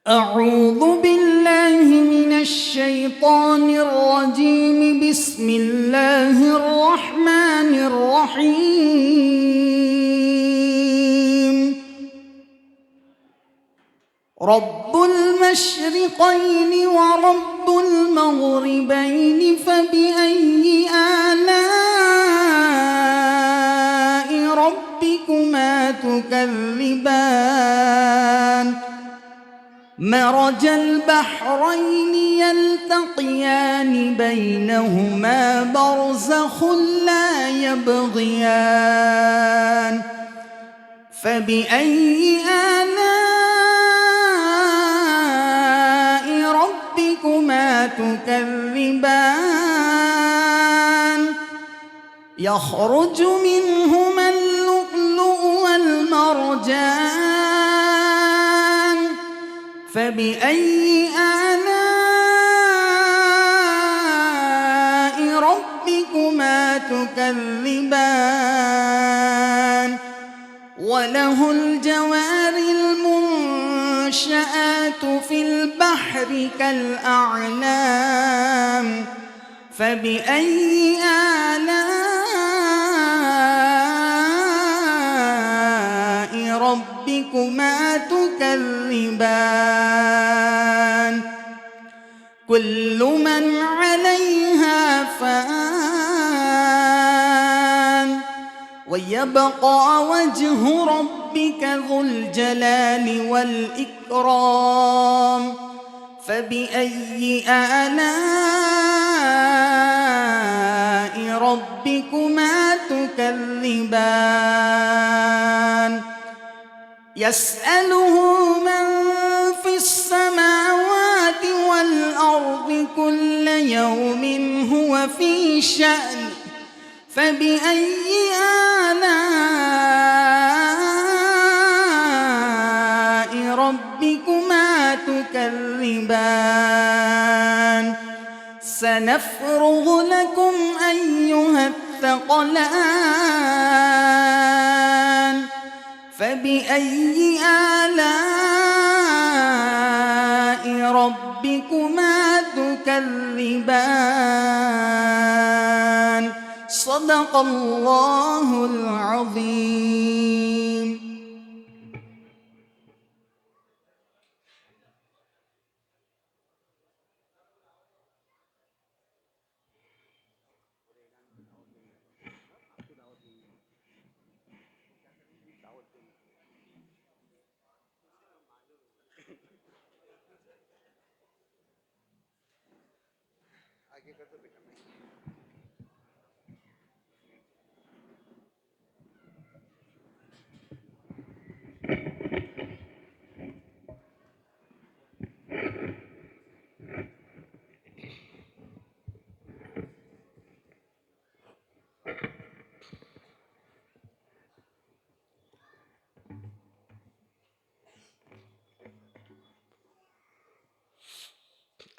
أعوذ بالله من الشيطان الرجيم. بسم الله الرحمن الرحيم. رب المشرقين ورب المغربين فبأي آلاء ربكما تكذبان؟ مرج البحرين يلتقيان بينهما برزخ لا يبغيان. فبأي آلاء ربكما تكذبان؟ يخرج منهما اللؤلؤ والمرجان. فبأي آلاء ربكما تكذبان؟ وله الجوار المنشآت في البحر كالأعلام. فبأي آلاء ربكما تكذبان؟ كل من عليها فان ويبقى وجه ربك ذو الجلال والإكرام. فبأي آلاء ربكما تكذبان؟ يسأله من في السماوات والأرض كل يوم هو في شأن. فبأي آلاء ربكما تكذبان؟ سنفرغ لكم أيها الثقلان. فبأي آلاء ربكما تكذبان؟ صدق الله العظيم.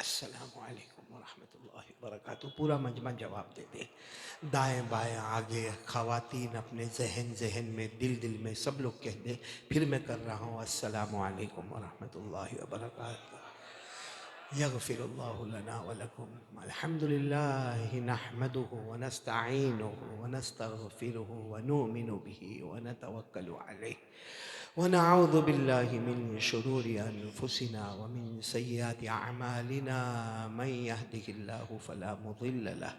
السلام علیکم ورحمۃ اللہ وبرکاتہ. پورا مجمع جواب دے دے، دائیں بائیں آگے خواتین اپنے ذہن میں دل میں سب لوگ کہہ دیں. پھر میں کر رہا ہوں السلام علیکم ورحمۃ اللہ وبرکاتہ. یغفر اللہ لنا ولکم. الحمد للہ نحمده ونستعینه ونستغفره ونؤمن به ونتوکل علیہ ونعوذ باللہ من شرور انفسنا ومن سیئات اعمالنا. من يهده الله فلا مضل له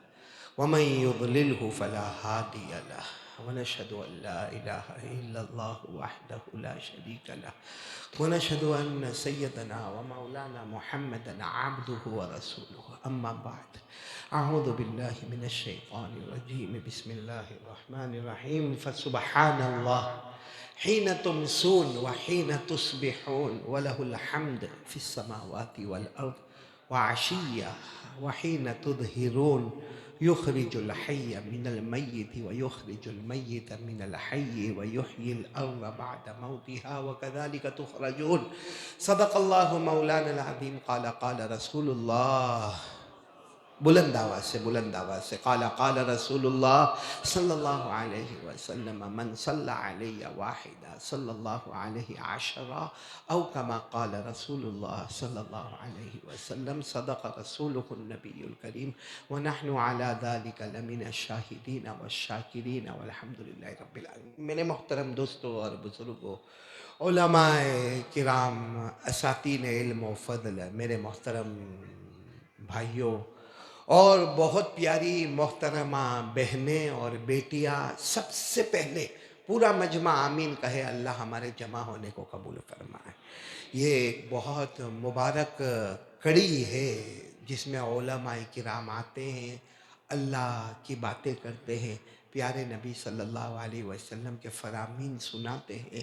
ومن يضلله فلا هادي له. ونشهد ان لا اله الا الله وحده لا شريك له ونشهد ان سيدنا ومولانا محمدا عبده ورسوله. اما بعد، اعوذ باللہ من الشیطان الرجیم. بسم اللہ الرحمن الرحیم. فسبحان اللہ حين تمسون وحين تصبحون وله الحمد في السماوات والأرض وعشيا وحين تظهرون. يخرج الحي من الميت ويخرج الميت من الحي ويحيي الأرض بعد موتها وكذلك تخرجون. صدق الله مولانا العظيم. قال رسول الله بلند آواز سے قال رسول اللہ صلی اللہ علیہ وسلم من صلی علی واحدہ صلی اللہ علیہ عشرہ او کما قال رسول اللہ صلی اللہ علیہ وسلم صدق رسولہ النبی الکریم ونحن علی ذلک لمن الشاہدین والشاکرین والحمد للہ رب العالمین۔ میرے محترم دوستوں اور بزرگوں، علماء کرام، اساتین علم و فضل، میرے محترم بھائیوں اور بہت پیاری محترمہ بہنیں اور بیٹیاں، سب سے پہلے پورا مجمع آمین کہے، اللہ ہمارے جمع ہونے کو قبول فرمائے۔ یہ ایک بہت مبارک کڑی ہے جس میں علماء کرام آتے ہیں، اللہ کی باتیں کرتے ہیں، پیارے نبی صلی اللہ علیہ وسلم کے فرامین سناتے ہیں۔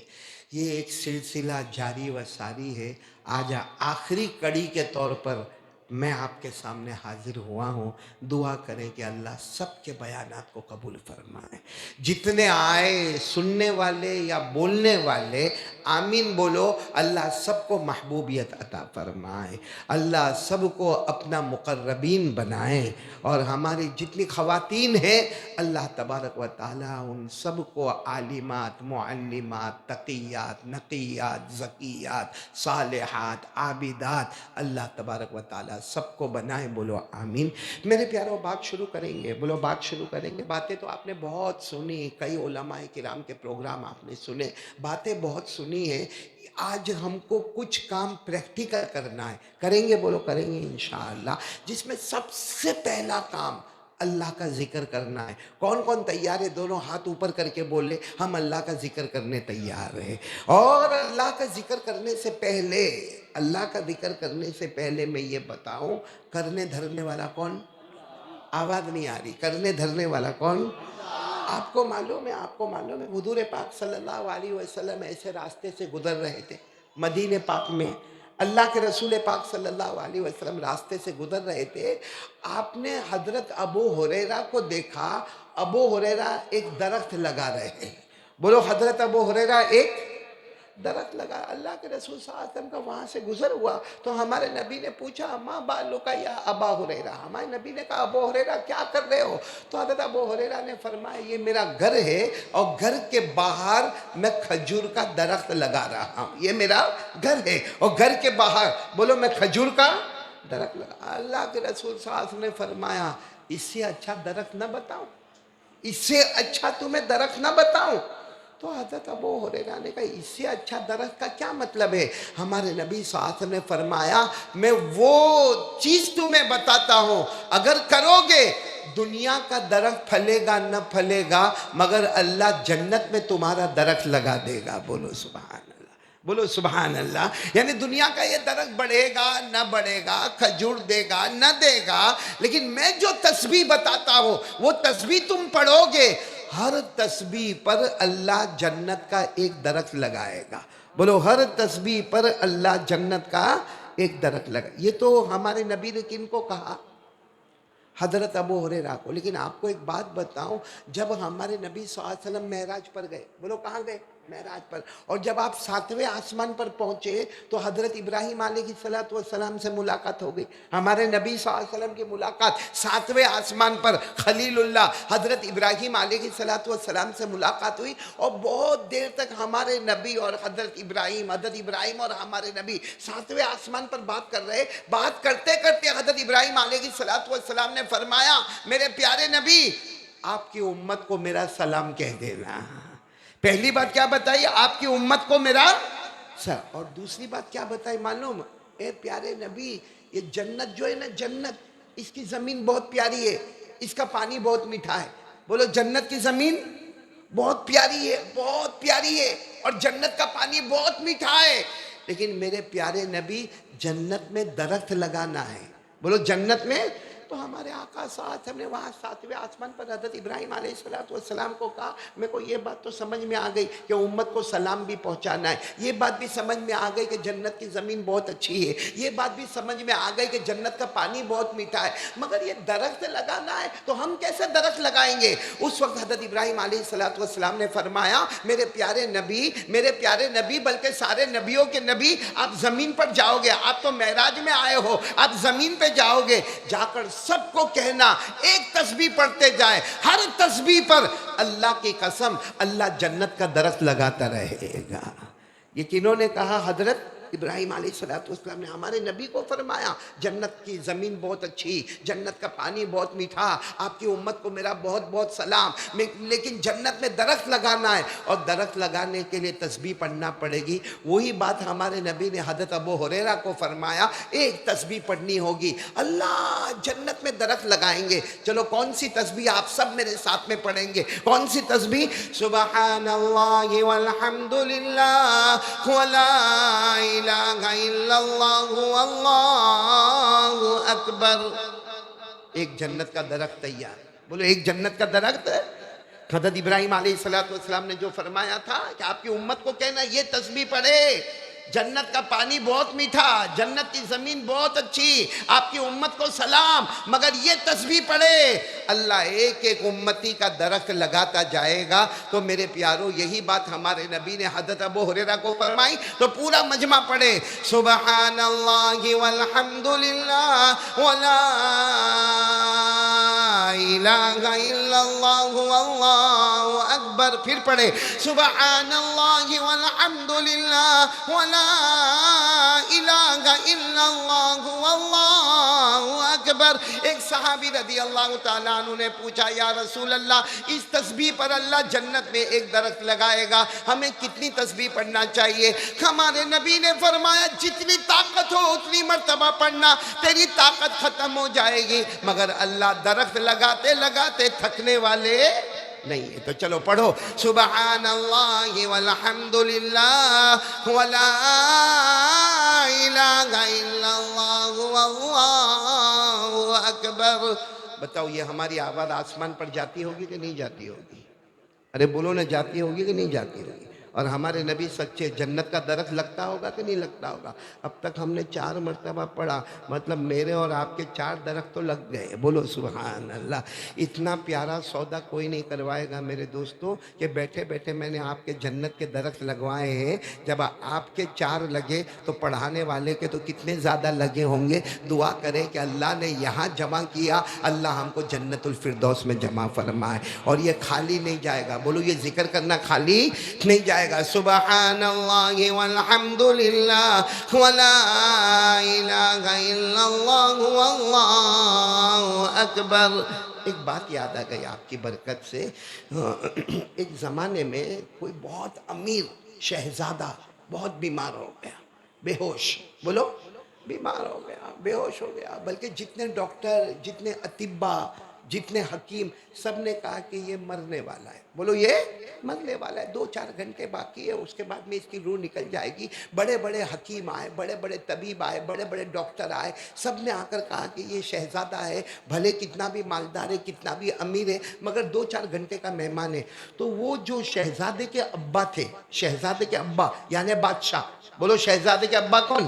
یہ ایک سلسلہ جاری و ساری ہے۔ آج آخری کڑی کے طور پر میں آپ کے سامنے حاضر ہوا ہوں۔ دعا کریں کہ اللہ سب کے بیانات کو قبول فرمائے۔ جتنے آئے سننے والے یا بولنے والے آمین بولو، اللہ سب کو محبوبیت عطا فرمائے، اللہ سب کو اپنا مقربین بنائے، اور ہماری جتنی خواتین ہیں اللہ تبارک و تعالی ان سب کو عالمات، معلمات، تقیات، نقیات، زکیات، صالحات، عابدات اللہ تبارک و تعالی سب کو بنائے۔ بولو آمین۔ میرے پیاروں، بات شروع کریں گے، بولو بات شروع کریں گے۔ باتیں تو آپ نے بہت سنی، کئی علماء کرام کے پروگرام آپ نے سنے، باتیں بہت سنی ہیں۔ آج ہم کو کچھ کام پریکٹیکل کرنا ہے، کریں گے، بولو کریں گے انشاءاللہ، جس میں سب سے پہلا کام اللہ کا ذکر کرنا ہے۔ کون کون تیار ہے؟ دونوں ہاتھ اوپر کر کے بول لے، ہم اللہ کا ذکر کرنے تیار ہیں۔ اور اللہ کا ذکر کرنے سے پہلے، اللہ کا ذکر کرنے سے پہلے میں یہ بتاؤں، کرنے دھرنے والا کون؟ آواز نہیں آ رہی، کرنے دھرنے والا کون؟ آپ کو معلوم ہے حضور پاک صلی اللہ علیہ وسلم ایسے راستے سے گزر رہے تھے مدینہ پاک میں، اللہ کے رسول پاک صلی اللہ علیہ وسلم راستے سے گزر رہے تھے۔ آپ نے حضرت ابو ہریرہ کو دیکھا، ابو ہریرہ ایک درخت لگا رہے ہیں۔ بولو حضرت ابو ہریرہ ایک درخت لگا۔ اللہ کے رسول صلی اللہ علیہ وسلم کا وہاں سے گزر ہوا تو ہمارے نبی نے پوچھا، ما بالک یا ابا ہریرہ، ہمارے نبی نے کہا ابو ہریرہ کیا کر رہے ہو؟ تو حضرت ابو ہریرہ نے فرمایا، یہ میرا گھر ہے اور گھر کے باہر میں کھجور کا درخت لگا رہا ہوں۔ یہ میرا گھر ہے اور گھر کے باہر، بولو میں کھجور کا درخت لگا۔ اللہ کے رسول صلی اللہ علیہ وسلم نے فرمایا، اس سے اچھا درخت نہ بتاؤں، اس سے اچھا تمہیں درخت نہ بتاؤں؟ تو حضرت ابو ہریرہ نے کہا، اس سے اچھا درخت کا کیا مطلب ہے؟ ہمارے نبی صلی اللہ علیہ وسلم نے فرمایا، میں وہ چیز تمہیں بتاتا ہوں، اگر کرو گے دنیا کا درخت پھلے گا نہ پھلے گا، مگر اللہ جنت میں تمہارا درخت لگا دے گا۔ بولو سبحان اللہ، بولو سبحان اللہ۔ یعنی دنیا کا یہ درخت بڑھے گا نہ بڑھے گا، کھجور دے گا نہ دے گا، لیکن میں جو تسبیح بتاتا ہوں وہ تسبیح تم پڑھو گے، ہر تسبیح پر اللہ جنت کا ایک درخت لگائے گا۔ بولو ہر تسبیح پر اللہ جنت کا ایک درخت لگائے۔ یہ تو ہمارے نبی نے کن کو کہا؟ حضرت ابو ہریرہ کو۔ لیکن آپ کو ایک بات بتاؤں، جب ہمارے نبی صلی اللہ علیہ وسلم معراج پر گئے، بولو کہاں گئے؟ معراج پر، اور جب آپ 7ویں آسمان پر پہنچے تو حضرت ابراہیم علیہ السلام سے ملاقات ہو گئی۔ ہمارے نبی صلی اللہ علیہ وسلم کی ملاقات 7ویں آسمان پر خلیل اللہ حضرت ابراہیم علیہ السلام سے ملاقات ہوئی، اور بہت دیر تک ہمارے نبی اور حضرت ابراہیم اور ہمارے نبی 7ویں آسمان پر بات کر رہے۔ بات کرتے کرتے حضرت ابراہیم علیہ السلام نے فرمایا، میرے پیارے نبی آپ کی امت کو میرا سلام کہہ دینا۔ پہلی بات کیا بتائی؟ آپ کی امت کو میرا سلام۔ اور دوسری بات کیا بتائی معلوم؟ اے پیارے نبی، یہ جنت جو ہے نا، جنت، اس کی زمین بہت پیاری ہے، اس کا پانی بہت میٹھا ہے۔ بولو جنت کی زمین بہت پیاری ہے، بہت پیاری ہے، اور جنت کا پانی بہت میٹھا ہے، لیکن میرے پیارے نبی جنت میں درخت لگانا ہے۔ بولو جنت میں۔ تو ہمارے آقا صلی اللہ علیہ وسلم نے وہاں 7ویں آسمان پر حضرت ابراہیم علیہ السلام کو کہا، میرے کو یہ بات تو سمجھ میں آ گئی کہ امت کو سلام بھی پہنچانا ہے، یہ بات بھی سمجھ میں آ گئی کہ جنت کی زمین بہت اچھی ہے، یہ بات بھی سمجھ میں آ گئی کہ جنت کا پانی بہت میٹھا ہے، مگر یہ درخت لگانا ہے تو ہم کیسے درخت لگائیں گے؟ اس وقت حضرت ابراہیم علیہ السلام نے فرمایا، میرے پیارے نبی بلکہ سارے نبیوں کے نبی، آپ زمین پر جاؤ گے، آپ تو معراج میں آئے ہو، آپ زمین پہ جاؤ گے، جا کر سب کو کہنا ایک تسبیح پڑھتے جائے، ہر تسبیح پر اللہ کی قسم اللہ جنت کا درخت لگاتا رہے گا۔ یہ کنہوں نے کہا؟ حضرت ابراہیم علیہ السلام نے ہمارے نبی کو فرمایا جنت کی زمین بہت اچھی، جنت کا پانی بہت میٹھا، آپ کی امت کو میرا بہت بہت سلام، لیکن جنت میں درخت لگانا ہے اور درخت لگانے کے لیے تسبیح پڑھنا پڑے گی۔ وہی بات ہمارے نبی نے حضرت ابو ہریرہ کو فرمایا ایک تسبیح پڑھنی ہوگی، اللہ جنت میں درخت لگائیں گے۔ چلو کون سی تسبیح آپ سب میرے ساتھ میں پڑھیں گے؟ کون سی تسبیح؟ سبحان اللہ والحمد للہ ولا الہ الا اللہ واللہ اکبر۔ ایک جنت کا درخت تیار۔ بولو ایک جنت کا درخت ہے۔ حضرت ابراہیم علیہ السلام نے جو فرمایا تھا کہ آپ کی امت کو کہنا یہ تسبیح پڑھے، جنت کا پانی بہت میٹھا، جنت کی زمین بہت اچھی، آپ کی امت کو سلام، مگر یہ تسبیح پڑھے اللہ ایک ایک امتی کا درخت لگاتا جائے گا۔ تو میرے پیارو یہی بات ہمارے نبی نے حضرت ابو ہریرہ کو فرمائی، تو پورا مجمع پڑھے سبحان اللہ والحمد للہ ولا الہ الا اللہ واللہ اکبر۔ پھر پڑھے سبحان اللہ والحمد للہ ولا الہ الا اللہ واللہ اکبر۔ ایک صحابی رضی اللہ تعالیٰ عنہ نے پوچھا یا رسول اللہ اس تسبیح پر اللہ جنت میں ایک درخت لگائے گا، ہمیں کتنی تسبیح پڑھنا چاہیے؟ ہمارے نبی نے فرمایا جتنی طاقت ہو اتنی مرتبہ پڑھنا، تیری طاقت ختم ہو جائے گی، مگر اللہ درخت لگاتے لگاتے تھکنے والے نہیں ہے۔ تو چلو پڑھو سبحان اللہ والحمد للہ ولا الہ الا اللہ واللہ اکبر۔ بتاؤ یہ ہماری آواز آسمان پر جاتی ہوگی کہ نہیں جاتی ہوگی؟ ارے بولو نہ، جاتی ہوگی کہ نہیں جاتی ہوگی؟ اور ہمارے نبی سچے، جنت کا درخت لگتا ہوگا کہ نہیں لگتا ہوگا؟ اب تک ہم نے 4 مرتبہ پڑھا، مطلب میرے اور آپ کے 4 درخت تو لگ گئے۔ بولو سبحان اللہ۔ اتنا پیارا سودا کوئی نہیں کروائے گا میرے دوستوں کہ بیٹھے بیٹھے میں نے آپ کے جنت کے درخت لگوائے ہیں۔ جب آپ کے 4 لگے تو پڑھانے والے کے تو کتنے زیادہ لگے ہوں گے۔ دعا کریں کہ اللہ نے یہاں جمع کیا، اللہ ہم کو جنت الفردوس میں جمع فرمائے، اور یہ خالی نہیں جائے گا۔ بولو یہ ذکر کرنا خالی نہیں جائے گا۔ سبحان اللہ والحمد للہ ولا الہ الا اللہ واللہ اکبر۔ ایک بات یاد آ گئی آپ کی برکت سے۔ ایک زمانے میں کوئی بہت امیر شہزادہ بہت بیمار ہو گیا، بے ہوش، بولو بیمار ہو گیا، بے ہوش ہو گیا، بلکہ جتنے ڈاکٹر، جتنے اطباء، جتنے حکیم، سب نے کہا کہ یہ مرنے والا ہے۔ بولو یہ مرنے والا ہے، 2-4 گھنٹے باقی ہے، اس کے بعد میں اس کی روح نکل جائے گی۔ بڑے بڑے حکیم آئے، بڑے بڑے طبیب آئے، بڑے بڑے ڈاکٹر آئے، سب نے آ کر کہا کہ یہ شہزادہ ہے، بھلے کتنا بھی مالدار ہے، کتنا بھی امیر ہے، مگر 2-4 گھنٹے کا مہمان ہے۔ تو وہ جو شہزادے کے ابا تھے، شہزادے کے ابا یعنی بادشاہ، بولو شہزادے کے ابا کون؟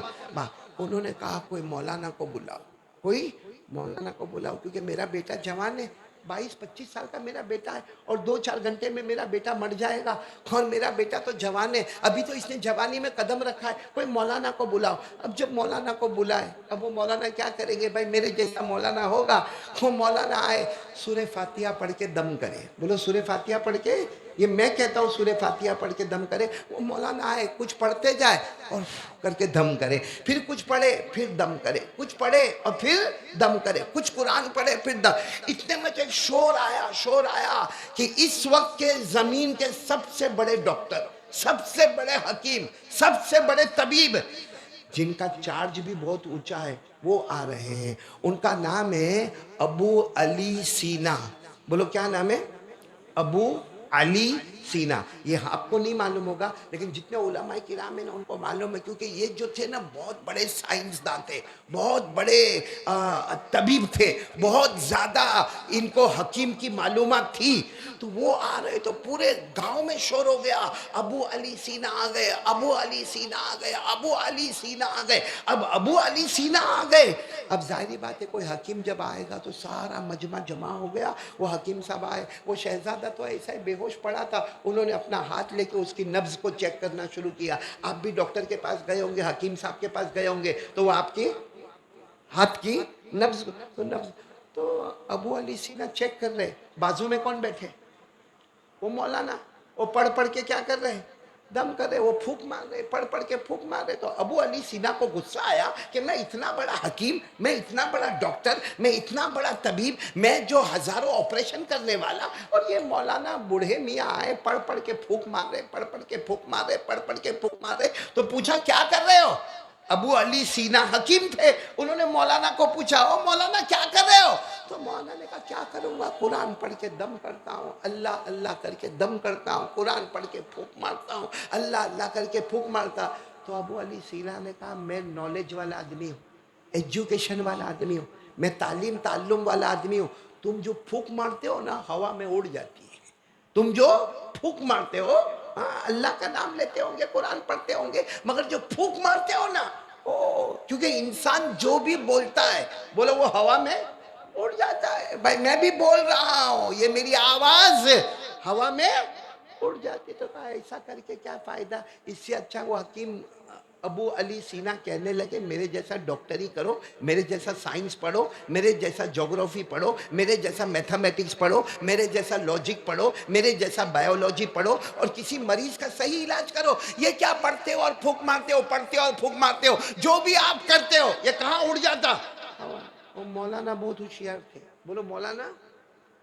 انہوں نے کہا کوئی مولانا کو بلاؤ، کوئی مولانا کو بلاؤ، کیونکہ میرا بیٹا جوان ہے، 22-25 سال کا میرا بیٹا ہے، اور 2-4 گھنٹے میں میرا بیٹا مر جائے گا، اور میرا بیٹا تو جوان ہے، ابھی تو اس نے جوانی میں قدم رکھا ہے، کوئی مولانا کو بلاؤ۔ اب جب مولانا کو بلائے، اب وہ مولانا کیا کریں گے؟ بھائی میرے جیسا مولانا ہوگا، وہ مولانا آئے سورہ فاتحہ پڑھ کے دم کرے، بولو سورہ فاتحہ پڑھ کے، یہ میں کہتا ہوں سورہ فاتحہ پڑھ کے دم کرے، وہ مولانا آئے کچھ پڑھتے جائے اور کر کے دم کرے، پھر کچھ پڑھے پھر دم کرے، کچھ پڑھے اور پھر دم کرے، کچھ قرآن پڑھے پھر دم۔ اتنے میں ایک شور آیا کہ اس وقت کے زمین کے سب سے بڑے ڈاکٹر، سب سے بڑے حکیم، سب سے بڑے طبیب، جن کا چارج بھی بہت اونچا ہے، وہ آ رہے ہیں۔ ان کا نام ہے ابو علی سینا۔ بولو کیا نام ہے؟ ابو علی سینا۔ یہ آپ کو نہیں معلوم ہوگا، لیکن جتنے علماء کرام ہیں نا ان کو معلوم ہے، کیونکہ یہ جو تھے نا بہت بڑے سائنسداں تھے، بہت بڑے طبیب تھے، بہت زیادہ ان کو حکیم کی معلومات تھی۔ تو وہ آ رہے تو پورے گاؤں میں شور ہو گیا، ابو علی سینا آ گئے، ابو علی سینا آ گئے، ابو علی سینا آ گئے۔ اب ابو علی سینا آ گئے، اب ظاہری بات ہے کوئی حکیم جب آئے گا تو سارا مجمع جمع ہو گیا۔ وہ حکیم صاحب آئے، وہ شہزادہ تو ایسا ہی بے ہوش پڑا تھا، انہوں نے اپنا ہاتھ لے کے اس کی نبض کو چیک کرنا شروع کیا۔ آپ بھی ڈاکٹر کے پاس گئے ہوں گے، حکیم صاحب کے پاس گئے ہوں گے، تو وہ آپ کی ہاتھ کی نبض تو ابو علی سینا چیک کر رہے, بازو میں کون بیٹھے؟ وہ مولانا. وہ پڑھ پڑھ کے کیا کر رہے, دم کر رہے, وہ پھونک مار رہے, پڑھ پڑھ کے پھونک مار رہے. تو ابو علی سینا کو غصہ آیا کہ میں اتنا بڑا حکیم, میں اتنا بڑا ڈاکٹر, میں اتنا بڑا طبیب, میں جو ہزاروں آپریشن کرنے والا, اور یہ مولانا بوڑھے میاں آئے پڑھ پڑھ کے پھونک مار رہے, پڑھ پڑھ کے پھونک مار رہے, پڑھ پڑھ کے پھونک مار رہے. تو پوچھا کیا کر رہے ہو؟ ابو علی سینا حکیم تھے, انہوں نے مولانا کو پوچھا, او مولانا کیا کر رہے ہو؟ تو مولانا نے کہا کیا کروں گا, قرآن پڑھ کے دم کرتا ہوں, اللہ اللہ کر کے دم کرتا ہوں, قرآن پڑھ کے پھونک مارتا ہوں, اللہ اللہ کر کے پھونک مارتا. تو ابو علی سینا نے کہا میں نالج والا آدمی ہوں, ایجوکیشن والا آدمی ہوں, میں تعلیم تعلم والا آدمی ہوں. تم جو پھونک مارتے ہو نا ہوا میں اڑ جاتی ہے. تم جو پھونک مارتے ہو, ہاں اللہ کا نام لیتے ہوں گے, قرآن پڑھتے ہوں گے, مگر جو پھونک مارتے ہو نا, کیونکہ انسان جو بھی بولتا ہے بولو وہ ہوا میں اڑ جاتا ہے. بھائی میں بھی بول رہا ہوں, یہ میری آواز ہوا میں اڑ جاتی. تو کہا ایسا کر کے کیا فائدہ, اس سے اچھا وہ حکیم ابو علی سینا کہنے لگے میرے جیسا ڈاکٹری کرو, میرے جیسا سائنس پڑھو, میرے جیسا جغرافی پڑھو, میرے جیسا میتھمیٹکس پڑھو, میرے جیسا لاجک پڑھو, میرے جیسا بایولوجی پڑھو, اور کسی مریض کا صحیح علاج کرو. یہ کیا پڑھتے ہو اور پھونک مارتے ہو, پڑھتے ہو اور پھونک مارتے ہو, جو بھی آپ کرتے ہو یہ کہاں اڑ جاتا. وہ مولانا بہت ہوشیار تھے, بولو مولانا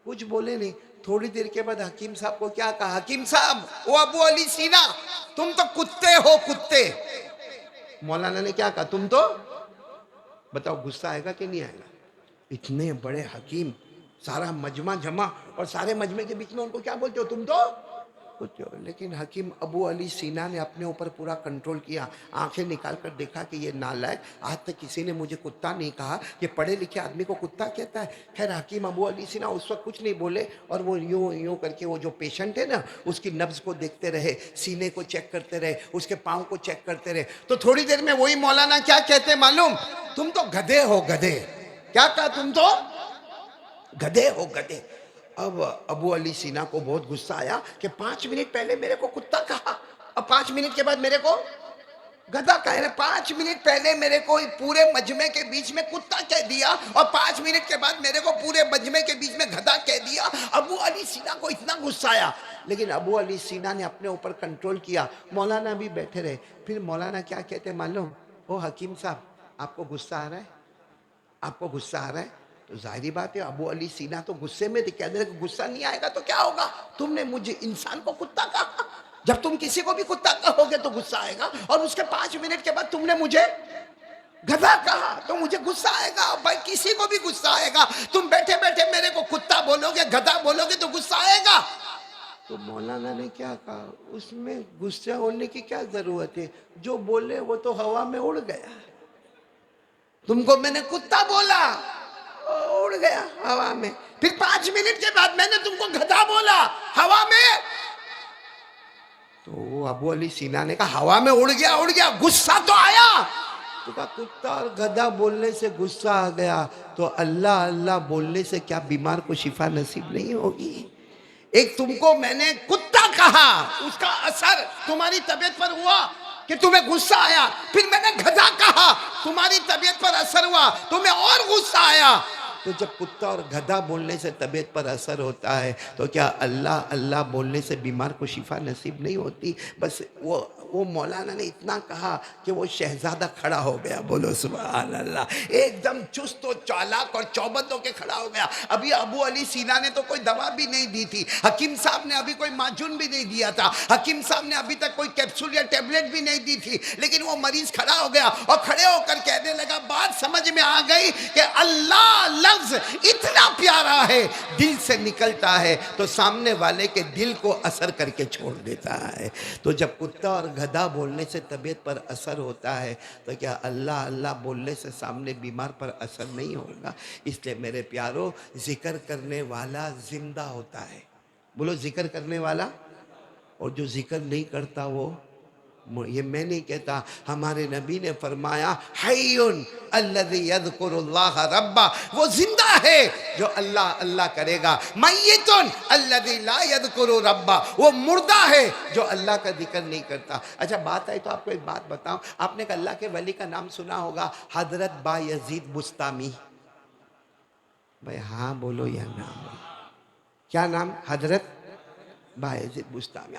کچھ بولے نہیں. تھوڑی دیر کے بعد حکیم صاحب کو کیا کہا, حکیم صاحب وہ ابو علی سینا تم تو کتے ہو, کتے. مولانا نے کیا کہا, تم تو بتاؤ غصہ آئے گا کہ نہیں آئے گا؟ اتنے بڑے حکیم, سارا مجمع جمع, اور سارے مجمع کے بیچ میں ان کو کیا بولتے ہو, تم تو کچھ. لیکن حکیم ابو علی سینا نے اپنے اوپر پورا کنٹرول کیا, آنکھیں نکال کر دیکھا کہ یہ نالائق, آج تک کسی نے مجھے کتا نہیں کہا, یہ پڑھے لکھے آدمی کو کتا کہتا ہے. خیر حکیم ابو علی سینا اس وقت کچھ نہیں بولے, اور وہ یوں یوں کر کے وہ جو پیشنٹ ہے نا اس کی نبض کو دیکھتے رہے, سینے کو چیک کرتے رہے, اس کے پاؤں کو چیک کرتے رہے. تو تھوڑی دیر میں وہی مولانا کیا کہتے معلوم, تم تو گدھے ہو گدھے. کیا کہا, تم تو گدھے ہو گدھے. اب ابو علی سینا کو بہت غصہ آیا کہ 5 منٹ پہلے میرے کو کتا کہا, اب 5 منٹ کے بعد میرے کو گدھا کہہ رہے. 5 منٹ پہلے میرے کو پورے مجمع کے بیچ میں کتا کہہ دیا, اور 5 منٹ کے بعد میرے کو پورے مجمع کے بیچ میں گدھا کہہ دیا. ابو علی سینا کو اتنا غصہ آیا, لیکن ابو علی سینا نے اپنے اوپر کنٹرول کیا. مولانا بھی بیٹھے رہے. پھر مولانا کیا کہتے معلوم, او حکیم صاحب آپ کو غصہ آ رہا ہے, آپ کو غصہ آ رہا ہے. تو ظاہری بات ہے ابو علی سینا تو غصے میں تھے, کہنے لگے غصہ نہیں آئے گا تو کیا ہوگا, تم نے مجھے انسان کو کتا کہا, جب تم کسی کو بھی کتا کہو گے تو غصہ آئے گا, اور اس کے 5 منٹ کے بعد تم نے مجھے گدھا کہا تو مجھے غصہ آئے گا. بھائی کسی کو بھی غصہ آئے گا, تم بیٹھے بیٹھے میرے کو کتا بولو گے, گدھا بولو گے تو غصہ آئے گا. تو مولانا نے کیا کہا, اس میں غصہ ہونے کی کیا ضرورت ہے, جو بولے وہ تو ہوا میں اڑ گیا. تم کو میں نے کتا بولا, اڑ گیا ہوا میں. پھر 5 منٹ کے بعد میں نے تم کو گدھا بولا, ہوا میں. تو ابو علی سینا نے کہا ہوا میں اڑ گیا, غصہ تو آیا. تو کہا کتا اور گدھا بولنے سے غصہ آ گیا, تو اللہ اللہ بولنے سے کیا بیمار کو شفا نصیب نہیں ہوگی؟ ایک تم کو میں نے کتا کہا, اس کا اثر تمہاری طبیعت پر ہوا کہ تمہیں غصہ آیا. پھر میں نے گدھا کہا, تمہاری طبیعت پر اثر ہوا, تمہیں اور غصہ آیا. تو جب کتا اور گدھا بولنے سے طبیعت پر اثر ہوتا ہے تو کیا اللہ اللہ بولنے سے بیمار کو شفا نصیب نہیں ہوتی؟ بس وہ مولانا نے اتنا کہا کہ وہ شہزادہ کھڑا ہو گیا, بولو سبحان اللہ, ایک دم چست و چالاک اور چوبند ہو کے کھڑا ہو گیا. ابھی ابو علی سینا نے تو کوئی دوا بھی نہیں دی تھی, حکیم صاحب نے ابھی کوئی معجون بھی نہیں دیا تھا, حکیم صاحب نے ابھی تک کوئی کیپسول یا ٹیبلٹ بھی نہیں دی تھی, لیکن وہ مریض کھڑا ہو گیا اور کھڑے ہو کر کہنے لگا, بات سمجھ میں آ گئی کہ اللہ لفظ اتنا پیارا ہے, دل سے نکلتا ہے تو سامنے والے کے دل کو اثر کر کے چھوڑ دیتا ہے. تو جب کتا اور گدھا بولنے سے طبیعت پر اثر ہوتا ہے تو کیا اللہ اللہ بولنے سے سامنے بیمار پر اثر نہیں ہوگا؟ اس لیے میرے پیارو, ذکر کرنے والا زندہ ہوتا ہے, بولو ذکر کرنے والا, اور جو ذکر نہیں کرتا وہ, یہ میں نہیں کہتا, ہمارے نبی نے فرمایا حیٌّ الذی یذکر اللہ ربہ, وہ زندہ ہے جو اللہ اللہ کرے گا. میتٌ الذی لا یذکر ربہ, وہ مردہ ہے جو اللہ کا ذکر نہیں کرتا. اچھا بات آئی تو آپ کو ایک بات بتاؤں, آپ نے کہ اللہ کے ولی کا نام سنا ہوگا, حضرت با یزید بستامی. بھائی ہاں بولو یا نہ بولو. کیا نام؟ حضرت بایزید بستامی.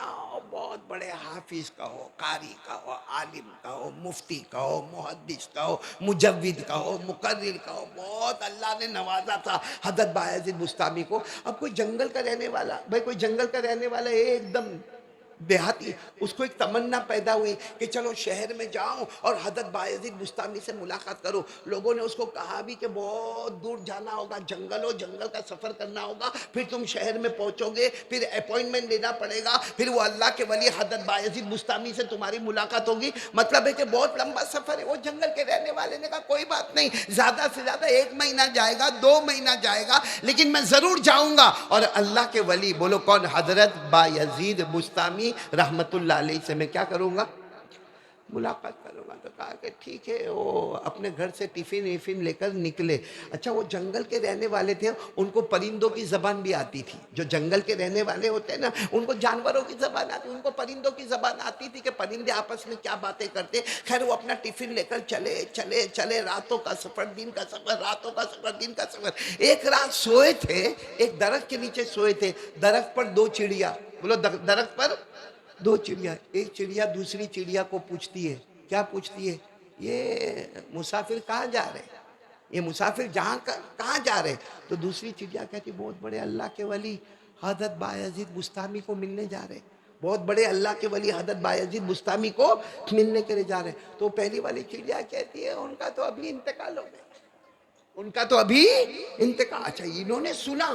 بہت بڑے حافظ کا ہو، قاری کا ہو، عالم کا ہو، مفتی کا ہو، محدث کا ہو، مجود کا ہو، مقرر کا ہو، بہت اللہ نے نوازا تھا حضرت بایزید بستامی کو. اب کوئی جنگل کا رہنے والا، بھائی کوئی جنگل کا رہنے والا ایک دم دیہاتی، اس کو ایک تمنا پیدا ہوئی کہ چلو شہر میں جاؤں اور حضرت بایزید بستامی سے ملاقات کرو. لوگوں نے اس کو کہا بھی کہ بہت دور جانا ہوگا، جنگل ہو، جنگل کا سفر کرنا ہوگا، پھر تم شہر میں پہنچو گے، پھر اپوائنٹمنٹ لینا پڑے گا، پھر وہ اللہ کے ولی حضرت بایزید بستامی سے تمہاری ملاقات ہوگی. مطلب ہے کہ بہت لمبا سفر ہے. وہ جنگل کے رہنے والے نے کہا کوئی بات نہیں، زیادہ سے زیادہ 1 مہینہ جائے گا، 2 مہینہ جائے گا، لیکن میں ضرور جاؤں گا. اور اللہ کے ولی، بولو کون؟ حضرت بایزید بستامی رحمت اللہ علیہ سے میں کیا کروں گا؟ ملاقات کروں گا. تو کہا کہ ٹھیک ہے. وہ اپنے گھر سے ٹفن وفن لے کر نکلے. اچھا وہ جنگل کے رہنے والے تھے، ان کو پرندوں کی زبان بھی آتی تھی. جو جنگل کے رہنے والے ہوتے ہیں نا، ان کو جانوروں کی زبان آتی، ان کو پرندوں کی زبان آتی تھی کہ پرندے آپس میں کیا باتیں کرتے. خیر وہ اپنا ٹفن لے کر چلے چلے چلے. راتوں کا سفر، دن کا سفر، راتوں کا سفر، دن کا سفر. ایک رات سوئے تھے، ایک درخت کے نیچے سوئے تھے. درخت پر 2 چڑیا، بولو درخت پر 2 چڑیا. ایک چڑیا دوسری چڑیا کو پوچھتی ہے. کیا پوچھتی ہے؟ یہ مسافر کہاں جا رہے ہیں؟ یہ مسافر کہاں جا رہے ہیں؟ تو دوسری چڑیا کہتی بہت بڑے اللہ کے ولی حضرت بایزید بستامی کو ملنے جا رہے ہیں. بہت بڑے اللہ کے ولی حضرت بایزید بستامی کو ملنے کے لیے جا رہے ہیں. تو پہلی والی چڑیا کہتی ہے ان کا تو ابھی انتقال ہو گیا، ان کا تو ابھی انتقال. اچھا انہوں نے سنا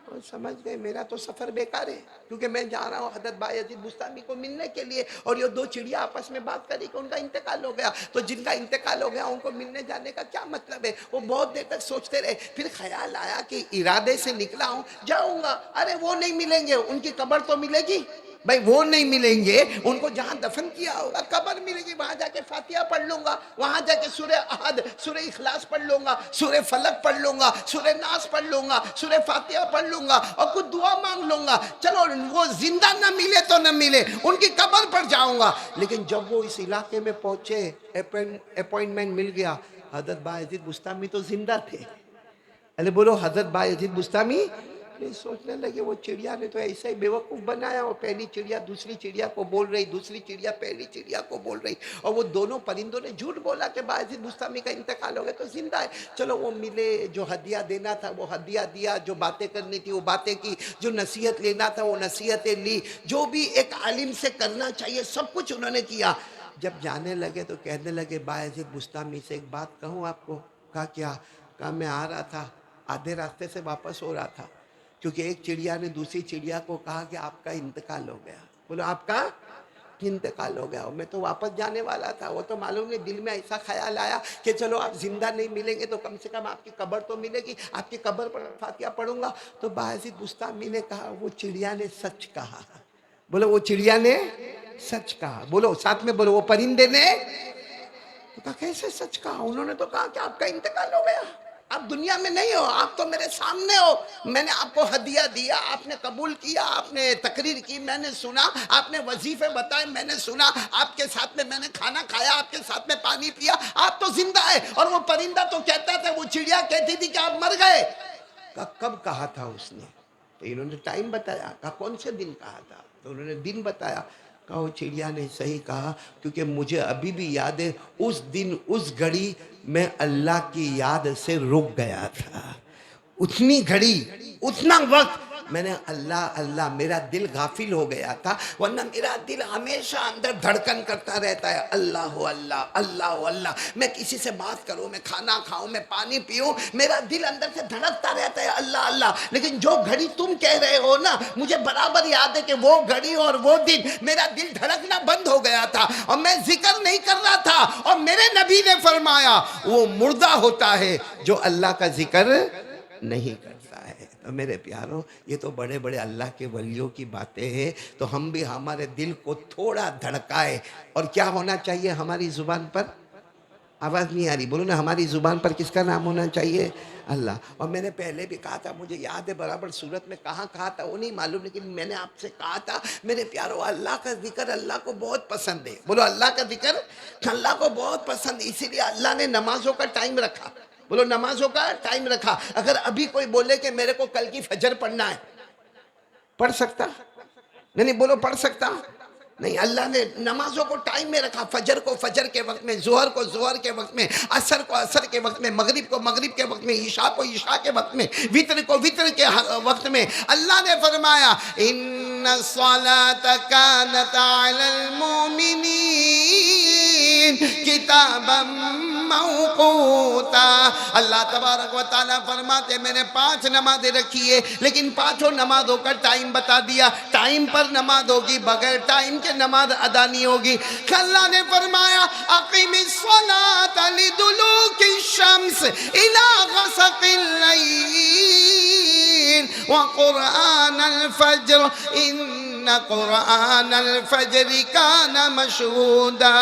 اور سمجھ گئے میرا تو سفر بیکار ہے، کیونکہ میں جا رہا ہوں حضرت بایزید بستامی کو ملنے کے لیے، اور یہ 2 چڑیا آپس میں بات کری کہ ان کا انتقال ہو گیا. تو جن کا انتقال ہو گیا ان کو ملنے جانے کا کیا مطلب ہے؟ وہ بہت دیر تک سوچتے رہے. پھر خیال آیا کہ ارادے سے نکلا ہوں، جاؤں گا. ارے وہ نہیں ملیں گے، ان کی قبر تو ملے گی. بھائی وہ نہیں ملیں گے، ان کو جہاں دفن کیا ہوگا قبر ملے گی، وہاں جا کے فاتحہ پڑھ لوں گا، وہاں جا کے سورہ احد، سورہ اخلاص پڑھ لوں گا، سورہ فلق پڑھ لوں گا، سورہ ناس پڑھ لوں گا، سورہ فاتحہ پڑھ لوں گا اور کچھ دعا مانگ لوں گا. چلو وہ زندہ نہ ملے تو نہ ملے، ان کی قبر پر جاؤں گا. لیکن جب وہ اس علاقے میں پہنچے، اپوائنٹمنٹ مل گیا. حضرت بایزید بستامی تو زندہ تھے. ارے بولو حضرت بایزید بستامی. سوچنے لگے وہ چڑیا نے تو ایسا ہی بیوقوف بنایا. وہ پہلی چڑیا دوسری چڑیا کو بول رہی، دوسری چڑیا پہلی چڑیا کو بول رہی، اور وہ دونوں پرندوں نے جھوٹ بولا کہ بایزید بستامی کا انتقال ہو گیا تو زندہ ہے. چلو وہ ملے، جو ہدیہ دینا تھا وہ ہدیہ دیا، جو باتیں کرنی تھی وہ باتیں کی، جو نصیحت لینا تھا وہ نصیحتیں لی، جو بھی ایک عالم سے کرنا چاہیے سب کچھ انہوں نے کیا. جب جانے لگے تو کہنے لگے بایزید بستامی سے ایک بات کہوں آپ کو. کہا کیا؟ کہا میں آ رہا تھا، آدھے راستے سے واپس ہو رہا تھا، کیونکہ ایک چڑیا نے دوسری چڑیا کو کہا کہ آپ کا انتقال ہو گیا. بولو آپ کا انتقال ہو گیا. اور میں تو واپس جانے والا تھا. وہ تو معلوم نہیں، دل میں ایسا خیال آیا کہ چلو آپ زندہ نہیں ملیں گے تو کم سے کم آپ کی قبر تو ملے گی، آپ کی قبر پر فاتحہ پڑھوں گا. تو بایزید بستامی نے کہا وہ چڑیا نے سچ کہا. بولو وہ چڑیا نے سچ کہا. بولو ساتھ میں بولو وہ پرندے نے. تو کہا کیسے سچ کہا؟ انہوں نے تو کہا کہ آپ کا انتقال ہو گیا، آپ دنیا میں نہیں ہو، آپ تو میرے سامنے ہو. میں نے آپ کو ہدیہ دیا، آپ نے قبول کیا، آپ نے تقریر کی، میں نے سنا، آپ نے وظیفے بتائے، میں نے سنا، آپ کے ساتھ میں نے کھانا کھایا، آپ کے ساتھ میں پانی پیا، آپ تو زندہ ہے. اور وہ پرندہ تو کہتا تھا، وہ چڑیا کہتی تھی کہ آپ مر گئے. کہا کب کہا تھا اس نے؟ تو انہوں نے ٹائم بتایا. کہا کون سے دن کہا تھا؟ تو انہوں نے دن بتایا. کہا وہ چڑیا نے صحیح کہا، کیونکہ مجھے ابھی بھی یاد ہے اس دن اس گھڑی میں اللہ کی یاد سے رک گیا تھا. اتنی گھڑی، اتنا وقت میں نے اللہ اللہ، میرا دل غافل ہو گیا تھا، ورنہ میرا دل ہمیشہ اندر دھڑکن کرتا رہتا ہے، اللہ اللہ اللہ اللہ. میں کسی سے بات کروں، میں کھانا کھاؤں، میں پانی پیوں، میرا دل اندر سے دھڑکتا رہتا ہے اللہ اللہ. لیکن جو گھڑی تم کہہ رہے ہو نا، مجھے برابر یاد ہے کہ وہ گھڑی اور وہ دن میرا دل دھڑکنا بند ہو گیا تھا اور میں ذکر نہیں کر رہا تھا. اور میرے نبی نے فرمایا وہ مردہ ہوتا ہے جو اللہ کا ذکر نہیں کرتا ہے. تو میرے پیاروں، یہ تو بڑے بڑے اللہ کے ولیوں کی باتیں ہیں. تو ہم بھی ہمارے دل کو تھوڑا دھڑکائے. اور کیا ہونا چاہیے ہماری زبان پر؟ آواز نہیں آ رہی، بولو نا. ہماری زبان پر کس کا نام ہونا چاہیے؟ اللہ. اور میں نے پہلے بھی کہا تھا، مجھے یاد ہے برابر صورت میں کہاں کہا تھا وہ نہیں معلوم، لیکن میں نے آپ سے کہا تھا میرے پیاروں، اللہ کا ذکر اللہ کو بہت پسند ہے. بولو اللہ کا ذکر اللہ کو بہت پسند ہے. اسی لیے اللہ نے نمازوں کا ٹائم رکھا. بولو نمازوں کا ٹائم رکھا. اگر ابھی کوئی بولے کہ میرے کو کل کی فجر پڑھنا ہے، پڑھ سکتا؟ نہیں بولو پڑھ سکتا؟ نہیں. اللہ نے نمازوں کو ٹائم میں رکھا. فجر کو فجر کے وقت میں، ظہر کو ظہر کے وقت میں، عصر کو عصر کے وقت میں، مغرب کو مغرب کے وقت میں، عشاء کو عشاء کے وقت میں، وتر کو وتر کے وقت میں. اللہ نے فرمایا ان الصلاۃ کانت علی المؤمنین کتابا موقوتا. اللہ تبارک و تعالیٰ فرماتے میں نے 5 نمازیں رکھی ہے، لیکن 5 نمازوں کا ٹائم بتا دیا. ٹائم پر نماز ہوگی، بغیر ٹائم کے نماز ادا نہیں ہوگی. اللہ نے فرمایا اقیم الصلاۃ لدلوک الشمس الی غسق اللیل وقرآن الفجر ان قرآن الفجر کان مشہودا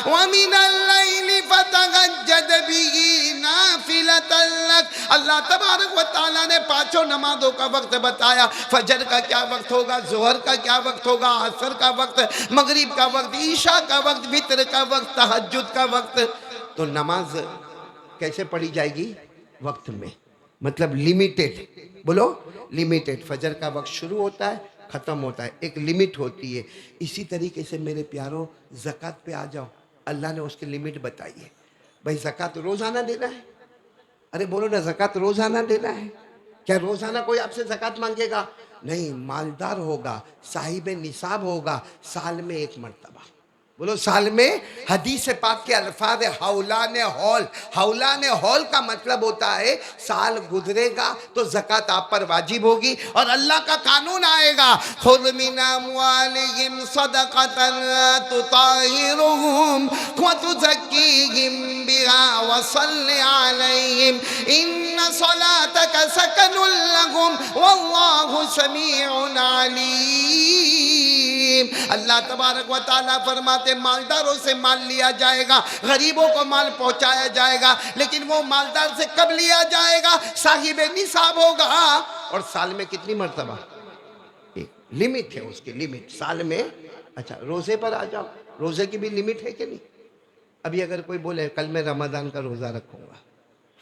ومن اللیل فتہجد به نافلۃ لک. اللہ تبارک و تعالیٰ نے 5 نمازوں کا وقت بتایا. فجر کا کیا وقت ہوگا، ظہر کا کیا وقت ہوگا، عصر کا وقت، مغرب کا وقت، عشاء کا وقت، وتر کا وقت، تہجد کا وقت. تو نماز کیسے پڑھی جائے گی؟ وقت میں، مطلب لیمیٹڈ. بولو لیمیٹڈ. فجر کا وقت شروع ہوتا ہے، ختم ہوتا ہے، ایک لیمٹ ہوتی ہے. اسی طریقے سے میرے پیاروں زکوٰۃ پہ آ جاؤ. اللہ نے اس کی لیمٹ بتائی ہے. بھائی زکوٰۃ روزانہ دینا ہے. ارے بولو نا، زکوٰۃ روزانہ دینا ہے. کیا روزانہ کوئی آپ سے زکوٰۃ مانگے گا؟ نہیں. مالدار ہوگا، صاحب نصاب ہوگا، سال میں 1 مرتبہ. بولو سال میں. حدیث پاک کے الفاظ حولان ہول. حولان ہول کا مطلب ہوتا ہے سال گزرے گا تو زکوٰۃ آپ پر واجب ہوگی، اور اللہ کا قانون آئے گا خذ من اموالہم صدقۃ تطہرہم وتزکیہم بہا وصل علیہم ان صلاتک سکن لہم واللہ سمیع علیم. اللہ تبارک و تعالیٰ فرماتے مالداروں سے مال لیا جائے گا، غریبوں کو مال پہنچایا جائے گا، لیکن وہ مالدار سے کب لیا جائے گا؟ صاحب نصاب ہوگا. اور سال میں کتنی مرتبہ؟ ایک لمٹ ہے اس کی، لمٹ سال میں. اچھا روزے پر آ جاؤ. روزے کی بھی لمٹ ہے کہ نہیں؟ ابھی اگر کوئی بولے کل میں رمضان کا روزہ رکھوں گا،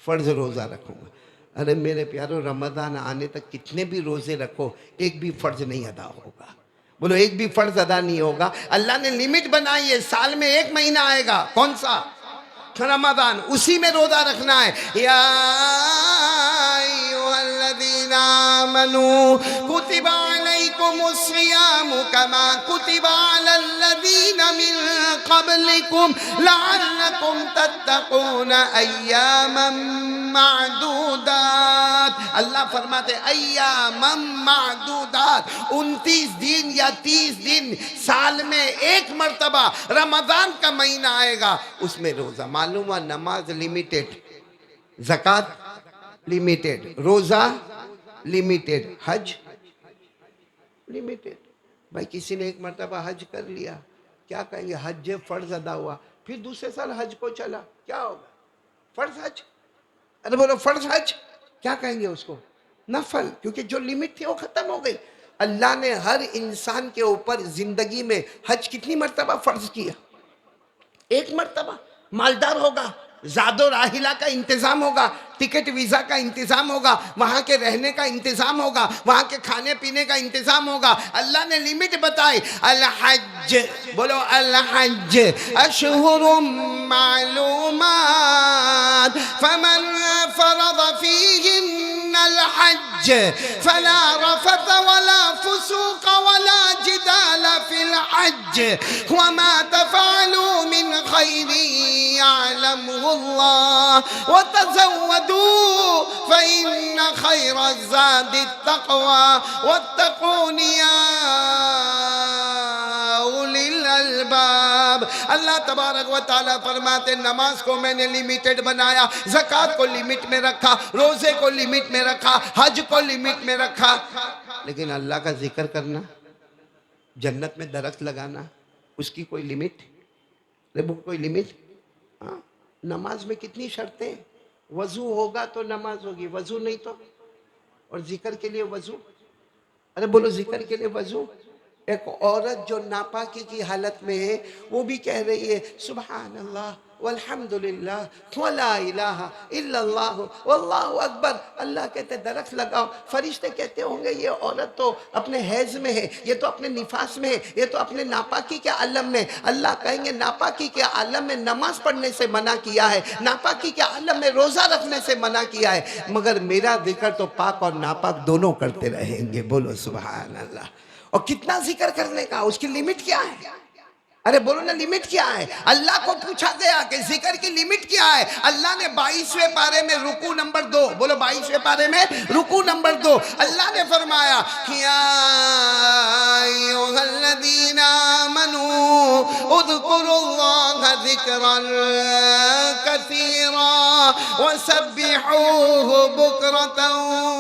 فرض روزہ رکھوں گا. ارے میرے پیارو رمضان آنے تک کتنے بھی روزے رکھو، ایک بھی فرض نہیں ادا ہوگا. بولو ایک بھی فرض ادا نہیں ہوگا. اللہ نے لمٹ بنائی ہے، سال میں 1 مہینہ آئے گا. کون سا؟ رمضان. اسی میں روزہ رکھنا ہے. یا ایھا الذین آمنوا کتب علیکم الصیام کما کتب علی الذین من قبلکم لعلکم تتقون ایاما معدودات. اللہ فرماتے ایاما معدودات، 29 دن یا 30 دن سال میں 1 مرتبہ رمضان کا مہینہ آئے گا، اس میں روزہ. معلوم ہوا نماز لیمیٹڈ، زکوٰۃ لیمیٹڈ، روزہ لیمیٹڈ، حج لیمیٹڈ. بھائی کسی نے 1 مرتبہ حج کر لیا، کیا کہیں گے؟ حج فرض ادا ہوا، پھر دوسرے سال حج کو چلا، کیا ہوگا؟ فرض حج. ارے بولو فرض حج. کیا کہیں گے اس کو؟ نفل. کیونکہ جو لمٹ تھی وہ ختم ہو گئی. اللہ نے ہر انسان کے اوپر زندگی میں حج کتنی مرتبہ فرض کیا؟ 1 مرتبہ. مالدار ہوگا، زاد و راحلہ کا انتظام ہوگا، ٹکٹ ویزا کا انتظام ہوگا، وہاں کے رہنے کا انتظام ہوگا، وہاں کے کھانے پینے کا انتظام ہوگا. اللہ نے لمٹ بتائی. الحج. بولو الحج اشہر معلومات فمن فرض فیہن الحج فلا رفث ولا فسوق ولا جدال فی الحج وما تفعلوا من خیر يعلمه الله وتزودوا فإن خير الزاد التقوى واتقون يا أولي الألباب. اللہ تبارک و تعالیٰ فرماتے نماز کو میں نے لیمیٹڈ بنایا، زکوٰۃ کو لیمٹ میں رکھا، روزے کو لیمٹ میں رکھا، حج کو لیمٹ میں رکھا. لیکن اللہ کا ذکر کرنا، جنت میں درخت لگانا، اس کی کوئی لمٹ؟ کوئی لمٹ؟ ہاں. نماز میں کتنی شرطیں؟ وضو ہوگا تو نماز ہوگی، وضو نہیں تو. اور ذکر کے لیے وضو. ارے بولو ذکر کے لیے وضو. ایک عورت جو ناپاکی کی حالت میں ہے وہ بھی کہہ رہی ہے سبحان اللہ والحمدللہ ولا الہ الا اللہ واللہ اکبر. اللہ کہتے درخت لگاؤ. فرشتے کہتے ہوں گے یہ عورت تو اپنے حیض میں ہے، یہ تو اپنے نفاس میں ہے، یہ تو اپنے ناپاکی کے عالم میں. اللہ کہیں گے ناپاکی کے عالم میں نماز پڑھنے سے منع کیا ہے، ناپاکی کے عالم میں روزہ رکھنے سے منع کیا ہے، مگر میرا ذکر تو پاک اور ناپاک دونوں کرتے رہیں گے. بولو سبحان اللہ. اور کتنا ذکر کرنے کا، اس کی لیمٹ کیا ہے؟ ارے بولو نا لیمٹ کیا ہے؟ اللہ کو پوچھا گیا کہ ذکر کی لیمٹ کیا ہے. اللہ نے 22ویں پارے میں رکوع نمبر 2، بولو 22ویں پارے میں رکوع نمبر 2، اللہ نے فرمایا یا ایھا الذین آمنوا اذکروا اللہ ذکرا کثیرا وسبحوہ بکرۃ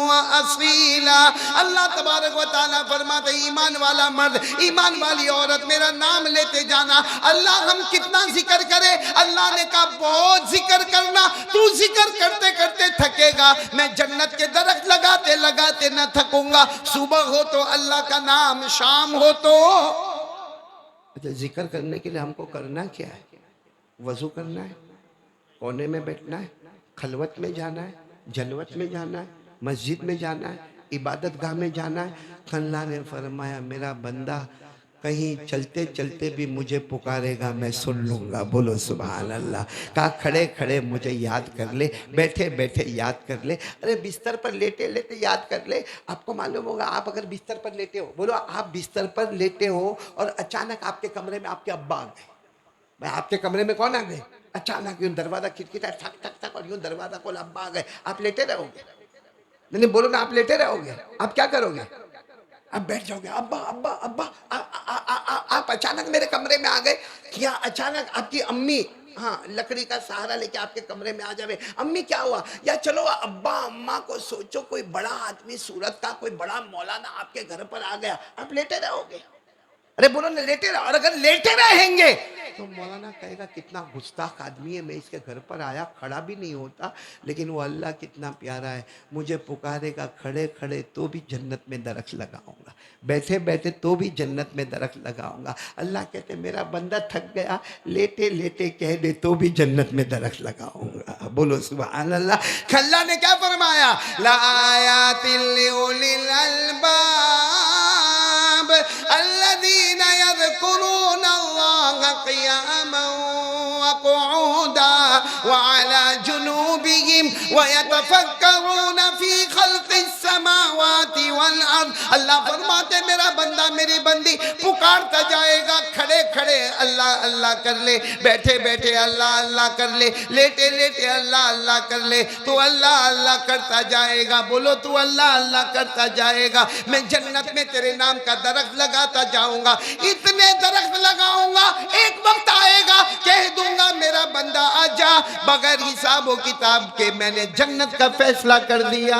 واصیلا. اللہ تبارک و تعالیٰ فرماتے ایمان والا مرد، ایمان والی عورت میرا نام لیتے جانا. اللہ ہم کتنا ذکر کرے؟ اللہ نے کہا بہت ذکر کرنا. تو ذکر کرتے کرتے تھکے گا، میں جنت کے درخت لگاتے لگاتے نہ تھکوں گا. صبح ہو تو اللہ کا نام، شام ہو تو ذکر کرنے کے لیے ہم کو کرنا کیا ہے؟ وضو کرنا ہے، کونے میں بیٹھنا ہے، خلوت میں جانا ہے، جلوت میں جانا ہے، مسجد میں جانا ہے، عبادت گاہ میں جانا ہے. اللہ نے فرمایا میرا بندہ کہیں چلتے چلتے بھی مجھے پکارے گا میں سن لوں گا. بولو سبحان اللہ. کہا کھڑے کھڑے مجھے یاد کر لے، بیٹھے بیٹھے یاد کر لے، ارے بستر پر لیٹے لیٹے یاد کر لے. آپ کو معلوم ہوگا آپ اگر بستر پر لیٹے ہو، بولو آپ بستر پر لیٹے ہو اور اچانک آپ کے کمرے میں آپ کے ابا آ گئے. میں آپ کے کمرے میں کون آ گئے؟ اچانک یوں دروازہ کھٹکھٹا ٹھک ٹھک ٹھک اور یوں دروازہ کھولا ابا آ گئے. آپ لیٹے رہو گے؟ نہیں بولو نا آپ لیٹے رہو گے. آپ کیا کرو گے؟ اب بیٹھ جاؤ گے. ابا ابا ابا آپ اچانک میرے کمرے میں آ گئے. یا اچانک آپ کی امی ہاں لکڑی کا سہارا لے کے آپ کے کمرے میں آ جاوے. امی کیا ہوا؟ یا چلو ابا اماں کو سوچو کوئی بڑا آدمی صورت کا، کوئی بڑا مولانا آپ کے گھر پر آ گیا. آپ لیٹے رہو گے؟ ارے بولو نا لیٹے رہو. اور اگر لیٹے رہیں گے تو مولانا کہے گا کتنا گستاخ آدمی ہے، میں اس کے گھر پر آیا کھڑا بھی نہیں ہوتا، لیکن وہ اللہ کتنا پیارا ہے، مجھے پکارے گا کھڑے کھڑے تو بھی جنت میں درخت لگاؤں گا، بیٹھے بیٹھے تو بھی جنت میں درخت لگاؤں گا. اللہ کہتے میرا بندہ تھک گیا لیٹے لیٹے کہہ دے تو بھی جنت میں درخت لگاؤں گا. بولو سبحان اللہ. اللہ نے کیا فرمایا؟ لآیات لأولی الالباب الذین یذکرون اللہ قیاما وقعودا وعلى جنوبهم ويتفکرون فی خلق السماوات والارض. اللہ فرماتے میرا بندہ میری بندی پکارتا جائے گا، کھڑے کھڑے اللہ اللہ کر لے، بیٹھے بیٹھے اللہ اللہ کر لے، لیٹے لیٹے اللہ اللہ کر لے. تو اللہ اللہ کرتا جائے گا. بولو تو اللہ اللہ کرتا جائے گا. میں جنت میں تیرے نام کا درخت لگاتا جاؤں گا، اتنے درخت لگاؤں گا، ایک وقت آئے گا کہہ دوں گا میرا بندہ آ جا، بغیر حساب و کتاب کے میں نے جنت کا فیصلہ کر دیا.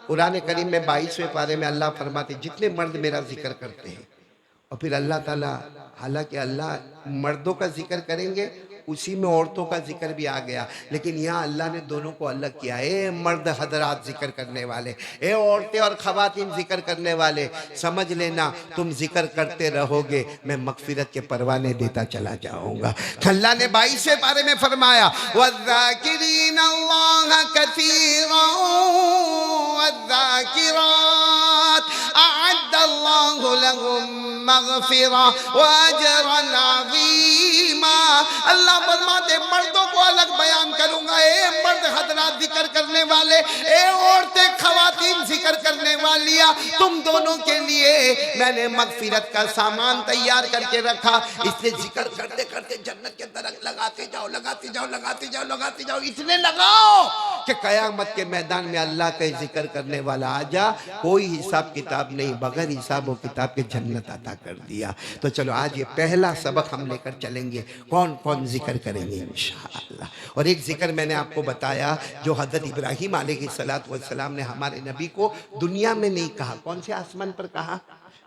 قرآن کریم میں 22ویں پارے میں اللہ فرماتے جتنے مرد میرا ذکر کرتے ہیں، اور پھر اللہ تعالیٰ حالانکہ اللہ مردوں کا ذکر کریں گے اسی میں عورتوں کا ذکر بھی آ گیا، لیکن یہاں اللہ نے دونوں کو الگ کیا. اے مرد حضرات ذکر کرنے والے، اے عورتیں اور خواتین ذکر کرنے والے، سمجھ لینا تم ذکر کرتے رہو گے میں مغفرت کے پروانے دیتا چلا جاؤں گا. اللہ نے 22ویں پارے میں فرمایا وَالذَّاكِرِينَ اللَّهَ كَثِيرًا وَالذَّاكِرَاتِ أَعَدَّ اللَّهُ لَهُم مغفرہ واجرا عظیما. اللہ فرماتے مردوں کو الگ بیان کروں گا. اے مرد حضرات ذکر کرنے والے، اے عورتیں خواتین ذکر کرنے والیاں، تم دونوں کے لیے میں نے مغفرت کا سامان تیار کر کے رکھا. اس لیے ذکر کرتے کرتے جنت کے درخت لگاتے جاؤ لگاتے جاؤ لگاتے جاؤ لگاتے جاؤ، اتنے لگاؤ کہ قیامت کے میدان میں اللہ کا ذکر کرنے والا آ جا، کوئی حساب کتاب نہیں، بغیر حساب و کتاب کے جنت عطا کر دیا. تو چلو آج یہ پہلا سبق ہم لے کر چلیں گے، کون کون ذکر کریں گے انشاءاللہ. اور ایک ذکر میں نے آپ کو بتایا جو حضرت ابراہیم علیہ السلام نے ہمارے نبی کو دنیا میں نہیں کہا، کون سے آسمان پر کہا؟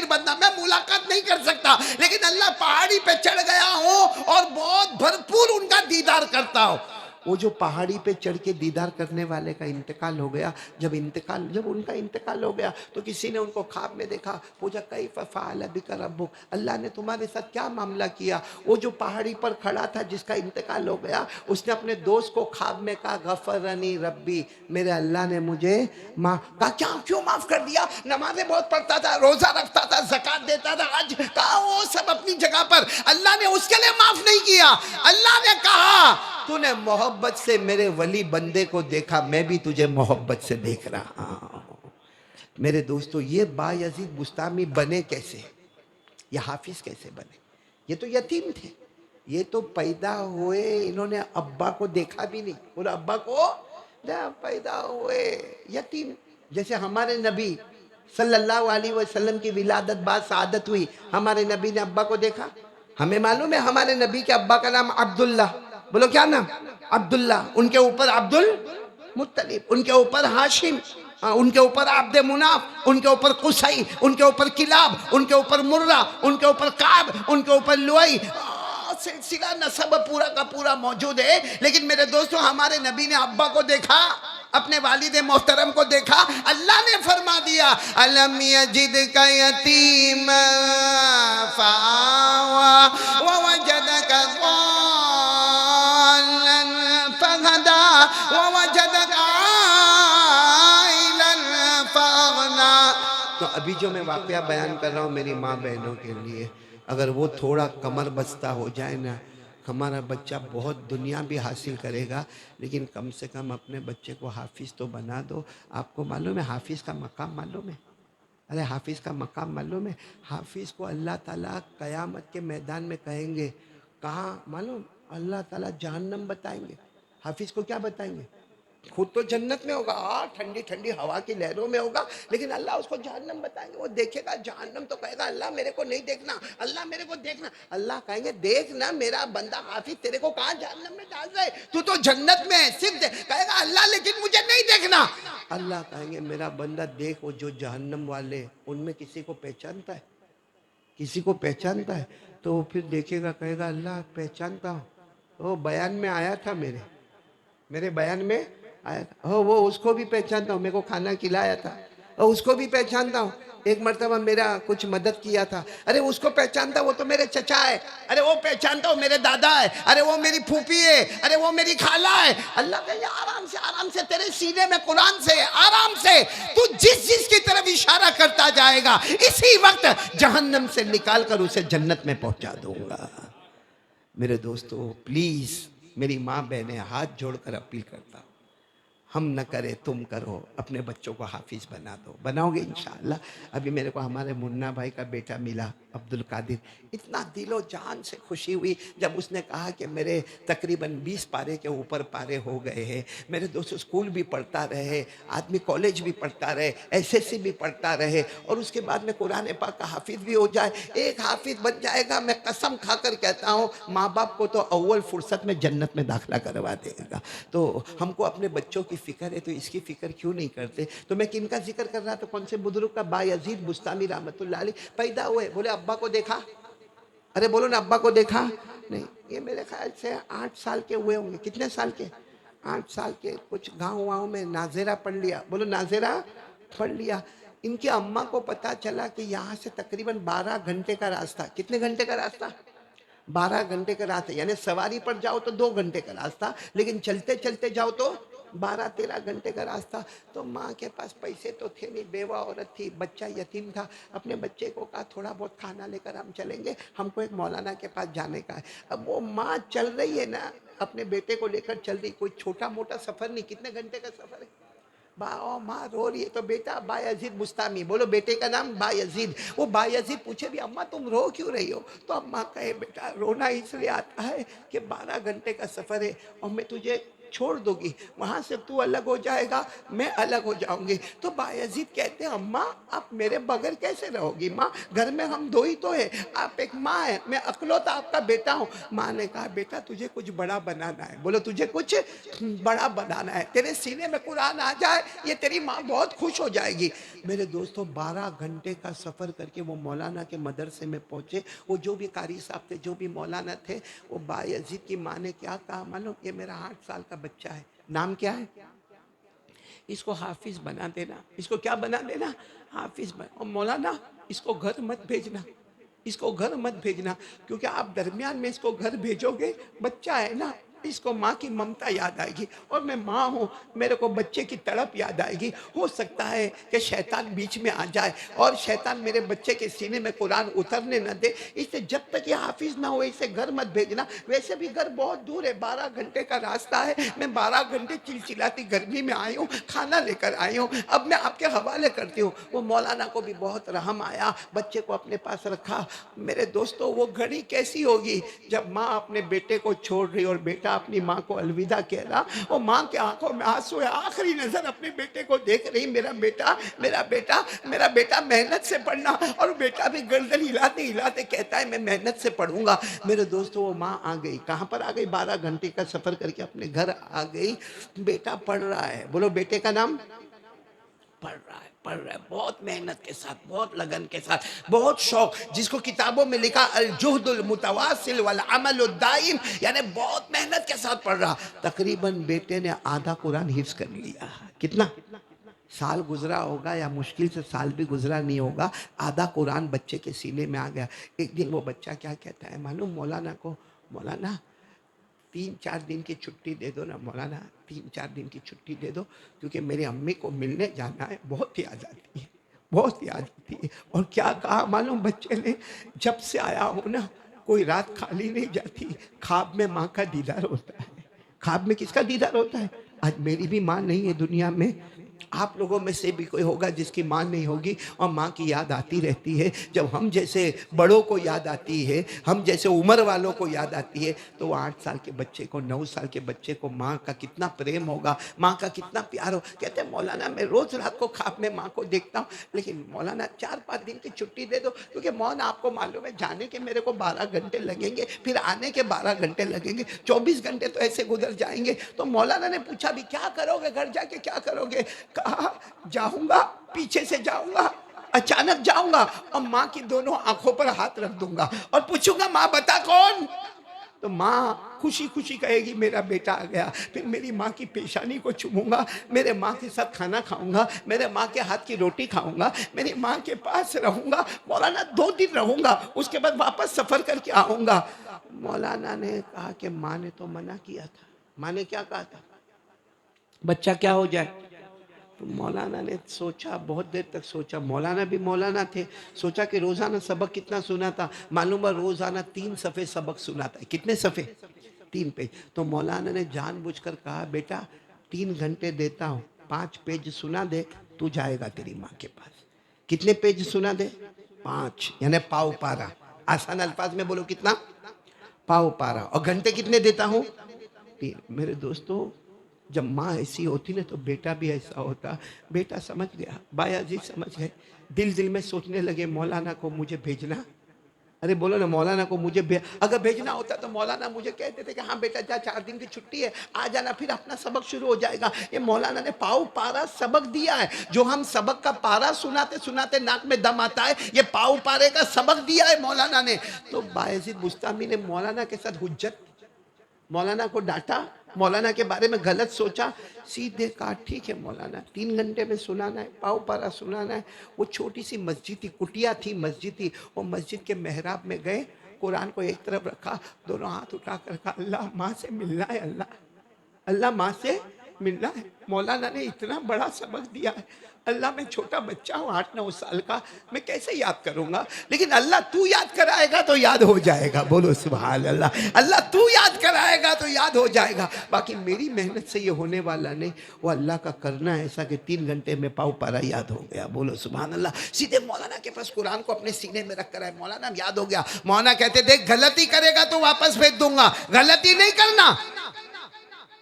فقیر بندہ، میں ملاقات نہیں کر سکتا، لیکن اللہ پہاڑی پہ چڑھ گیا ہوں اور بہت بھرپور ان کا دیدار کرتا ہوں۔ وہ جو پہاڑی پہ چڑھ کے دیدار کرنے والے کا انتقال ہو گیا، جب ان کا انتقال ہو گیا تو کسی نے ان کو خواب میں دیکھا، پوچھا کیف فعل بک ربک، اللہ نے تمہارے ساتھ کیا معاملہ کیا؟ وہ جو پہاڑی پر کھڑا تھا جس کا انتقال ہو گیا، اس نے اپنے دوست کو خواب میں کہا غفرنی ربی، میرے اللہ نے مجھے کہا کیوں معاف کر دیا؟ نمازیں بہت پڑھتا تھا، روزہ رکھتا تھا، زکات دیتا تھا، حج، کہا وہ سب اپنی جگہ پر، اللہ نے اس کے لیے معاف نہیں کیا۔ اللہ نے کہا تو نے محبت سے میرے ولی بندے کو دیکھا، میں بھی تجھے محبت سے دیکھ رہا ہوں۔ میرے دوستو، یہ بایزید بستامی بنے کیسے؟ یہ حافظ کیسے بنے؟ یہ تو یتیم تھے، یہ تو پیدا ہوئے انہوں نے ابا کو دیکھا بھی نہیں، بولو ابا کو پیدا ہوئے یتیم۔ جیسے ہمارے نبی صلی اللہ علیہ وسلم کی ولادت بعد سعادت ہوئی، ہمارے نبی نے ابا کو دیکھا؟ ہمیں معلوم ہے ہمارے نبی کے ابا کا نام عبداللہ، بولو کیا نام؟ عبداللہ، ان کے اوپر عبد المطلب، ان کے اوپر ہاشم، ان کے اوپر عبد مناف، ان کے اوپر قصی، ان کے اوپر کلاب، ان کے اوپر مرہ، ان کے اوپر کعب، ان کے اوپر لؤی، سلسلہ نسب پورا کا پورا موجود ہے۔ لیکن میرے دوستو، ہمارے نبی نے ابا کو دیکھا، اپنے والد محترم کو دیکھا، اللہ نے فرما دیا الم یجدک یتیما فآوی ووجدک ضالا فہدی ووجدک عائلا فاغنی۔ تو ابھی جو میں واقعہ بیان کر رہا ہوں میری ماں بہنوں کے لیے، اگر وہ تھوڑا کمر بستہ ہو جائے نا، ہمارا بچہ بہت دنیا بھی حاصل کرے گا، لیکن کم سے کم اپنے بچے کو حافظ تو بنا دو۔ آپ کو معلوم ہے حافظ کا مقام معلوم ہے؟ ارے حافظ کا مقام معلوم ہے؟ حافظ کو اللہ تعالیٰ قیامت کے میدان میں کہیں گے، کہاں معلوم؟ اللہ تعالیٰ جہنم بتائیں گے، حافظ کو کیا بتائیں گے؟ خود تو جنت میں ہوگا، ٹھنڈی ٹھنڈی ہوا کی لہروں میں ہوگا، لیکن اللہ اس کو جہنم بتائیں گے۔ وہ دیکھے گا جہنم تو کہے گا اللہ میرے کو نہیں دیکھنا، اللہ میرے کو دیکھنا۔ اللہ کہیں گے دیکھنا میرا بندہ حافظ تیرے کو کہاں جہنم میں ڈال رہے، تو تو جنت میں ہے، صرف کہے گا اللہ لیکن مجھے نہیں دیکھنا۔ اللہ کہیں گے میرا بندہ دیکھ، وہ جو جہنم والے ان میں کسی کو پہچانتا ہے؟ کسی کو پہچانتا ہے؟ تو وہ پھر دیکھے گا، کہے گا اللہ پہچانتا ہوں، وہ بیان میں آیا تھا، میرے بیان میں آیا تھا، وہ اس کو بھی پہچانتا ہوں، میرے کو کھانا کھلایا تھا، اور اس کو بھی پہچانتا ہوں، ایک مرتبہ میرا کچھ مدد کیا تھا، ارے اس کو پہچانتا، وہ تو میرے چچا ہے، ارے وہ پہچانتا ہوں میرے دادا ہے، ارے وہ میری پھوپھی ہے، ارے وہ میری خالہ ہے۔ اللہ کہے آرام سے تیرے سینے میں قرآن سے آرام سے تو جس کی طرف اشارہ کرتا جائے گا، اسی وقت جہنم سے نکال کر اسے جنت میں پہنچا دوں گا۔ میرے دوستو پلیز، میری ماں بہنیں ہاتھ جوڑ کر اپیل کرتا ہوں، ہم نہ کرے تم کرو، اپنے بچوں کو حافظ بنا دو، بناؤ گے انشاءاللہ۔ ابھی میرے کو ہمارے منا بھائی کا بیٹا ملا عبد القادر، اتنا دل و جان سے خوشی ہوئی جب اس نے کہا کہ میرے تقریباً 20 پارے کے اوپر پارے ہو گئے ہیں، میرے دوست اسکول بھی پڑھتا رہے، آدمی کالج بھی پڑھتا رہے، SSC بھی پڑھتا رہے، اور اس کے بعد میں قرآن پاک کا حافظ بھی ہو جائے، ایک حافظ بن جائے گا، میں قسم کھا کر کہتا ہوں ماں باپ کو تو اول فرصت میں جنت میں داخلہ کروا دے گا۔ تو ہم کو اپنے بچوں کی فکر ہے، تو اس کی فکر کیوں نہیں کرتے؟ تو میں کن کا ذکر کر رہا تھا؟ کون سے بزرگ کا؟ بایزید بستامی رحمت اللہ علیہ پیدا ہوئے، بولے ابا کو دیکھا؟ ارے بولو نا ابا کو دیکھا؟ نہیں، یہ میرے خیال سے 8 سال کے ہوئے ہوں گے۔ کتنے سال کے؟ 8 سال کے۔ کچھ گاؤں میں ناظرہ پڑھ لیا، بولو ناظرہ پڑھ لیا۔ ان کی اماں کو پتا چلا کہ یہاں سے تقریباً 12 گھنٹے کا راستہ۔ کتنے گھنٹے کا راستہ؟ 12 گھنٹے کا راستہ، یعنی سواری پر جاؤ تو 2 گھنٹے کا راستہ، لیکن چلتے چلتے جاؤ تو 12-13 گھنٹے کا راستہ۔ تو ماں کے پاس پیسے تو تھے نہیں، بیوہ عورت تھی، بچہ یتیم تھا، اپنے بچے کو کہا تھوڑا بہت کھانا لے کر ہم چلیں گے، ہم کو ایک مولانا کے پاس جانے کا ہے۔ اب وہ ماں چل رہی ہے نا، اپنے بیٹے کو لے کر چل رہی، کوئی چھوٹا موٹا سفر نہیں، کتنے گھنٹے کا سفر ہے؟ ماں رو رہی ہے، تو بیٹا بایزید بستامی، بولو بیٹے کا نام بایزید۔ وہ بایزید پوچھے بھی اماں تم رو کیوں رہی ہو؟ تو اماں کہے بیٹا رونا اس لیے آتا ہے کہ 12 گھنٹے کا سفر ہے، اور میں تجھے چھوڑ دو گی، وہاں سے تو الگ ہو جائے گا، میں الگ ہو جاؤں گی۔ تو بایزید کہتے ہیں اماں آپ میرے بغیر کیسے رہو گی؟ ماں گھر میں ہم دو ہی تو ہیں، آپ ایک ماں ہے، میں اکلوتا آپ کا بیٹا ہوں۔ ماں نے کہا بیٹا تجھے کچھ بڑا بنانا ہے، بولو تجھے کچھ بڑا بنانا ہے، تیرے سینے میں قرآن آ جائے یہ تیری ماں بہت خوش ہو جائے گی۔ میرے دوستوں 12 گھنٹے کا سفر کر کے وہ مولانا کے مدرسے میں پہنچے۔ وہ جو بھی قاری صاحب تھے، جو بھی مولانا تھے، وہ بایزید کی ماں نے کیا کہا معلوم؟ یہ میرا 8 سال کا بچہ ہے، نام کیا ہے؟ اس کو حافظ بنا دینا۔ اس کو کیا بنا دینا؟ حافظ بنا۔ اور مولانا اس کو گھر مت بھیجنا، اس کو گھر مت بھیجنا، کیونکہ آپ درمیان میں اس کو گھر بھیجو گے، بچہ ہے نا، اس کو ماں کی ممتا یاد آئے گی، اور میں ماں ہوں، میرے کو بچے کی تڑپ یاد آئے گی۔ ہو سکتا ہے کہ شیطان بیچ میں آ جائے اور شیطان میرے بچے کے سینے میں قرآن اترنے نہ دے، اسے جب تک یہ حافظ نہ ہوئے اسے گھر مت بھیجنا۔ ویسے بھی گھر بہت دور ہے، 12 گھنٹے کا راستہ ہے، میں 12 گھنٹے چلچلاتی گرمی میں آئی ہوں، کھانا لے کر آئی ہوں، اب میں آپ کے حوالے کرتی ہوں۔ وہ مولانا کو بھی بہت رحم آیا، بچے کو اپنے پاس رکھا۔ میرے دوستو وہ گھڑی کیسی ہوگی جب ماں اپنے بیٹے کو چھوڑ رہی اور بیٹا اپنی ماں کو الوداع کہہ رہا، وہ ماں کے آنکھوں میں آنسو ہے، آخری نظر اپنے بیٹے کو دیکھ رہی، میرا بیٹا میرا بیٹا میرا بیٹا محنت سے پڑھنا، اور بیٹا بھی گردن ہلاتے ہلاتے کہتا ہے میں محنت سے پڑھوں گا۔ میرے دوستو وہ ماں آ گئی، کہاں پر آ گئی؟ 12 گھنٹے کا سفر کر کے اپنے گھر آ گئی۔ بیٹا پڑھ رہا ہے، بولو بیٹے کا نام؟ پڑھ رہا ہے بہت محنت کے ساتھ، بہت لگن کے ساتھ، بہت شوق، جس کو کتابوں میں لکھا الجہد المتواصل والعمل الدائم، یعنی بہت محنت کے ساتھ پڑھ رہا۔ تقریباً بیٹے نے آدھا قرآن حفظ کر لیا۔ کتنا؟ سال گزرا ہوگا یا مشکل سے سال بھی گزرا نہیں ہوگا، آدھا قرآن بچے کے سینے میں آ گیا۔ ایک دن وہ بچہ کیا کہتا ہے معلوم مولانا کو؟ مولانا 3-4 دن کی چھٹی دے دو نا مولانا، 3-4 دن کی چھٹی دے دو، کیونکہ میری امی کو ملنے جانا ہے، بہت یاد آتی ہے، بہت یاد آتی ہے۔ اور کیا کہا معلوم بچے نے؟ جب سے آیا ہوں نا کوئی رات خالی نہیں جاتی، خواب میں ماں کا دیدار ہوتا ہے۔ خواب میں کس کا دیدار ہوتا ہے؟ آج میری بھی ماں نہیں ہے دنیا میں، آپ لوگوں میں سے بھی کوئی ہوگا جس کی ماں نہیں ہوگی، اور ماں کی یاد آتی رہتی ہے۔ جب ہم جیسے بڑوں کو یاد آتی ہے، ہم جیسے عمر والوں کو یاد آتی ہے، تو وہ 8 سال کے بچے کو، 9 سال کے بچے کو ماں کا کتنا پریم ہوگا، ماں کا کتنا پیار ہو۔ کہتے ہیں مولانا میں روز رات کو خواب میں ماں کو دیکھتا ہوں، لیکن مولانا 4-5 دن کی چھٹی دے دو، کیونکہ مولانا آپ کو معلوم ہے جانے کے میرے کو 12 گھنٹے لگیں گے، پھر آنے کے 12 گھنٹے لگیں گے، 24 گھنٹے تو ایسے گزر جائیں گے۔ تو مولانا نے پوچھا بھی کیا کرو گے گھر جا کے، کیا کرو گے؟ کہا جاؤں گا، پیچھے سے جاؤں گا، اچانک جاؤں گا اور ماں کی دونوں آنکھوں پر ہاتھ رکھ دوں گا اور پوچھوں گا ماں بتا کون؟ تو ماں خوشی خوشی کہے گی میرا بیٹا آ گیا۔ پھر میری ماں کی پیشانی کو چوموں گا، میرے ماں کے ساتھ کھانا کھاؤں گا، میرے ماں کے ہاتھ کی روٹی کھاؤں گا، میری ماں کے پاس رہوں گا، مولانا 2 دن رہوں گا، اس کے بعد واپس سفر کر کے آؤں گا۔ مولانا نے کہا کہ ماں نے تو منع کیا تھا۔ ماں نے کیا کہا تھا؟ بچہ کیا ہو جائے؟ تو مولانا نے سوچا، بہت دیر تک سوچا، مولانا بھی مولانا تھے، سوچا کہ روزانہ سبق کتنا سنا تھا، معلوم ہے روزانہ 3 صفحے سبق سنا تھا۔ کتنے صفحے؟ 3 پیج۔ تو مولانا نے جان بوجھ کر کہا بیٹا 3 گھنٹے دیتا ہوں، 5 پیج سنا دے، تو جائے گا تیری ماں کے پاس۔ کتنے پیج سنا دے؟ 5، یعنی پاؤ پارا۔ آسان الفاظ میں بولو کتنا؟ پاؤ پارا۔ اور گھنٹے کتنے دیتا ہوں؟ 3۔ میرے دوستو جب ماں ایسی ہوتی نا تو بیٹا بھی ایسا ہوتا۔ بیٹا سمجھ گیا، بایزید سمجھ گئے، دل میں سوچنے لگے مولانا کو مجھے بھیجنا، ارے بولو نا مولانا کو مجھے اگر بھیجنا ہوتا تو مولانا مجھے کہتے تھے کہ ہاں بیٹا جا 4 دن کی چھٹی ہے، آ جانا، پھر اپنا سبق شروع ہو جائے گا۔ یہ مولانا نے پاؤ پارا سبق دیا ہے، جو ہم سبق کا پارا سناتے سناتے ناک میں دم آتا ہے، یہ پاؤ پارے کا سبق دیا ہے مولانا نے۔ تو بایزید بستامی نے مولانا کے ساتھ حجت، مولانا کو ڈانٹا، مولانا کے بارے میں غلط سوچا، سیدھے کہا ٹھیک ہے مولانا 3 گھنٹے میں سنانا ہے، پاؤ پارا سنانا ہے۔ وہ چھوٹی سی مسجد تھی، کٹیا تھی مسجد تھی، وہ مسجد کے محراب میں گئے، قرآن کو ایک طرف رکھا، دونوں ہاتھ اٹھا کر کہا اللہ ماں سے ملنا ہے، اللہ ماں سے ملنا ہے۔ مولانا نے اتنا بڑا سبق دیا ہے، اللہ میں چھوٹا بچہ ہوں 8-9 سال کا، میں کیسے یاد کروں گا، لیکن اللہ تو یاد کرائے گا تو یاد ہو جائے گا، بولو سبحان اللہ، اللہ تو یاد کرائے گا تو یاد ہو جائے گا۔ باقی میری محنت سے یہ ہونے والا نہیں، وہ اللہ کا کرنا ایسا کہ 3 گھنٹے میں پاؤ پارا یاد ہو گیا، بولو سبحان اللہ۔ سیدھے مولانا کے پاس قرآن کو اپنے سینے میں رکھ کر آئے، مولانا یاد ہو گیا۔ مولانا کہتے دیکھ غلطی کرے گا تو واپس بھیج دوں گا، غلطی نہیں کرنا،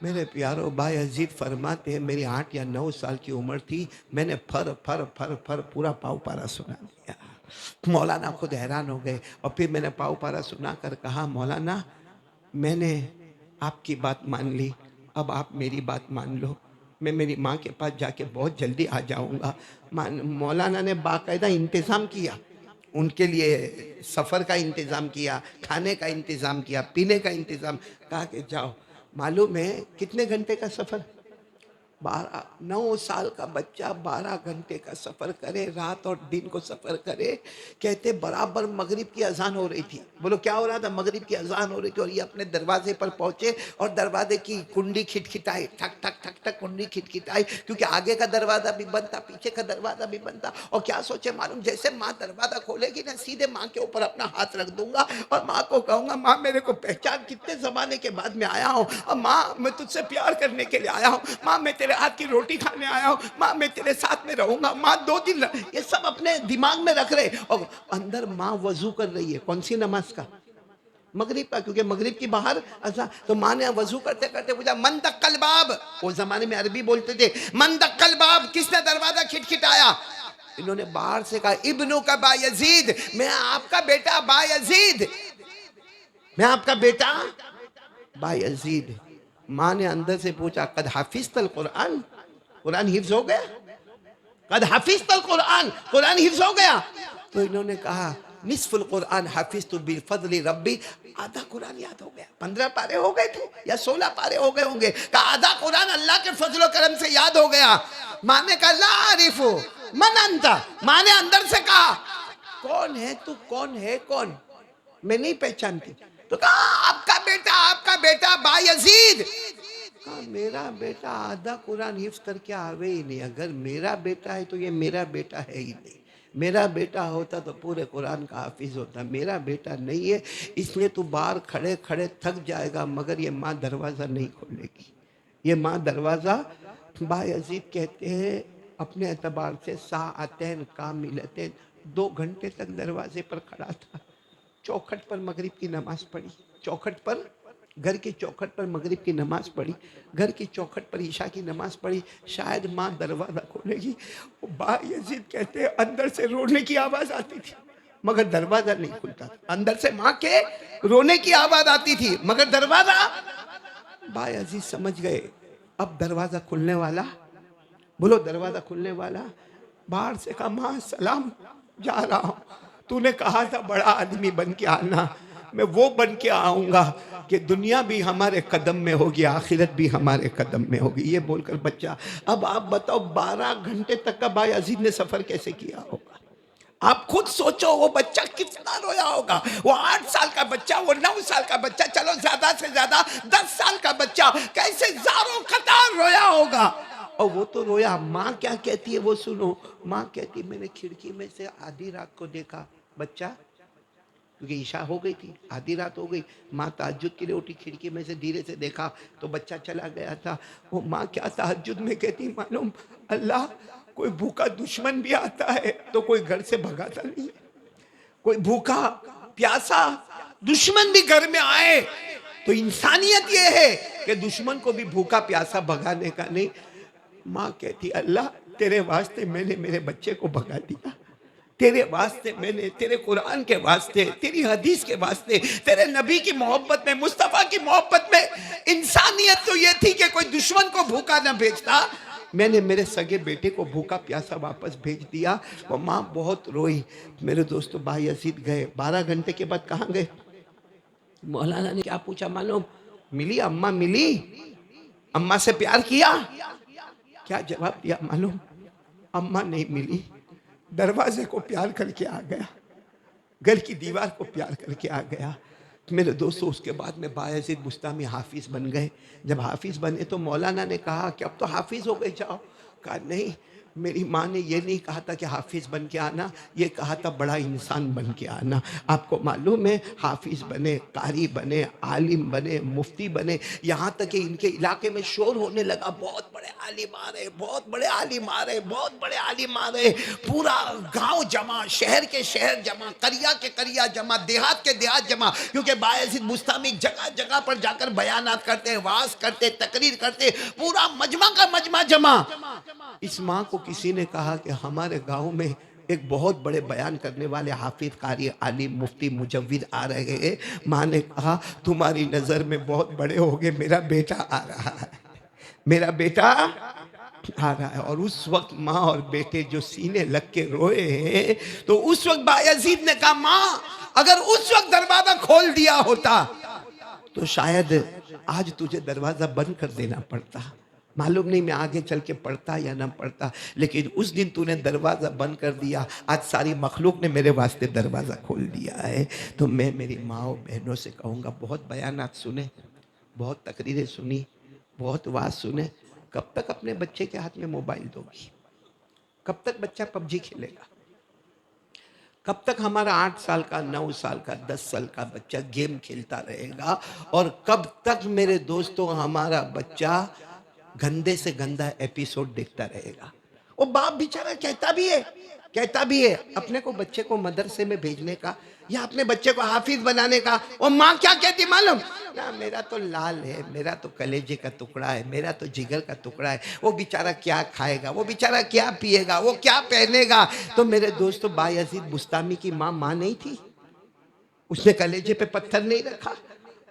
میرے پیارو بایزید فرماتے ہیں میری 8 یا 9 سال کی عمر تھی، میں نے پھر پورا پاؤ پارا سنا دیا۔ مولانا خود حیران ہو گئے، اور پھر میں نے پاؤ پارا سنا کر کہا مولانا میں نے آپ کی بات مان لی، اب آپ میری بات مان لو، میں میری ماں کے پاس جا کے بہت جلدی آ جاؤں گا۔ مولانا نے باقاعدہ انتظام کیا، ان کے لیے سفر کا انتظام کیا، کھانے کا انتظام کیا، پینے کا انتظام، کہا کہ جاؤ۔ معلوم ہے کتنے گھنٹے کا سفر؟ 9 سال کا بچہ 12 گھنٹے کا سفر کرے، رات اور دن کو سفر کرے۔ کہتے برابر مغرب کی اذان ہو رہی تھی۔ بولو کیا ہو رہا تھا؟ مغرب کی اذان ہو رہی تھی، اور یہ اپنے دروازے پر پہنچے اور دروازے کی کنڈی کھٹکھٹائی، ٹھک ٹھک ٹھک ٹھک کنڈی کھٹکھٹائی، کیونکہ آگے کا دروازہ بھی بند تھا، پیچھے کا دروازہ بھی بند تھا۔ اور کیا سوچے معلوم، جیسے ماں دروازہ کھولے گی نا، سیدھے ماں کے اوپر اپنا ہاتھ رکھ دوں گا اور ماں کو کہوں گا ماں میرے کو پہچان، کتنے زمانے کے بعد میں آیا ہوں، اور ماں میں تجھ سے پیار کرنے کے لیے آیا ہوں، ماں میں تیرے ہاتھ کی روٹی کھانے آیا ہوں، ماں میں تیرے ساتھ میں رہوں گا، ماں 2 دن یہ سب اپنے دماغ میں رکھ رہے، اور اندر ماں وضو کر رہی ہے۔ کون سی نماز کا؟ مغرب کا، کیونکہ مغرب کی باہر تو ماں نے وضو کرتے کرتے پوچھا من دق الباب، اس زمانے میں عربی بولتے تھے، من دق الباب، کس نے دروازہ کھٹکھٹایا؟ انہوں نے باہر سے کہا ابنو کا با یزید، میں آپ کا بیٹا با یزید، میں آپ کا بیٹا با یزید۔ ماں نے اندر سے پوچھا قد حفظت القرآن، قرآن حفظ ہو گیا؟ قد حفظت القرآن، قرآن حفظ ہو گیا؟ تو انہوں نے کہا نصف القرآن حفظت بالفضل ربی، آدھا قرآن یاد ہو گیا۔ 15 پارے ہو گئے تھے یا 16 پارے ہو گئے ہوں گے، کہا آدھا قرآن اللہ کے فضل و کرم سے یاد ہو گیا۔ ماں نے کہا لا عارف من انت، ماں نے اندر سے کہا کون ہے تو، کون ہے کون، میں نہیں پہچانتی۔ تو کہا آپ کا بیٹا با یزید۔ کہا میرا بیٹا آدھا قرآن حفظ کر کے آوے ہی نہیں، اگر میرا بیٹا ہے تو یہ میرا بیٹا ہے ہی نہیں، میرا بیٹا ہوتا تو پورے قرآن کا حافظ ہوتا، میرا بیٹا نہیں ہے، اس لیے تو باہر کھڑے کھڑے تھک جائے گا، مگر یہ ماں دروازہ نہیں کھولے گی، یہ ماں دروازہ۔ با یزید کہتے ہیں اپنے اعتبار سے ساعتین کاملتین، 2 گھنٹے تک دروازے پر کھڑا تھا، چوکھٹ پر مغرب کی نماز پڑھی، چوکھٹ پر، گھر کی چوکھٹ پر مغرب کی نماز پڑھی، گھر کی چوکھٹ پر عشاء کی نماز پڑھی، شاید ماں دروازہ کھولے گی۔ با یزید کہتے ہیں اندر سے رونے کی آواز آتی تھی مگر دروازہ نہیں کھلتا تھا، اندر سے ماں کے رونے کی آواز آتی تھی مگر دروازہ۔ با یزید سمجھ گئے اب دروازہ کھلنے والا، بولو دروازہ کھلنے والا۔ باہر سے کہا ماں سلام، جا رہا ہوں، تو نے کہا تھا بڑا آدمی بن کے آنا، میں وہ بن کے آؤں گا کہ دنیا بھی ہمارے قدم میں ہوگی، آخرت بھی ہمارے قدم میں ہوگی۔ یہ بول کر بچہ، اب آپ بتاؤ 12 گھنٹے تک کا با یزید نے سفر کیسے کیا ہوگا؟ آپ خود سوچو وہ بچہ کتنا رویا ہوگا، وہ 8 سال کا بچہ، وہ 9 سال کا بچہ، چلو زیادہ سے زیادہ 10 سال کا بچہ، کیسے زاروں قطار رویا ہوگا۔ اور وہ تو رویا، ماں کیا کہتی ہے وہ سنو، ماں کہتی میں نے کھڑکی میں سے آدھی رات کو دیکھا بچہ، کیونکہ عشاء ہو گئی تھی، آدھی رات ہو گئی، ماں تہجد کے لیے اٹھی، کھڑکی میں سے دھیرے سے دیکھا تو بچہ چلا گیا تھا۔ وہ ماں کیا تہجد میں کہتی معلوم اللہ، کوئی بھوکا دشمن بھی آتا ہے تو کوئی گھر سے بھگاتا نہیں ہے، کوئی بھوکا پیاسا دشمن بھی گھر میں آئے تو انسانیت یہ ہے کہ دشمن کو بھی بھوکا پیاسا بھگانے کا نہیں۔ ماں کہتی اللہ تیرے واسطے میں نے میرے بچے کو بھگا دیا، تیرے واسطے میں نے، تیرے قرآن کے واسطے، تیری حدیث کے واسطے، تیرے نبی کی محبت میں، مصطفیٰ کی محبت میں، انسانیت تو یہ تھی کہ کوئی دشمن کو بھوکا نہ بھیجتا، میں نے میرے سگے بیٹے کو بھوکا پیاسا واپس بھیج دیا۔ وہ ماں بہت روئی۔ میرے دوستو با یزید گئے، 12 گھنٹے کے بعد کہاں گئے؟ مولانا نے کیا پوچھا معلوم؟ ملی اماں، ملی اماں سے پیار کیا؟ کیا جواب دیا معلوم؟ اماں نہیں ملی، دروازے کو پیار کر کے آ گیا، گھر کی دیوار کو پیار کر کے آ گیا۔ میرے دوستو اس کے بعد میں با یزید بستامی حافظ بن گئے۔ جب حافظ بنے تو مولانا نے کہا کہ اب تو حافظ ہو گئے جاؤ، کہا نہیں، میری ماں نے یہ نہیں کہا تھا کہ حافظ بن کے آنا، یہ کہا تھا بڑا انسان بن کے آنا۔ آپ کو معلوم ہے حافظ بنے، قاری بنے، عالم بنے، مفتی بنے، یہاں تک کہ ان کے علاقے میں شور ہونے لگا بہت بڑے عالم آ رہے، بہت بڑے عالم آ رہے، بہت بڑے عالم آ رہے۔ پورا گاؤں جمع، شہر کے شہر جمع، قریہ کے قریہ جمع، دیہات کے دیہات جمع، کیونکہ بایزید بستامی جگہ جگہ پر جا کر بیانات کرتے، وعظ کرتے، تقریر کرتے، پورا مجمع کا مجمع جمع۔ اس ماں کو کسی نے کہا کہ ہمارے گاؤں میں ایک بہت بڑے بیان کرنے والے حافظ، قاری، عالم، مفتی، مجوید آ رہے ہیں۔ ماں نے کہا تمہاری نظر میں بہت بڑے ہوگے، میرا بیٹا آ رہا ہے، میرا بیٹا آ رہا ہے۔ اور اس وقت ماں اور بیٹے جو سینے لگ کے روئے ہیں، تو اس وقت بایزید نے کہا ماں اگر اس وقت دروازہ کھول دیا ہوتا تو شاید آج تجھے دروازہ بند کر دینا پڑتا۔ معلوم نہیں میں آگے چل کے پڑھتا یا نہ پڑھتا، لیکن اس دن تو نے دروازہ بند کر دیا، آج ساری مخلوق نے میرے واسطے دروازہ کھول دیا ہے۔ تو میں میری ماں و بہنوں سے کہوں گا بہت بیانات سنے، بہت تقریریں سنی، بہت وعظ سنے، کب تک اپنے بچے کے ہاتھ میں موبائل دو گی؟ کب تک بچہ پب جی کھیلے گا؟ کب تک ہمارا 8 سال کا، 9 سال کا، 10 سال کا بچہ گیم کھیلتا رہے گا؟ اور کب تک میرے دوستوں ہمارا بچہ گندے سے گندہ ایپیسوڈ دیکھتا رہے گا؟ وہ باپ بیچارہ کہتا بھی ہے اپنے کو بچے کو مدرسے میں بھیجنے کا یا اپنے بچے کو حافظ بنانے کا، اور ماں کیا کہتی معلوم؟ نا میرا تو لال ہے، میرا تو کلیجے کا ٹکڑا ہے، میرا تو جگر کا ٹکڑا ہے، وہ بیچارہ کیا کھائے گا، وہ بیچارہ کیا پیے گا، وہ کیا پہنے گا؟ تو میرے دوستو بایزید بستامی کی ماں نہیں تھی؟ اس نے کلیجے پہ پتھر نہیں رکھا؟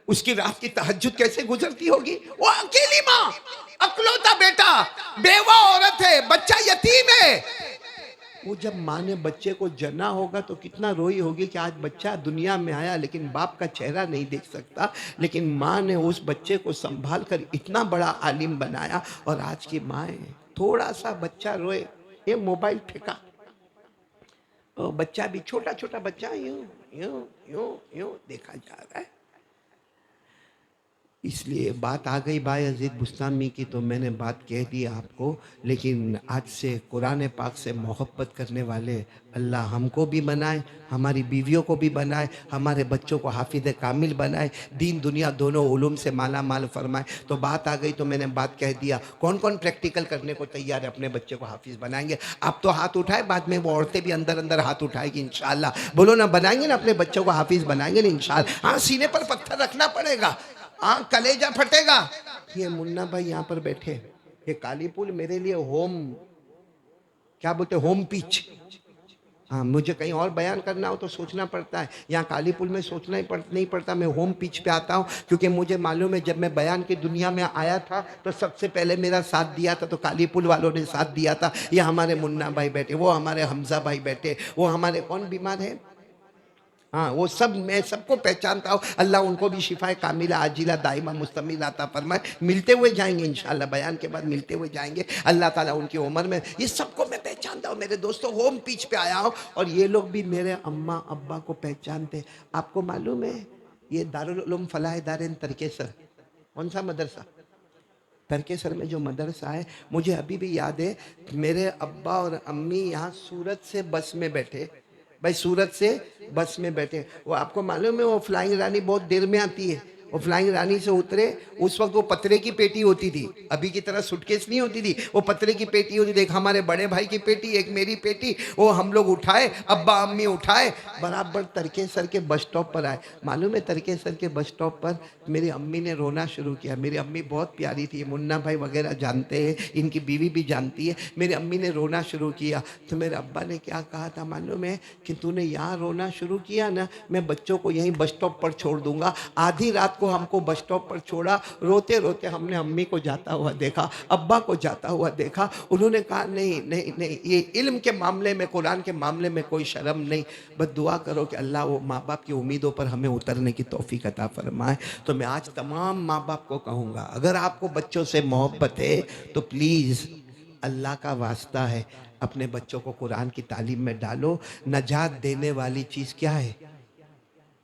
اس کی رات کی تہجد کیسے گزرتی ہوگی؟ وہ اکیلی ماں، اکلوتا بیٹا، بیوہ عورت ہے، بچہ یتیم ہے۔ وہ جب ماں نے بچے کو جنا ہوگا تو کتنا روئی ہوگی کہ آج بچہ دنیا میں آیا لیکن باپ کا چہرہ نہیں دیکھ سکتا، لیکن ماں نے اس بچے کو سنبھال کر اتنا بڑا عالم بنایا۔ اور آج کی مائیں تھوڑا سا بچہ روئے، یہ موبائل پھینکا، بچہ بھی چھوٹا چھوٹا بچہ یوں یوں یوں یوں دیکھا جا رہا ہے۔ اس لیے بات آ گئی بایزید بستامی کی تو میں نے بات کہہ دی آپ کو، لیکن آج سے قرآن پاک سے محبت کرنے والے اللہ ہم کو بھی بنائے، ہماری بیویوں کو بھی بنائے، ہمارے بچوں کو حافظ کامل بنائے، دین دنیا دونوں علوم سے مالا مال فرمائے۔ تو بات آ گئی تو میں نے بات کہہ دیا، کون کون پریکٹیکل کرنے کو تیار ہے اپنے بچے کو حافظ بنائیں گے؟ آپ تو ہاتھ اٹھائے، بعد میں وہ عورتیں بھی اندر اندر ہاتھ اٹھائے گی انشاءاللہ۔ بولو نا بنائیں گے نا اپنے بچوں کو حافظ بنائیں گے نا انشاءاللہ؟ ہاں سینے پر پتھر رکھنا پڑے گا، کلیجہ پھٹے گا۔ یہ منا بھائی یہاں پر بیٹھے، یہ کالی پول میرے لیے کیا بولتے ہوم پیچ۔ ہاں مجھے کہیں اور بیان کرنا ہو تو سوچنا پڑتا ہے، یہاں کالی پول میں سوچنا ہی نہیں پڑتا، میں ہوم پیچ پہ آتا ہوں، کیونکہ مجھے معلوم ہے جب میں بیان کی دنیا میں آیا تھا تو سب سے پہلے میرا ساتھ دیا تھا تو کالی پول والوں نے ساتھ دیا تھا۔ یہ ہمارے منا بھائی بیٹھے، وہ ہمارے حمزہ بھائی بیٹھے، وہ ہمارے کون بیمار ہیں؟ ہاں وہ سب، میں سب کو پہچانتا ہوں، اللہ ان کو بھی شفا کاملہ عاجلہ دائمہ مستمر عطا فرمائے۔ ملتے ہوئے جائیں گے انشاءاللہ، بیان کے بعد ملتے ہوئے جائیں گے، اللہ تعالیٰ ان کی عمر میں، یہ سب کو میں پہچانتا ہوں میرے دوستوں، ہوم پیچ پہ آیا ہوں، اور یہ لوگ بھی میرے اماں ابا کو پہچانتے۔ آپ کو معلوم ہے یہ دارالعلوم فلاح دارین ترکیسر کون سا مدرسہ؟ ترکیسر میں جو مدرسہ ہے، مجھے ابھی بھی یاد ہے میرے ابا اور امی یہاں سورت سے بس میں بیٹھے، بھائی سورت سے بس میں بیٹھے، وہ آپ کو معلوم ہے وہ فلائنگ رانی بہت دیر میں آتی ہے، وہ فلائنگ رانی سے اترے، اس وقت وہ پترے کی پیٹی ہوتی تھی، ابھی کی طرح سوٹ کیس نہیں ہوتی تھی، وہ پترے کی پیٹی ہوتی تھی، ایک ہمارے بڑے بھائی کی پیٹی، ایک میری پیٹی، وہ ہم لوگ اٹھائے، ابا امی اٹھائے، برابر ترکیسر کے بس سٹاپ پر آئے۔ معلوم ہے ترکیسر کے بس سٹاپ پر میری امی نے رونا شروع کیا، میری امی بہت پیاری تھی، منا بھائی وغیرہ جانتے ہیں، ان کی بیوی بھی جانتی ہے، میری امی نے رونا شروع کیا، تو میرے ابا نے کیا کہا تھا معلوم ہے کہ تو نے یہاں رونا شروع کیا نا، میں بچوں کو یہیں بس سٹاپ پر چھوڑ دوں گا۔ آدھی رات کو ہم کو بس سٹاپ پر چھوڑا، روتے روتے ہم نے امی کو جاتا ہوا دیکھا، ابا کو جاتا ہوا دیکھا، انہوں نے کہا نہیں، یہ علم کے معاملے میں، قرآن کے معاملے میں کوئی شرم نہیں، بس دعا کرو کہ اللہ وہ ماں باپ کی امیدوں پر ہمیں اترنے کی توفیق عطا فرمائے۔ تو میں آج تمام ماں باپ کو کہوں گا، اگر آپ کو بچوں سے محبت ہے تو پلیز اللہ کا واسطہ ہے اپنے بچوں کو قرآن کی تعلیم میں ڈالو۔ نجات دینے والی چیز کیا ہے؟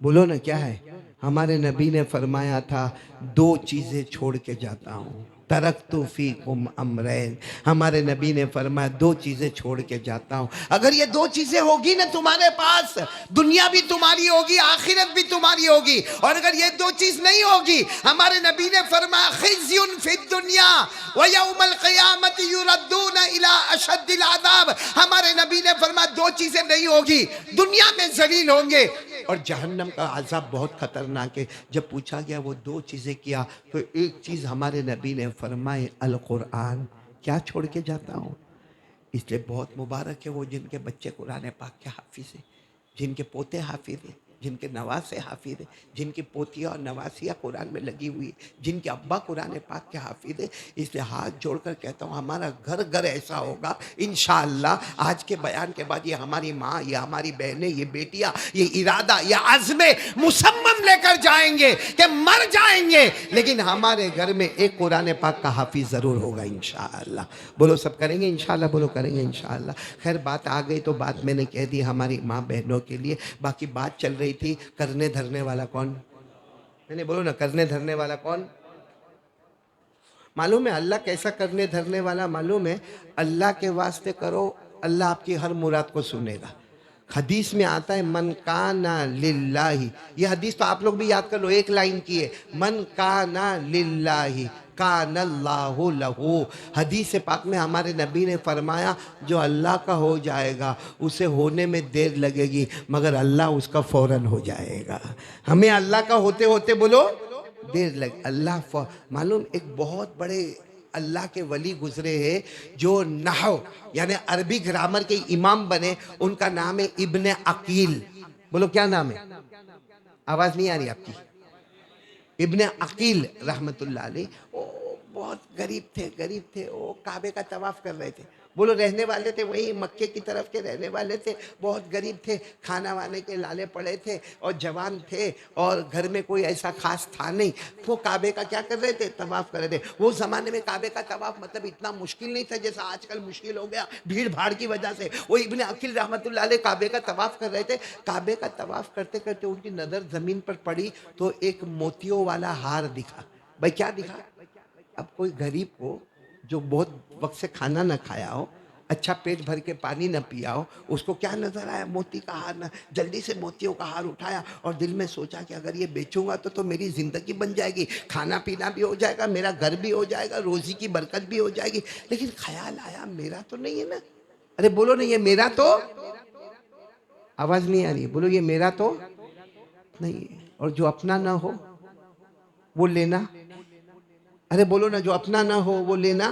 بولو نا کیا ہے؟ ہمارے نبی نے فرمایا تھا 2 چیزیں چھوڑ کے جاتا ہوں، ترکت فیکم امرین، ہمارے نبی نے فرمایا دو چیزیں چھوڑ کے جاتا ہوں، اگر یہ دو چیزیں ہوگی نا تمہارے پاس، دنیا بھی تمہاری ہوگی، آخرت بھی تمہاری ہوگی، اور اگر یہ دو چیز نہیں ہوگی، ہمارے نبی نے فرمایا خزی فی الدنیا ویوم القیامت یردون الی اشد العذاب، ہمارے نبی نے فرمایا دو چیزیں نہیں ہوگی، دنیا میں ذلیل ہوں گے، اور جہنم کا عذاب بہت خطرناک ہے۔ جب پوچھا گیا وہ دو چیزیں کیا، تو ایک چیز ہمارے نبی نے فرمائے القرآن، کیا چھوڑ کے جاتا ہوں؟ اس لیے بہت مبارک ہے وہ جن کے بچے قرآن پاک کے حافظ ہیں، جن کے پوتے حافظ ہیں، جن کے نواسے حافظ ہیں، جن کی پوتیاں اور نواسیاں قرآن میں لگی ہوئی ہیں، جن کے ابا قرآن پاک کے حافظ ہیں۔ اس لیے ہاتھ جوڑ کر کہتا ہوں ہمارا گھر گھر ایسا ہوگا انشاءاللہ۔ آج کے بیان کے بعد یہ ہماری ماں، یہ ہماری بہنیں، یہ بیٹیاں یہ ارادہ، یہ عزم مصمم لے کر جائیں گے کہ مر جائیں گے لیکن ہمارے گھر میں ایک قرآن پاک کا حافظ ضرور ہوگا انشاءاللہ۔ بولو سب کریں گے انشاءاللہ، بولو کریں گے انشاءاللہ۔ خیر بات آ گئی تو بات میں نے کہہ دی ہماری ماں بہنوں کے لیے، باقی بات چل رہی تھی کرنے دھرنے والا کون؟ میں نے بولو نا کرنے دھرنے والا کون؟ معلوم ہے اللہ کیسا کرنے دھرنے والا؟ معلوم ہے اللہ کے واسطے کرو، اللہ آپ کی ہر مراد کو سنے گا۔ حدیث میں آتا ہے من کانا للہ، یہ حدیث تو آپ لوگ بھی یاد کر لو، ایک لائن کی ہے، من کانا للہ کان اللہ لہو۔ حدیث پاک میں ہمارے نبی نے فرمایا جو اللہ کا ہو جائے گا اسے ہونے میں دیر لگے گی مگر اللہ اس کا فوراً ہو جائے گا۔ ہمیں اللہ کا ہوتے ہوتے بولو دیر لگ اللہ معلوم ایک بہت بڑے اللہ کے ولی گزرے ہیں جو نحو یعنی عربی گرامر کے امام بنے، ان کا نام ہے ابن عقیل۔ بولو کیا نام ہے؟ آواز نہیں آ رہی آپ کی؟ ابن عقیل رحمت اللہ علیہ، وہ بہت غریب تھے، وہ کعبے کا طواف کر رہے تھے، بولو رہنے والے تھے وہی مکے کی طرف کے رہنے والے تھے، بہت غریب تھے، کھانا وانے کے لالے پڑے تھے اور جوان تھے اور گھر میں کوئی ایسا خاص تھا نہیں، وہ کعبے کا کیا کر رہے تھے؟ طواف کر رہے تھے۔ وہ زمانے میں کعبے کا طواف مطلب اتنا مشکل نہیں تھا جیسا آج کل مشکل ہو گیا بھیڑ بھاڑ کی وجہ سے۔ وہ ابن عقیل رحمت اللہ علیہ کعبے کا طواف کر رہے تھے، کعبے کا طواف کرتے کرتے ان کی نظر زمین پر پڑی تو ایک موتیوں والا ہار دکھا۔ بھائی کیا دکھا؟ اب کوئی غریب کو جو بہت وقت سے کھانا نہ کھایا ہو، اچھا پیٹ بھر کے پانی نہ پیا ہو، اس کو کیا نظر آیا؟ موتی کا ہار۔ نہ جلدی سے موتیوں کا ہار اٹھایا اور دل میں سوچا کہ اگر یہ بیچوں گا تو میری زندگی بن جائے گی، کھانا پینا بھی ہو جائے گا، میرا گھر بھی ہو جائے گا، روزی کی برکت بھی ہو جائے گی۔ لیکن خیال آیا میرا تو نہیں ہے نا، ارے بولو نہیں یہ میرا تو، آواز نہیں آ رہی، بولو یہ میرا تو نہیں ہے، اور جو اپنا نہ ہو وہ لینا، ارے بولو نا جو اپنا نہ ہو وہ لینا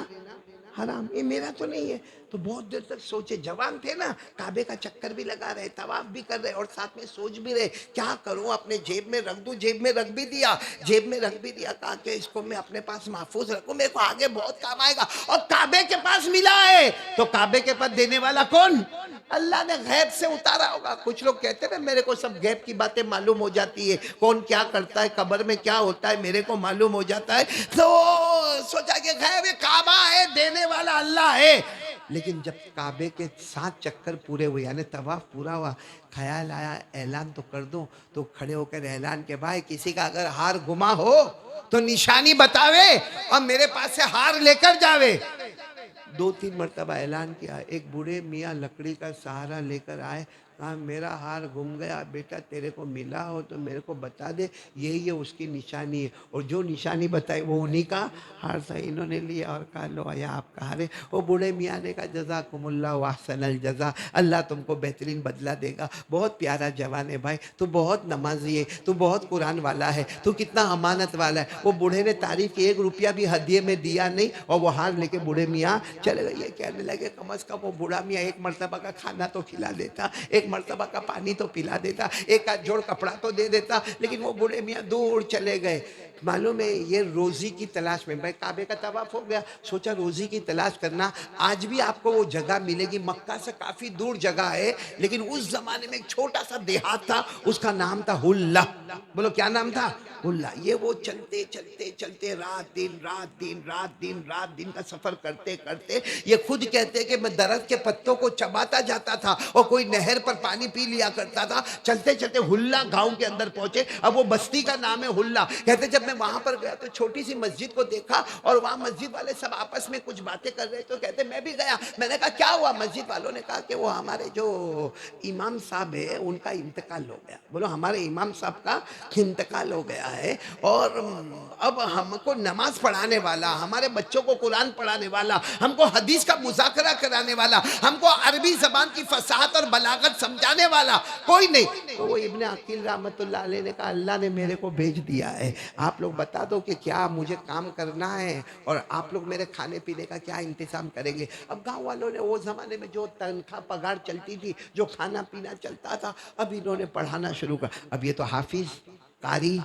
حرام، یہ میرا تو نہیں ہے۔ تو بہت دیر تک سوچے، جوان تھے نا، کعبے کا چکر بھی لگا رہے، طواف بھی کر رہے اور ساتھ میں سوچ بھی رہے کیا کروں، اپنے جیب میں رکھ دوں، جیب میں رکھ بھی دیا، کہا کہ اس کو میں اپنے پاس محفوظ رکھوں، میرے کو آگے بہت کام آئے گا، اور کعبے کے پاس ملا ہے تو کعبے کے پاس دینے والا کون؟ اللہ نے غیب سے اتارا ہوگا۔ کچھ لوگ کہتے ہیں میرے کو سب غیب کی باتیں معلوم ہو جاتی ہے، کون کیا کرتا ہے، قبر میں کیا ہوتا ہے میرے کو معلوم ہو جاتا ہے، تو سوچا کہ غیب کعبہ ہے، دینے والا اللہ ہے۔ لیکن جب کعبے کے 7 چکر پورے ہوئے یعنی طواف پورا ہوا، خیال آیا اعلان تو کر دوں، تو کھڑے ہو کر اعلان کہ بھائی کسی کا اگر ہار گما ہو تو نشانی بتاوے اور میرے پاس سے ہار لے کر جاوے۔ 2-3 مرتبہ اعلان کیا، ایک بوڑھے میاں لکڑی کا سہارا لے کر آئے، کہا میرا ہار گم گیا، بیٹا تیرے کو ملا ہو تو میرے کو بتا دے، یہی ہے اس کی نشانی ہے، اور جو نشانی بتائی وہ انہی کا ہار تھا۔ انہوں نے لیا اور کہا لو آیا آپ کا ہار ہے۔ وہ بوڑھے میاں نے کہا جزاکم اللہ واحسن الجزا، اللہ تم کو بہترین بدلہ دے گا، بہت پیارا جوان ہے بھائی، تو بہت نمازی ہے، تو بہت قرآن والا ہے، تو کتنا امانت والا ہے۔ وہ بوڑھے نے تعریف کی، 1 روپیہ بھی ہدیے میں دیا نہیں، اور وہ ہار لے کے بوڑھے میاں چلے گئے۔ یہ کہنے لگے کم از کم وہ بوڑھا میاں 1 مرتبہ کا کھانا تو کھلا دیتا، 1 مرتبہ کا پانی تو پلا دیتا، 1 آدھ جوڑ کپڑا تو دے دیتا، لیکن وہ بوڑھے میاں دور چلے گئے۔ معلوم ہے یہ روزی کی تلاش میں، بھائی کعبے کا طواف ہو گیا، سوچا روزی کی تلاش کرنا، آج بھی آپ کو وہ جگہ ملے گی، مکہ سے کافی دور جگہ ہے، لیکن اس زمانے میں ایک چھوٹا سا دیہات تھا، اس کا نام تھا حلہ۔ بولو کیا نام تھا؟ حلہ۔ یہ وہ چلتے چلتے چلتے رات دن کا سفر کرتے کرتے یہ خود کہتے کہ میں درخت کے پتوں کو چباتا جاتا تھا اور کوئی نہر پر پانی پی لیا کرتا تھا۔ چلتے چلتے حلہ گاؤں کے اندر پہنچے، اب وہ بستی کا نام ہے حلہ۔ کہتے جب میں میں وہاں پر گیا تو چھوٹی سی مسجد کو دیکھا اور وہاں مسجد والے سب آپس میں کچھ باتیں کر رہے تو کہتے میں بھی گیا. میں نے کہا کیا ہوا؟ مسجد والوں نے کہا کہ وہ ہمارے جو امام صاحب ہے ان کا انتقال ہو گیا. بولو ہمارے امام صاحب کا انتقال ہو گیا ہے اور اب ہم کو نماز پڑھانے والا, ہمارے بچوں کو قرآن پڑھانے والا, ہم کو حدیث کا مذاکرہ کرانے والا, ہم کو عربی زبان کی فصاحت اور بلاغت سمجھانے والا کوئی نہیں. تو وہ ابن عقیل رحمت اللہ علیہ نے کہا اللہ نے میرے کو بھیج دیا ہے, آپ لوگ بتا دو کہ کیا مجھے کام کرنا ہے اور آپ لوگ میرے کھانے پینے کا کیا انتظام کریں گے. اب گاؤں والوں نے وہ زمانے میں جو تنخواہ پگار چلتی تھی, جو کھانا پینا چلتا تھا, اب انہوں نے پڑھانا شروع کر. اب یہ تو حافظ, قاری,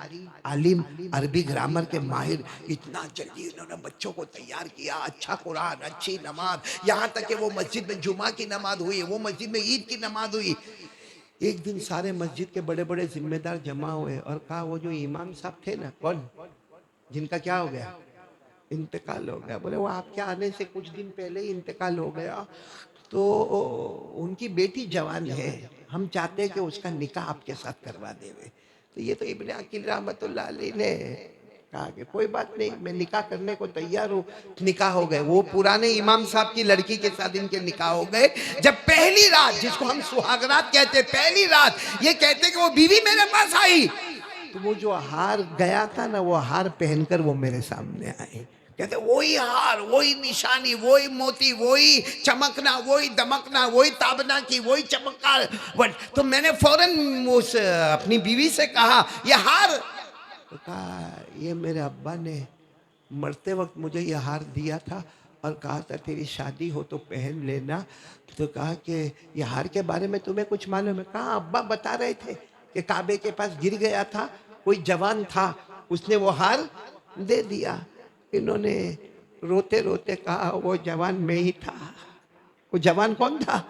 عالم, عربی گرامر کے ماہر, اتنا جلدی انہوں نے بچوں کو تیار کیا. اچھا قرآن, اچھی نماز, یہاں تک کہ وہ مسجد میں جمعہ کی نماز ہوئی, وہ مسجد میں عید کی نماز ہوئی. ایک دن سارے مسجد کے بڑے بڑے ذمہ دار جمع ہوئے اور کہا وہ جو امام صاحب تھے نا, کون, جن کا کیا ہو گیا, انتقال ہو گیا. بولے وہ آپ کے آنے سے کچھ دن پہلے ہی انتقال ہو گیا, تو ان کی بیٹی جوان ہے, ہم چاہتے ہیں کہ اس کا نکاح آپ کے ساتھ کروا دے. تو یہ تو ابن عقیل رحمت اللہ علیہ نے کہا کہ کوئی بات نہیں, میں نکاح کرنے کو تیار ہوں. نکاح ہو گئے. وہ پرانے امام صاحب کی لڑکی کے ساتھ ان کے نکاح ہو گئے. جب پہلی رات, جس کو ہم سہاگرات کہتے, پہلی رات یہ کہتے کہ وہ بیوی میرے پاس آئی تو وہ جو ہار گیا تھا نا, وہ ہار پہن کر وہ میرے سامنے آئی. کہتے وہی ہار, وہی نشانی, وہی موتی, وہی چمکنا, وہی دمکنا, وہی تابنا کی, وہی چمکار. تو میں نے فوراً اپنی بیوی سے کہا یہ ہار, تو کہا یہ میرے ابا نے مرتے وقت مجھے یہ ہار دیا تھا اور کہا تھا تیری شادی ہو تو پہن لینا. تو کہا کہ یہ ہار کے بارے میں تمہیں کچھ معلوم ہے؟ کہا ابا بتا رہے تھے کہ کعبے کے پاس گر گیا تھا, کوئی جوان تھا, اس نے وہ ہار دے دیا. انہوں نے روتے روتے کہا وہ جوان میں ہی تھا. وہ جوان کون تھا؟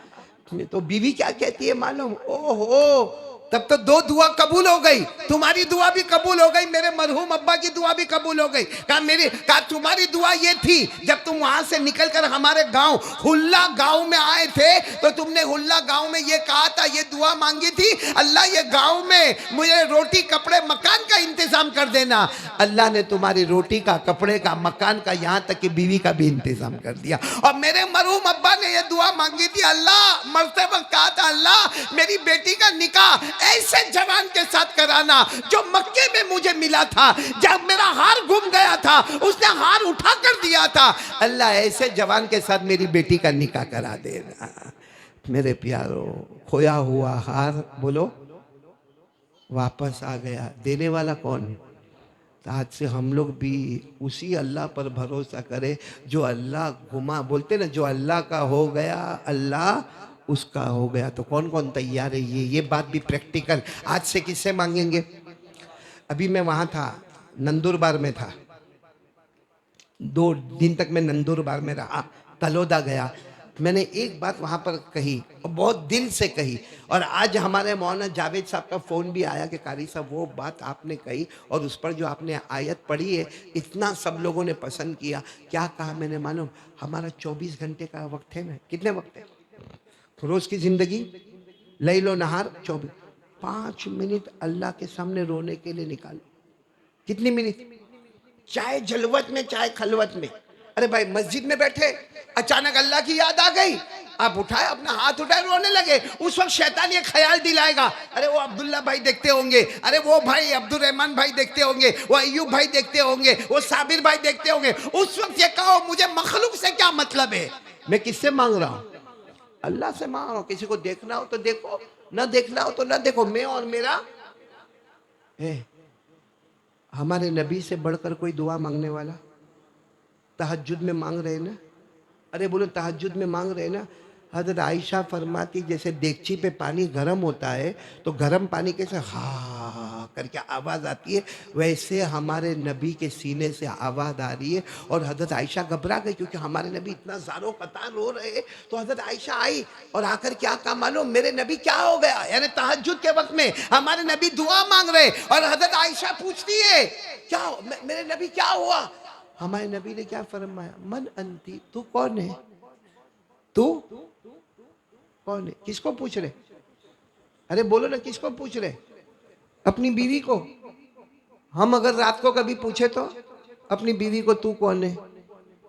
تو بیوی کیا کہتی ہے معلوم؟ او ہو, تب تو دو دعا قبول ہو گئی. تمہاری دعا بھی قبول ہو گئی, میرے مرحوم ابا کی دعا بھی قبول ہو گئی. کہا تمہاری دعا یہ تھی جب تم وہاں سے نکل کر ہمارے گاؤں حلا گاؤں میں آئے تھے تو تم نے حلا گاؤں میں یہ کہا تھا, یہ دعا مانگی تھی, اللہ یہ گاؤں میں مجھے روٹی کپڑے مکان کا انتظام کر دینا. اللہ نے تمہاری روٹی کا, کپڑے کا, مکان کا, یہاں تک کہ بیوی کا بھی انتظام کر دیا. اور میرے مرحوم ابا نے یہ دعا مانگی تھی, اللہ مرتے وقت کہا تھا اللہ میری بیٹی کا نکاح ایسے جوان کے ساتھ کرانا جو مکے میں مجھے ملا تھا, جب میرا ہار گم گیا تھا اس نے ہار اٹھا کر دیا تھا, اللہ ایسے جوان کے ساتھ میری بیٹی کا نکاح کرا دینا. میرے پیارو, کھویا ہوا ہار بولو واپس آ گیا. دینے والا کون؟ آج سے ہم لوگ بھی اسی اللہ پر بھروسہ کرے جو اللہ گما, بولتے نا جو اللہ کا ہو گیا اللہ اس کا ہو گیا. تو کون کون تیار ہے یہ بات بھی پریکٹیکل آج سے کس سے مانگیں گے؟ ابھی میں وہاں تھا, نندوربار میں تھا, 2 دن تک میں نندوربار میں رہا, تلودا گیا. میں نے ایک بات وہاں پر کہی اور بہت دل سے کہی, اور آج ہمارے مولانا جاوید صاحب کا فون بھی آیا کہ قاری صاحب وہ بات آپ نے کہی اور اس پر جو آپ نے آیت پڑھی ہے اتنا سب لوگوں نے پسند کیا. کیا کہا میں نے معلوم؟ ہمارا 24 گھنٹے کا وقت ہے نا, کتنے وقت ہے روز کی زندگی؟ لیل و نہار 24, 5 منٹ اللہ کے سامنے رونے کے لیے نکالو. کتنی منٹ؟ چاہے جلوت میں چاہے خلوت میں. ارے بھائی مسجد میں بیٹھے, اچانک اللہ کی یاد آ گئی, آپ اٹھائے اپنا ہاتھ اٹھائے رونے لگے. اس وقت شیطان یہ خیال دلائے گا ارے وہ عبداللہ بھائی دیکھتے ہوں گے, ارے وہ بھائی عبد الرحمن بھائی دیکھتے ہوں گے, وہ ایوب بھائی دیکھتے ہوں گے, وہ صابر بھائی دیکھتے ہوں گے. اس وقت یہ کہو مجھے مخلوق سے کیا مطلب ہے, میں کس سے مانگ رہا ہوں؟ اللہ سے مانگ رہا ہوں. کسی کو دیکھنا ہو تو دیکھو, نہ دیکھنا ہو تو نہ دیکھو, میں اور میرا ہے. ہمارے نبی سے بڑھ کر کوئی دعا مانگنے والا؟ تہجد میں مانگ رہے نا, ارے بولو تہجد میں مانگ رہے نا. حضرت عائشہ فرماتی جیسے دیگچی پہ پانی گرم ہوتا ہے تو گرم پانی کیسے ہاں کر کے آواز آتی ہے, ویسے ہمارے نبی کے سینے سے آواز آ رہی ہے. اور حضرت عائشہ گھبرا گئی کیونکہ ہمارے نبی اتنا زاروں قطار رو رہے. تو حضرت عائشہ آئی اور آ کر کیا کہا معلوم؟ میرے نبی کیا ہو گیا, یعنی تہجد کے وقت میں ہمارے نبی دعا مانگ رہے اور حضرت عائشہ پوچھتی ہے کیا میرے نبی کیا ہوا؟ ہمارے نبی نے کیا فرمایا؟ من انتی, تو کون ہے, تو کون ہے؟ کس کو پوچھ رہے؟ ارے بولو نا کس کو پوچھ رہے؟ اپنی بیوی کو. ہم اگر رات کو کبھی پوچھے تو اپنی بیوی کو تو کون ہے،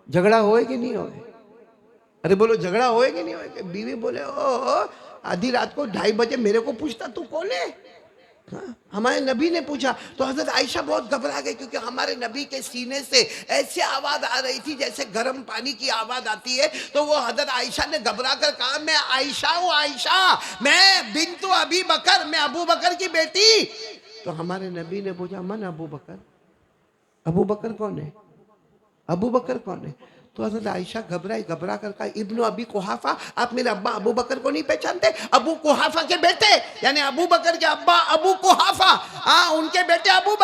جھگڑا ہوئے کہ نہیں ہوئے؟ ارے بولو جھگڑا ہوئے کہ نہیں ہوئے؟ کہ بیوی بولے او آدھی رات کو 2:30 بجے میرے کو پوچھتا تو کون ہے؟ ہمارے نبی نے پوچھا تو حضرت عائشہ بہت گھبرا گئی، کیونکہ ہمارے نبی کے سینے سے ایسی آواز آ رہی تھی جیسے گرم پانی کی آواز آتی ہے. تو وہ حضرت عائشہ نے گھبرا کر کہا میں عائشہ ہوں، عائشہ میں بنت ابی بکر، میں ابو بکر کی بیٹی. تو ہمارے نبی نے پوچھا من ابو بکر؟ ابو بکر کون ہے؟ ابو بکر کون ہے؟ تو حضرت عائشہ گھبرا کر کہا ابن ابی قحافہ، آپ میرے ابا ابو بکر کو نہیں پہچانتے؟ ابو قحافہ کے بیٹے، یعنی ابو بکر کے ابا ابو قحافہ، ان کے بیٹے ابو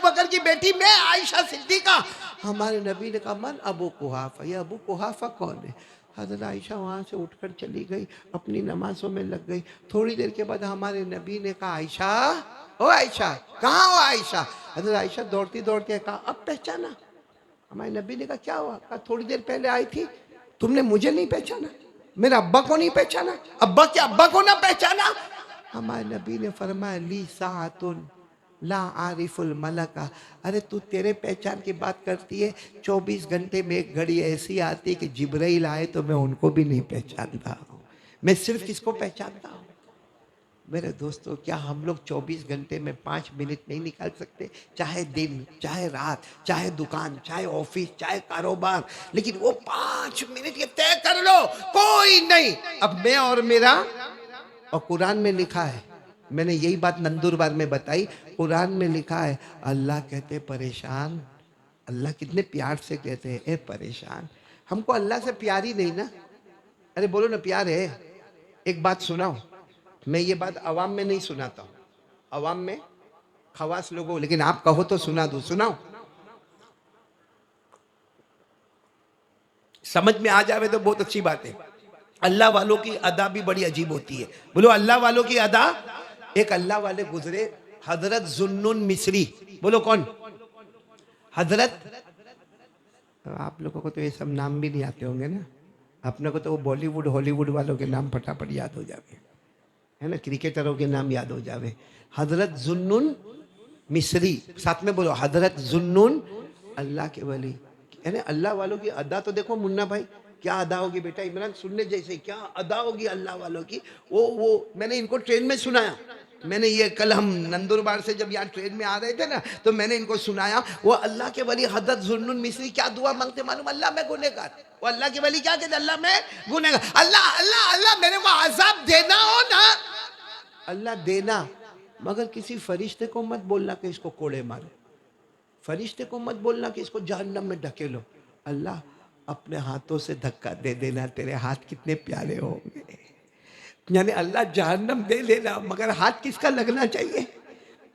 بکر کی بیٹی میں عائشہ صدیقہ. ہمارے نبی نے کہا من ابو قحافہ، یہ ابو قحافہ کون ہے؟ حضرت عائشہ وہاں سے اٹھ کر چلی گئی، اپنی نمازوں میں لگ گئی. تھوڑی دیر کے بعد ہمارے نبی نے کہا عائشہ، او عائشہ کہاں ہو عائشہ؟ حضرت عائشہ دوڑتی کہا اب پہچانا؟ ہمارے نبی نے کہا کیا ہوا؟ کہا تھوڑی دیر پہلے آئی تھی، تم نے مجھے نہیں پہچانا، میرے ابا کو نہیں پہچانا، ابا کو نہ پہچانا؟ ہمارے نبی نے فرمایا لی ساعت لا عارف الملکہ، ارے تو تیرے پہچان کی بات کرتی ہے، 24 گھنٹے میں ایک گھڑی ایسی آتی کہ جبرائیل آئے تو میں ان کو بھی نہیں پہچانتا ہوں. میں صرف کس کو پہچانتا ہوں؟ میرے دوستو، کیا ہم لوگ 24 گھنٹے میں 5 منٹ نہیں نکال سکتے؟ چاہے دن، چاہے رات، چاہے دکان، چاہے آفس، چاہے کاروبار، لیکن وہ 5 منٹ یہ طے کر لو کوئی نہیں اب میں اور میرا. اور قرآن میں لکھا ہے، میں نے یہی بات نندربار میں بتائی، قرآن میں لکھا ہے اللہ کہتے پریشان، اللہ کتنے پیار سے کہتے ہیں اے پریشان. ہم کو اللہ سے پیار ہی نہیں نا. ارے بولو نا پیار ہے. ایک بات سناؤ، میں یہ بات عوام میں نہیں سناتا ہوں، عوام میں خواص لوگوں، لیکن آپ کہو تو سنا دوں. سناؤ، سمجھ میں آ جاوے تو بہت اچھی بات ہے. اللہ والوں کی ادا بھی بڑی عجیب ہوتی ہے. بولو اللہ والوں کی ادا. ایک اللہ والے گزرے، حضرت ذوالنون مصری. بولو کون؟ حضرت. آپ لوگوں کو تو یہ سب نام بھی نہیں آتے ہوں گے نا، اپنے کو تو وہ بالی ووڈ ہالی ووڈ والوں کے نام پھٹافٹ یاد ہو جاوے، ہے نا، کرکٹروں کے نام یاد ہو جاوے. حضرت ذوالنون مصری، ساتھ میں بولو حضرت ذوالنون. اللہ کے ولی، یعنی اللہ والوں کی ادا تو دیکھو منا بھائی، کیا ادا ہوگی بیٹا عمران، سننے جیسے کیا ادا ہوگی اللہ والوں کی. وہ میں نے ان کو ٹرین میں سنایا، میں نے یہ کل ہم نندربار سے جب یہاں ٹرین میں آ رہے تھے نا تو میں نے ان کو سنایا. وہ اللہ کے ولی حضرت ذوالنون مصری کیا دعا مانگتے معلوم؟ اللہ میں گنہگار. وہ اللہ کے ولی کیا کہتے؟ اللہ میں گنہگار. اللہ میرے کو عذاب دینا ہو نا، اللہ دینا، مگر کسی فرشتے کو مت بولنا کہ اس کو کوڑے مارے، فرشتے کو مت بولنا کہ اس کو جہنم میں ڈھکیلو. اللہ اپنے ہاتھوں سے دھکا دے دینا، تیرے ہاتھ کتنے پیارے ہوں گے. یعنی اللہ جہنم دے دینا مگر ہاتھ کس کا لگنا چاہیے؟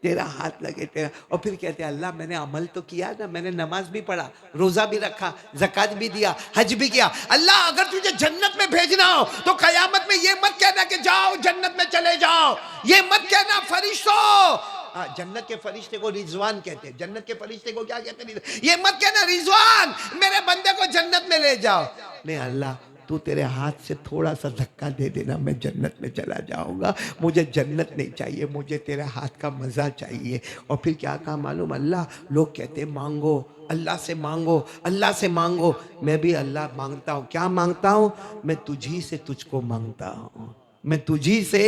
تیرا ہاتھ لگے تیرا. اور پھر کہتے ہیں اللہ میں نے عمل تو کیا نا، میں نے نماز بھی پڑھا، روزہ بھی رکھا، زکوٰۃ بھی دیا، حج بھی کیا. اللہ اگر تجھے جنت میں بھیجنا ہو تو قیامت میں یہ مت کہنا کہ جاؤ جنت میں چلے جاؤ، یہ مت کہنا فرشتوں. جنت کے فرشتے کو رضوان کہتے ہیں. جنت کے فرشتے کو کیا کہتے ہیں؟ یہ مت کہنا رضوان میرے بندے کو جنت میں لے جاؤ. نہیں اللہ تو تیرے ہاتھ سے تھوڑا سا دھکا دے دینا، میں جنت میں چلا جاؤں گا. مجھے جنت نہیں چاہیے، مجھے تیرے ہاتھ کا مزہ چاہیے. اور پھر کیا کہا معلوم؟ اللہ لوگ کہتے ہیں مانگو، اللہ سے مانگو، اللہ سے مانگو. میں بھی اللہ مانگتا ہوں. کیا مانگتا ہوں؟ میں تجھی سے تجھ کو مانگتا ہوں، میں تجھی سے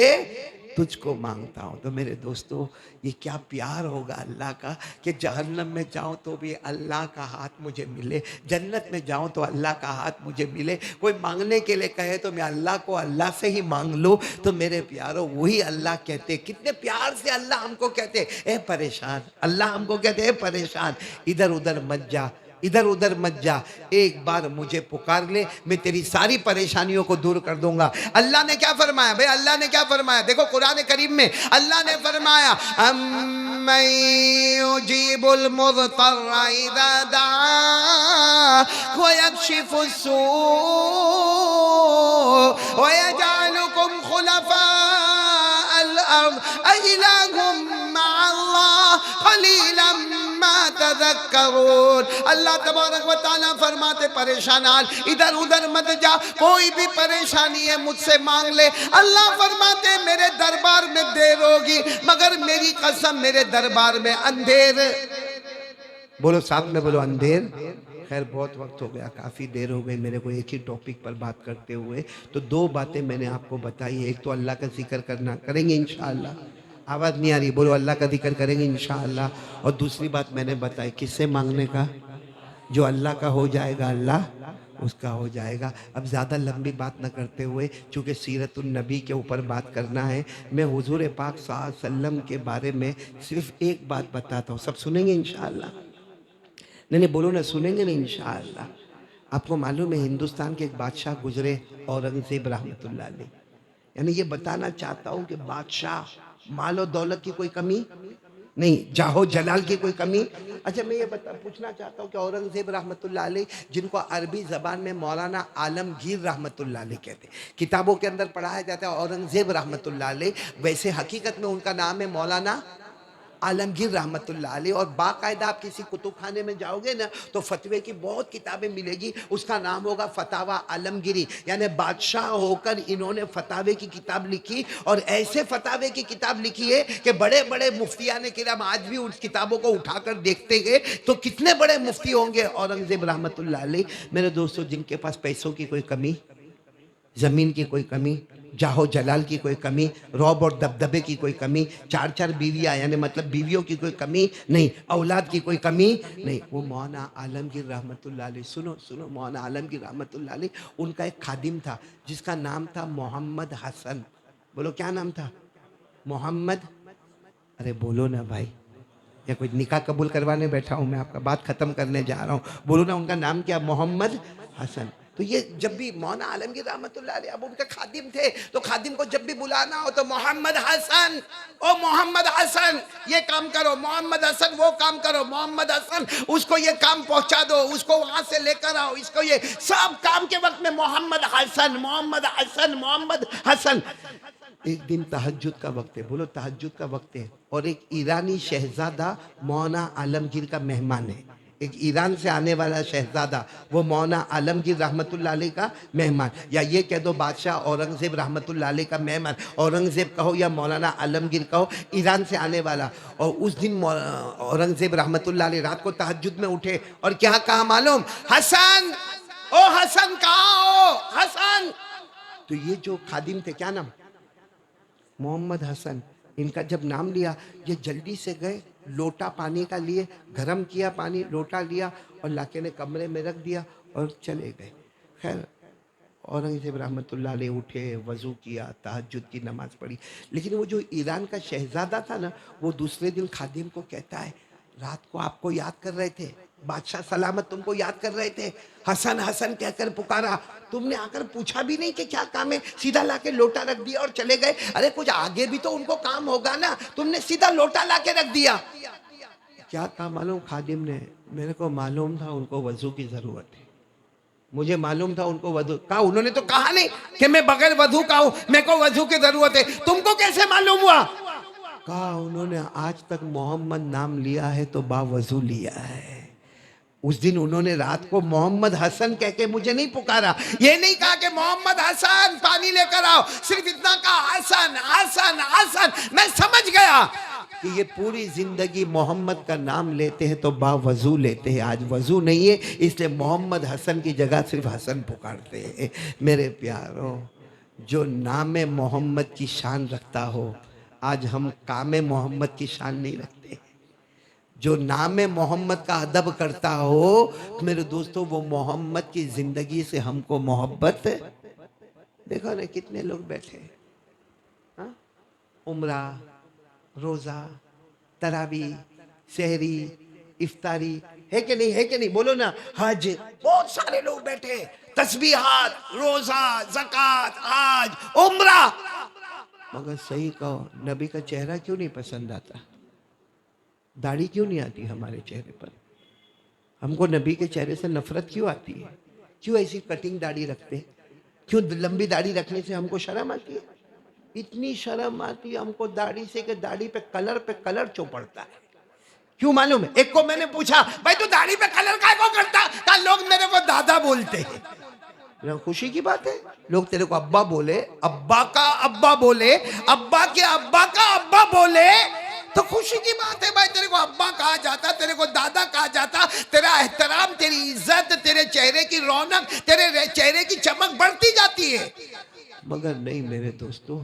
تجھ کو مانگتا ہوں. تو میرے دوستو یہ کیا پیار ہوگا اللہ کا کہ جہنم میں جاؤں تو بھی اللہ کا ہاتھ مجھے ملے، جنت میں جاؤں تو اللہ کا ہاتھ مجھے ملے. کوئی مانگنے کے لیے کہے تو میں اللہ کو اللہ سے ہی مانگ لوں. تو میرے پیارو وہی اللہ کہتے، کتنے پیار سے اللہ ہم کو کہتے اے پریشان. اللہ ہم کو کہتے اے پریشان ادھر ادھر مت جا، ادھر ادھر مت جا، ایک بار مجھے پکار لے، میں تیری ساری پریشانیوں کو دور کر دوں گا. اللہ نے کیا فرمایا بھئی؟ اللہ نے کیا فرمایا؟ دیکھو قرآن کریم میں اللہ نے فرمایا امن یجیب المضطر اذا دعاہ ویکشف السوء ویجعلکم خلفاء الارض اإلہ مع اللہ قلیلا ما تذکرون. اللہ تبارک و تعالیٰ فرماتے پریشانان ادھر ادھر مت جا، کوئی بھی پریشانی ہے مجھ سے مانگ لے. اللہ فرماتے میرے دربار میں دیر ہوگی مگر میری قسم میرے دربار میں اندھیر بولو ساتھ میں بولو اندھیر. خیر بہت وقت ہو گیا, کافی دیر ہو گئی میرے کو ایک ہی ٹاپک پر بات کرتے ہوئے. تو دو باتیں میں نے آپ کو بتائی. ایک تو اللہ کا ذکر کرنا, کریں گے انشاءاللہ. آواز نہیں آ رہی, بولو اللہ کا ذکر کریں گے انشاءاللہ. اور دوسری بات میں نے بتائی کس سے مانگنے کا, جو اللہ کا ہو جائے گا اللہ اس کا ہو جائے گا. اب زیادہ لمبی بات نہ کرتے ہوئے, چونکہ سیرت النبی کے اوپر بات کرنا ہے, میں حضور پاک صلی اللہ علیہ وسلم کے بارے میں صرف ایک بات بتاتا ہوں. سب سنیں گے انشاءاللہ؟ نہیں بولو نا, سنیں گے نا انشاءاللہ. آپ کو معلوم ہے ہندوستان کے ایک بادشاہ گزرے, اورنگزیب رحمت اللہ علیہ. یعنی یہ بتانا چاہتا ہوں کہ بادشاہ مال و دولت کی کوئی کمی نہیں, جاہو جلال کی کوئی کمی. اچھا میں یہ پوچھنا چاہتا ہوں کہ اورنگزیب رحمت اللہ علیہ, جن کو عربی زبان میں مولانا عالمگیر رحمت اللہ علیہ کہتے ہیں, کتابوں کے اندر پڑھایا جاتا ہے اورنگزیب رحمت اللہ علیہ, ویسے حقیقت میں ان کا نام ہے مولانا عالمگیر رحمت اللہ علیہ. اور باقاعدہ آپ کسی کتب خانے میں جاؤ گے نا تو فتوے کی بہت کتابیں ملے گی, اس کا نام ہوگا فتاوی عالمگیری. یعنی بادشاہ ہو کر انہوں نے فتاوے کی کتاب لکھی, اور ایسے فتاوے کی کتاب لکھی ہے کہ بڑے بڑے مفتیان کرام آج بھی اس کتابوں کو اٹھا کر دیکھتے گئے تو کتنے بڑے مفتی ہوں گے اورنگزیب رحمت اللہ علیہ. میرے دوستو, جن کے پاس پیسوں کی کوئی کمی, زمین کی کوئی کمی, جاہو جلال کی کوئی کمی, رعب اور دبدبے کی کوئی کمی, چار چار بیویاں یعنی مطلب بیویوں کی کوئی کمی نہیں, اولاد کی کوئی کمی نہیں, وہ مولانا عالمگیر رحمت اللہ علیہ. سنو مولانا عالمگیر رحمت اللہ علیہ, ان کا ایک خادم تھا جس کا نام تھا محمد حسن. بولو کیا نام تھا؟ محمد. ارے بولو نا بھائی, یا کوئی نکاح قبول کروانے بیٹھا ہوں میں, آپ کا بات ختم کرنے جا رہا ہوں. بولو نا ان کا نام کیا؟ محمد حسن. تو یہ جب بھی مولانا عالمگیر رحمت اللہ علیہ, اب ان کے خادم تھے, تو خادم کو جب بھی بلانا ہو تو محمد حسن, او محمد حسن یہ کام کرو, محمد حسن وہ کام کرو, محمد حسن اس کو یہ کام پہنچا دو, اس کو وہاں سے لے کر آؤ, اس کو یہ سب کام کے وقت میں محمد حسن محمد حسن محمد حسن. ایک دن تہجد کا وقت ہے, بولو تہجد کا وقت ہے, اور ایک ایرانی شہزادہ مولانا عالمگیر کا مہمان ہے. ایک ایران سے آنے والا شہزادہ, وہ مولانا عالمگیر رحمت اللہ علیہ کا مہمان, یا یہ کہہ دو بادشاہ اورنگزیب رحمت اللہ علیہ کا مہمان. اورنگزیب کہو یا مولانا عالمگیر کہو, ایران سے آنے والا. اور اس دن اورنگزیب رحمت اللہ علیہ رات کو تہجد میں اٹھے, اور کیا کہا معلوم؟ حسن, او حسن کہاں ہو حسن. تو یہ جو خادم تھے, کیا نام؟ محمد حسن. ان کا جب نام لیا, یہ جلدی سے گئے, لوٹا پانی کا لیے, گرم کیا پانی, لوٹا لیا اور لاکے نے کمرے میں رکھ دیا اور چلے گئے. خیر اورنگزیب رحمت اللہ علیہ اٹھے, وضو کیا, تہجد کی نماز پڑھی. لیکن وہ جو ایران کا شہزادہ تھا نا, وہ دوسرے دن خادم کو کہتا ہے, رات کو آپ کو یاد کر رہے تھے, بادشاہ سلامت تم کو یاد کر رہے تھے, حسن حسن کہہ کر پکارا, تم نے آ کر پوچھا بھی نہیں کہ کیا کام ہے, سیدھا لا کے لوٹا رکھ دیا اور چلے گئے. ارے کچھ آگے بھی تو ان کو کام ہوگا نا, تم نے سیدھا لوٹا لا کے رکھ دیا. کیا کہا معلوم خادم نے؟ میرے کو معلوم تھا ان کو وضو کی ضرورت ہے, مجھے معلوم تھا ان کو وضو کا. انہوں نے تو کہا نہیں کہ میں بغیر وضو کا ہوں, میرے کو وضو کی ضرورت ہے, تم کو کیسے معلوم ہوا؟ کہا انہوں نے آج تک محمد نام لیا ہے تو با وضو لیا ہے. اس دن انہوں نے رات کو محمد حسن کہہ کے مجھے نہیں پکارا, یہ نہیں کہا کہ محمد حسن پانی لے کر آؤ, صرف اتنا کہا حسن حسن حسن. میں سمجھ گیا کہ یہ پوری زندگی محمد کا نام لیتے ہیں تو با وضو لیتے ہیں, آج وضو نہیں ہے اس لیے محمد حسن کی جگہ صرف حسن پکارتے ہیں. میرے پیارو, جو نام محمد کی شان رکھتا ہو, آج ہم کام محمد کی شان نہیں رکھتے. جو نام محمد کا ادب کرتا ہو میرے دوستو, وہ محمد کی زندگی سے ہم کو محبت. دیکھو نا کتنے لوگ بیٹھے, عمرہ, روزہ, تراویح, سحری, افطاری, ہے کہ نہیں, ہے کہ نہیں؟ بولو نا. حج, بہت سارے لوگ بیٹھے, تسبیحات, روزہ, زکوٰۃ, حج, عمرہ. مگر صحیح کہو, نبی کا چہرہ کیوں نہیں پسند آتا؟ داڑھی کیوں نہیں آتی ہمارے چہرے پر؟ ہم کو نبی کے چہرے سے نفرت کیوں آتی ہے؟ کیوں ایسی کٹنگ داڑھی رکھتے؟ کیوں لمبی داڑھی رکھنے سے ہم کو شرم آتی ہے؟ اتنی شرم آتی ہے ہم کو داڑھی سے کہ داڑھی پہ کلر چوپڑتا ہے. کیوں معلوم ہے؟ ایک کو میں نے پوچھا, بھائی تو داڑھی پہ کلر کائے کو کرتا؟ کہا لوگ میرے کو دادا بولتے ہیں. خوشی کی بات ہے, لوگ تیرے کو ابا بولے, ابا کا ابا بولے, ابا کے ابا کا ابا بولے تو خوشی کی بات ہے. بھائی تیرے کو کو ابا کہا جاتا, تیرے کو دادا کہا جاتا, تیرا احترام, تیری عزت, تیرے چہرے کی رونق, تیرے چہرے کی چمک بڑھتی جاتی ہے. مگر نہیں میرے دوستو,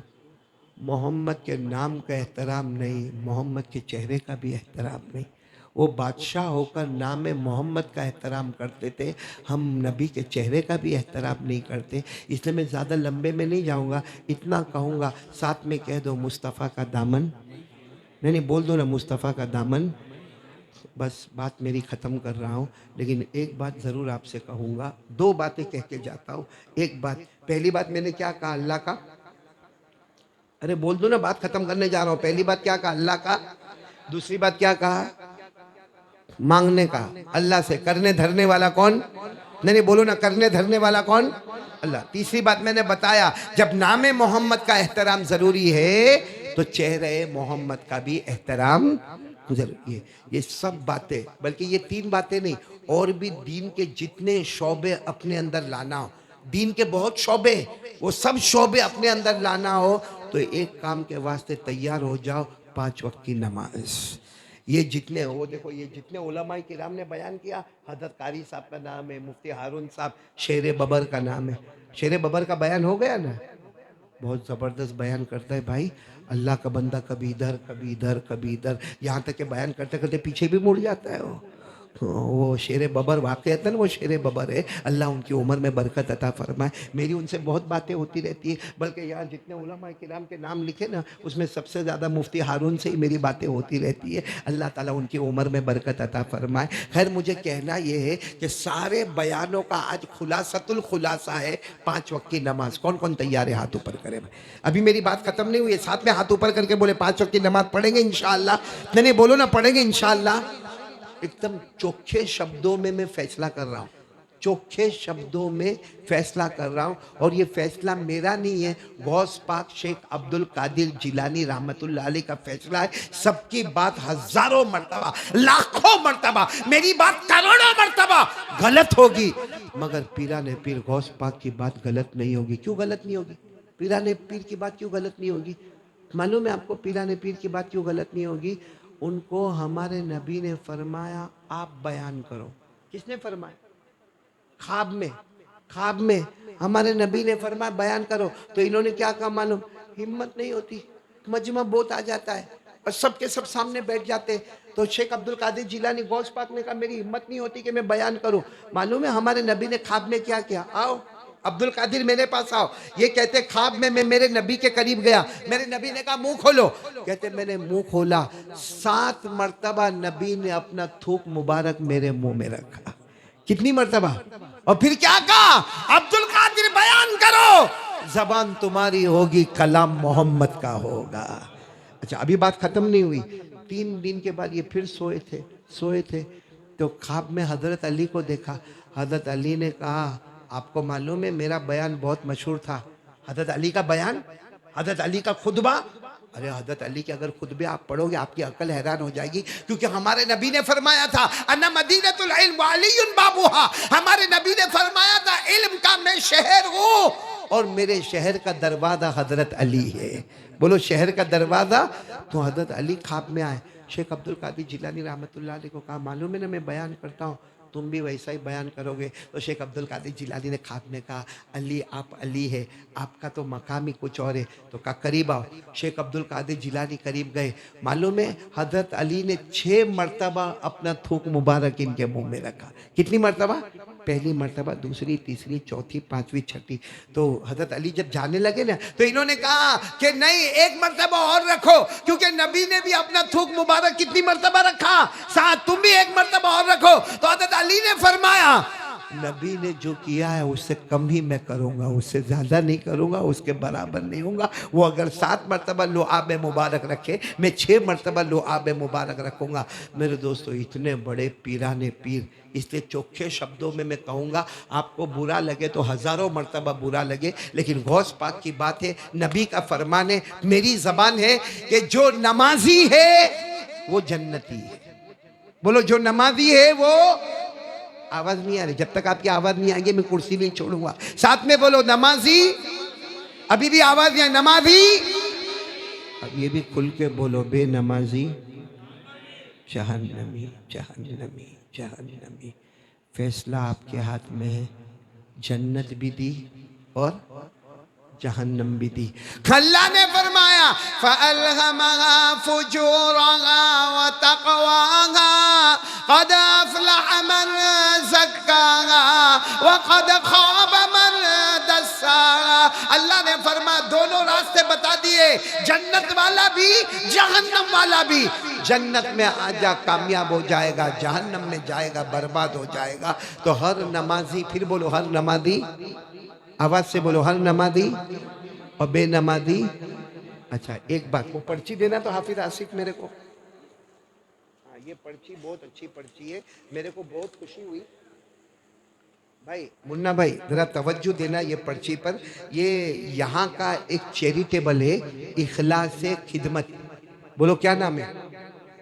محمد کے نام کا احترام نہیں, محمد کے چہرے کا بھی احترام نہیں. وہ بادشاہ ہو کر نام محمد کا احترام کرتے تھے, ہم نبی کے چہرے کا بھی احترام نہیں کرتے. اس لیے میں زیادہ لمبے میں نہیں جاؤں گا, اتنا کہوں گا, ساتھ میں کہہ دو مصطفیٰ کا دامن. نہیں بول دو نا مصطفیٰ کا دامن. بس بات میری ختم کر رہا ہوں, لیکن ایک بات ضرور آپ سے کہوں گا, دو باتیں کہہ کے جاتا ہوں. ایک بات, پہلی بات میں نے کیا کہا, اللہ کا. ارے بول دو نا, بات ختم کرنے جا رہا ہوں. پہلی بات کیا کہا, اللہ کا. دوسری بات کیا کہا, مانگنے کا اللہ سے. کرنے دھرنے والا کون؟ نہیں بولو نا, کرنے دھرنے والا کون؟ اللہ. تیسری بات میں نے بتایا, جب نام محمد کا احترام ضروری ہے تو چہرے محمد کا بھی احترام ضروری ہے. یہ سب باتیں, بلکہ یہ 3 باتیں نہیں, اور بھی دین کے جتنے شعبے اپنے اندر لانا ہو, دین کے بہت شعبے, وہ سب شعبے اپنے اندر لانا ہو تو ایک کام کے واسطے تیار ہو جاؤ, 5 وقت کی نماز. یہ جتنے, وہ دیکھو یہ جتنے علماء کرام نے بیان کیا, حضرت قاری صاحب کا نام ہے, مفتی ہارون صاحب, شیر ببر کا نام ہے. شیر ببر کا بیان ہو گیا نا, بہت زبردست بیان کرتا ہے بھائی. اللہ کا بندہ کبھی ادھر کبھی ادھر کبھی ادھر, یہاں تک کہ بیان کرتے کرتے پیچھے بھی مڑ جاتا ہے. وہ شیر ببر واقعتاً وہ شیر ببر ہے. اللہ ان کی عمر میں برکت عطا فرمائے. میری ان سے بہت باتیں ہوتی رہتی ہیں, بلکہ یہاں جتنے علماء کرام کے نام لکھے نا, اس میں سب سے زیادہ مفتی ہارون سے ہی میری باتیں ہوتی رہتی ہے. اللہ تعالیٰ ان کی عمر میں برکت عطا فرمائے. خیر, مجھے کہنا یہ ہے کہ سارے بیانوں کا آج خلاصۃ الخلاصہ ہے 5 وقت کی نماز. کون کون تیار ہے, ہاتھ اوپر کرے. ابھی میری بات ختم نہیں ہوئی ہے, ساتھ میں ہاتھ اوپر کر کے بولے 5 وقت کی نماز پڑھیں گے انشاءاللہ. نہیں بولو نا, پڑھیں گے انشاءاللہ. ایک دم چوکھے شبدوں میں فیصلہ کر رہا ہوں, چوکھے شبدوں میں فیصلہ کر رہا ہوں. اور یہ فیصلہ میرا نہیں ہے, غوث پاک شیخ عبد القادر جیلانی رحمت اللہ علیہ کا فیصلہ ہے. سب کی بات ہزاروں مرتبہ, لاکھوں مرتبہ, میری بات کروڑوں مرتبہ غلط ہوگی, مگر پیران پیر غوث پاک کی بات غلط نہیں ہوگی. کیوں غلط نہیں ہوگی؟ پیران پیر کی بات کیوں غلط نہیں ہوگی؟ معلوم ہے آپ کو پیران پیر کی بات کیوں غلط نہیں ہوگی؟ ان کو ہمارے نبی نے فرمایا آپ بیان کرو. کس نے فرمایا؟ خواب میں. خواب میں ہمارے نبی نے فرمایا بیان کرو. تو انہوں نے کیا کہا معلوم؟ ہمت نہیں ہوتی, مجمع بہت آ جاتا ہے اور سب کے سب سامنے بیٹھ جاتے. تو شیخ عبد القادر جیلانی غوث پاک نے کہا میری ہمت نہیں ہوتی کہ میں بیان کروں. معلوم ہے ہمارے نبی نے خواب میں کیا کیا؟ آؤ عبد القادر میرے پاس آؤ. یہ کہتے خواب میں میرے نبی کے قریب گیا, میرے نبی نے کہا منہ کھولو. کہتے میں نے منہ کھولا, 7 مرتبہ نبی نے اپنا تھوک مبارک میرے منہ میں رکھا. کتنی مرتبہ؟ اور پھر کیا کہا؟ عبد القادر بیان کرو, زبان تمہاری ہوگی, کلام محمد کا ہوگا. اچھا ابھی بات ختم نہیں ہوئی. 3 دن کے بعد یہ پھر سوئے تھے تو خواب میں حضرت علی کو دیکھا. حضرت علی نے کہا آپ کو معلوم ہے میرا بیان بہت مشہور تھا. حضرت علی کا بیان, حضرت علی کا خطبہ. ارے حضرت علی کے اگر خطبے آپ پڑھو گے آپ کی عقل حیران ہو جائے گی, کیونکہ ہمارے نبی نے فرمایا تھا انا مدینۃ العلم وعلی بابوہا. ہمارے نبی نے فرمایا تھا علم کا میں شہر ہوں اور میرے شہر کا دروازہ حضرت علی ہے. بولو شہر کا دروازہ. تو حضرت علی خواب میں آئے. شیخ عبد القادر جیلانی رحمت اللہ علیہ کو کہا معلوم ہے نا میں بیان کرتا ہوں, تم بھی ویسا ہی بیان کرو گے. تو شیخ عبد القادر جیلانی نے خواب میں کہا علی آپ علی ہے, آپ کا تو مقام ہی کچھ اور ہے. تو کہا قریب آؤ. شیخ عبد القادر جیلانی قریب گئے. معلوم ہے حضرت علی نے 6 مرتبہ اپنا تھوک مبارک ان کے منہ میں رکھا. کتنی مرتبہ؟ پہلی مرتبہ, دوسری, تیسری, چوتھی, 5ویں, 6ٹھی. تو حضرت علی جب جانے لگے نا تو انہوں نے کہا کہ نہیں 1 مرتبہ اور رکھو, کیونکہ نبی نے بھی اپنا تھوک مبارک کتنی مرتبہ رکھا؟ 7. تم بھی 1 مرتبہ اور رکھو. تو حضرت علی نے فرمایا نبی نے جو کیا ہے اس سے کم ہی میں کروں گا, اس سے زیادہ نہیں کروں گا, اس کے برابر نہیں ہوں گا. وہ اگر 7 مرتبہ لعاب مبارک رکھے, میں 6 مرتبہ لعاب مبارک رکھوں گا. میرے دوستو اتنے بڑے پیران پیر, اس لیے چوکھے شبدوں میں کہوں گا, آپ کو برا لگے تو ہزاروں مرتبہ برا لگے, لیکن غوث پاک کی بات ہے, نبی کا فرمان ہے, میری زبان ہے کہ جو نمازی ہے وہ جنتی ہے. بولو جو نمازی ہے وہ, آواز نہیں آ رہی, جب تک آپ کی آواز نہیں آئے گی میں کرسی نہیں چھوڑوں گا. ساتھ میں بولو نمازی. ابھی بھی آواز نہیں آئی, نمازی. اب یہ بھی کھل کے بولو بے نمازی. جہنمی جہنمی جہنمی. فیصلہ آپ کے ہاتھ میں ہے، جنت بھی دی اور جہنم بھی دی. اللہ نے فرمایا فَأَلْهَمَهَا فُجُورَهَا وَتَقْوَاهَا قَدْ أَفْلَحَ مَنْ زَكَّاهَا وَقَدْ خَابَ مَنْ دَسَّاهَا. اللہ نے فرمایا دونوں راستے بتا دیے، جنت والا بھی جہنم والا بھی. جنت میں آ جا کامیاب ہو جائے گا، جہنم میں جائے گا برباد ہو جائے گا. تو ہر نمازی، پھر بولو ہر نمازی، آواز سے بولو ہر نمازی اور بے نمازی. اچھا ایک بات، وہ پرچی دینا تو حافظ آصف میرے کو. ہاں یہ پرچی بہت اچھی پرچی ہے، میرے کو بہت خوشی ہوئی. بھائی منا بھائی ذرا توجہ دینا یہ پرچی پر. یہ یہاں کا ایک چیریٹیبل ہے، اخلاص خدمت. بولو کیا نام ہے؟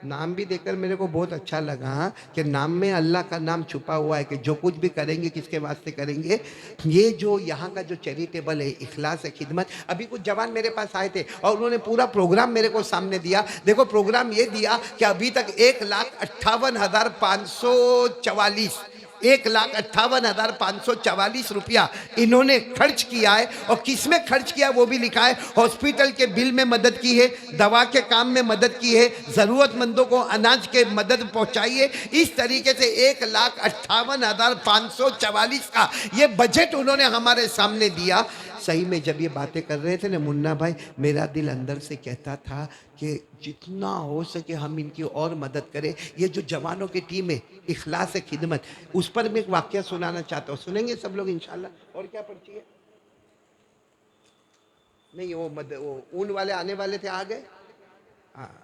نام بھی دیکھ کر میرے کو بہت اچھا لگا کہ نام میں اللہ کا نام چھپا ہوا ہے کہ جو کچھ بھی کریں گے کس کے واسطے کریں گے. یہ جو یہاں کا جو چیریٹیبل ہے، اخلاص خدمت. ابھی کچھ جوان میرے پاس آئے تھے اور انہوں نے پورا پروگرام میرے کو سامنے دیا. دیکھو پروگرام یہ دیا کہ ابھی تک 1,58,544 1,58,544 روپیہ انہوں نے خرچ کیا ہے. اور کس میں خرچ کیا وہ بھی لکھا ہے. ہاسپیٹل کے بل میں مدد کی ہے، دوا کے کام میں مدد کی ہے، ضرورت مندوں کو اناج کے مدد پہنچائی ہے. اس طریقے سے 1,58,544 کا یہ بجٹ انہوں نے ہمارے سامنے دیا. صحیح میں جب یہ باتیں کر رہے تھے نا منا بھائی، میرا دل اندر سے کہتا تھا کہ جتنا ہو سکے ہم ان کی اور مدد کریں. یہ جو جوانوں کی ٹیم ہے اخلاص خدمت، اس پر میں ایک واقعہ سنانا چاہتا ہوں. سنیں گے سب لوگ انشاءاللہ؟ اور کیا پرچی ہے؟ نہیں وہ اون والے آنے والے تھے، آ گئے.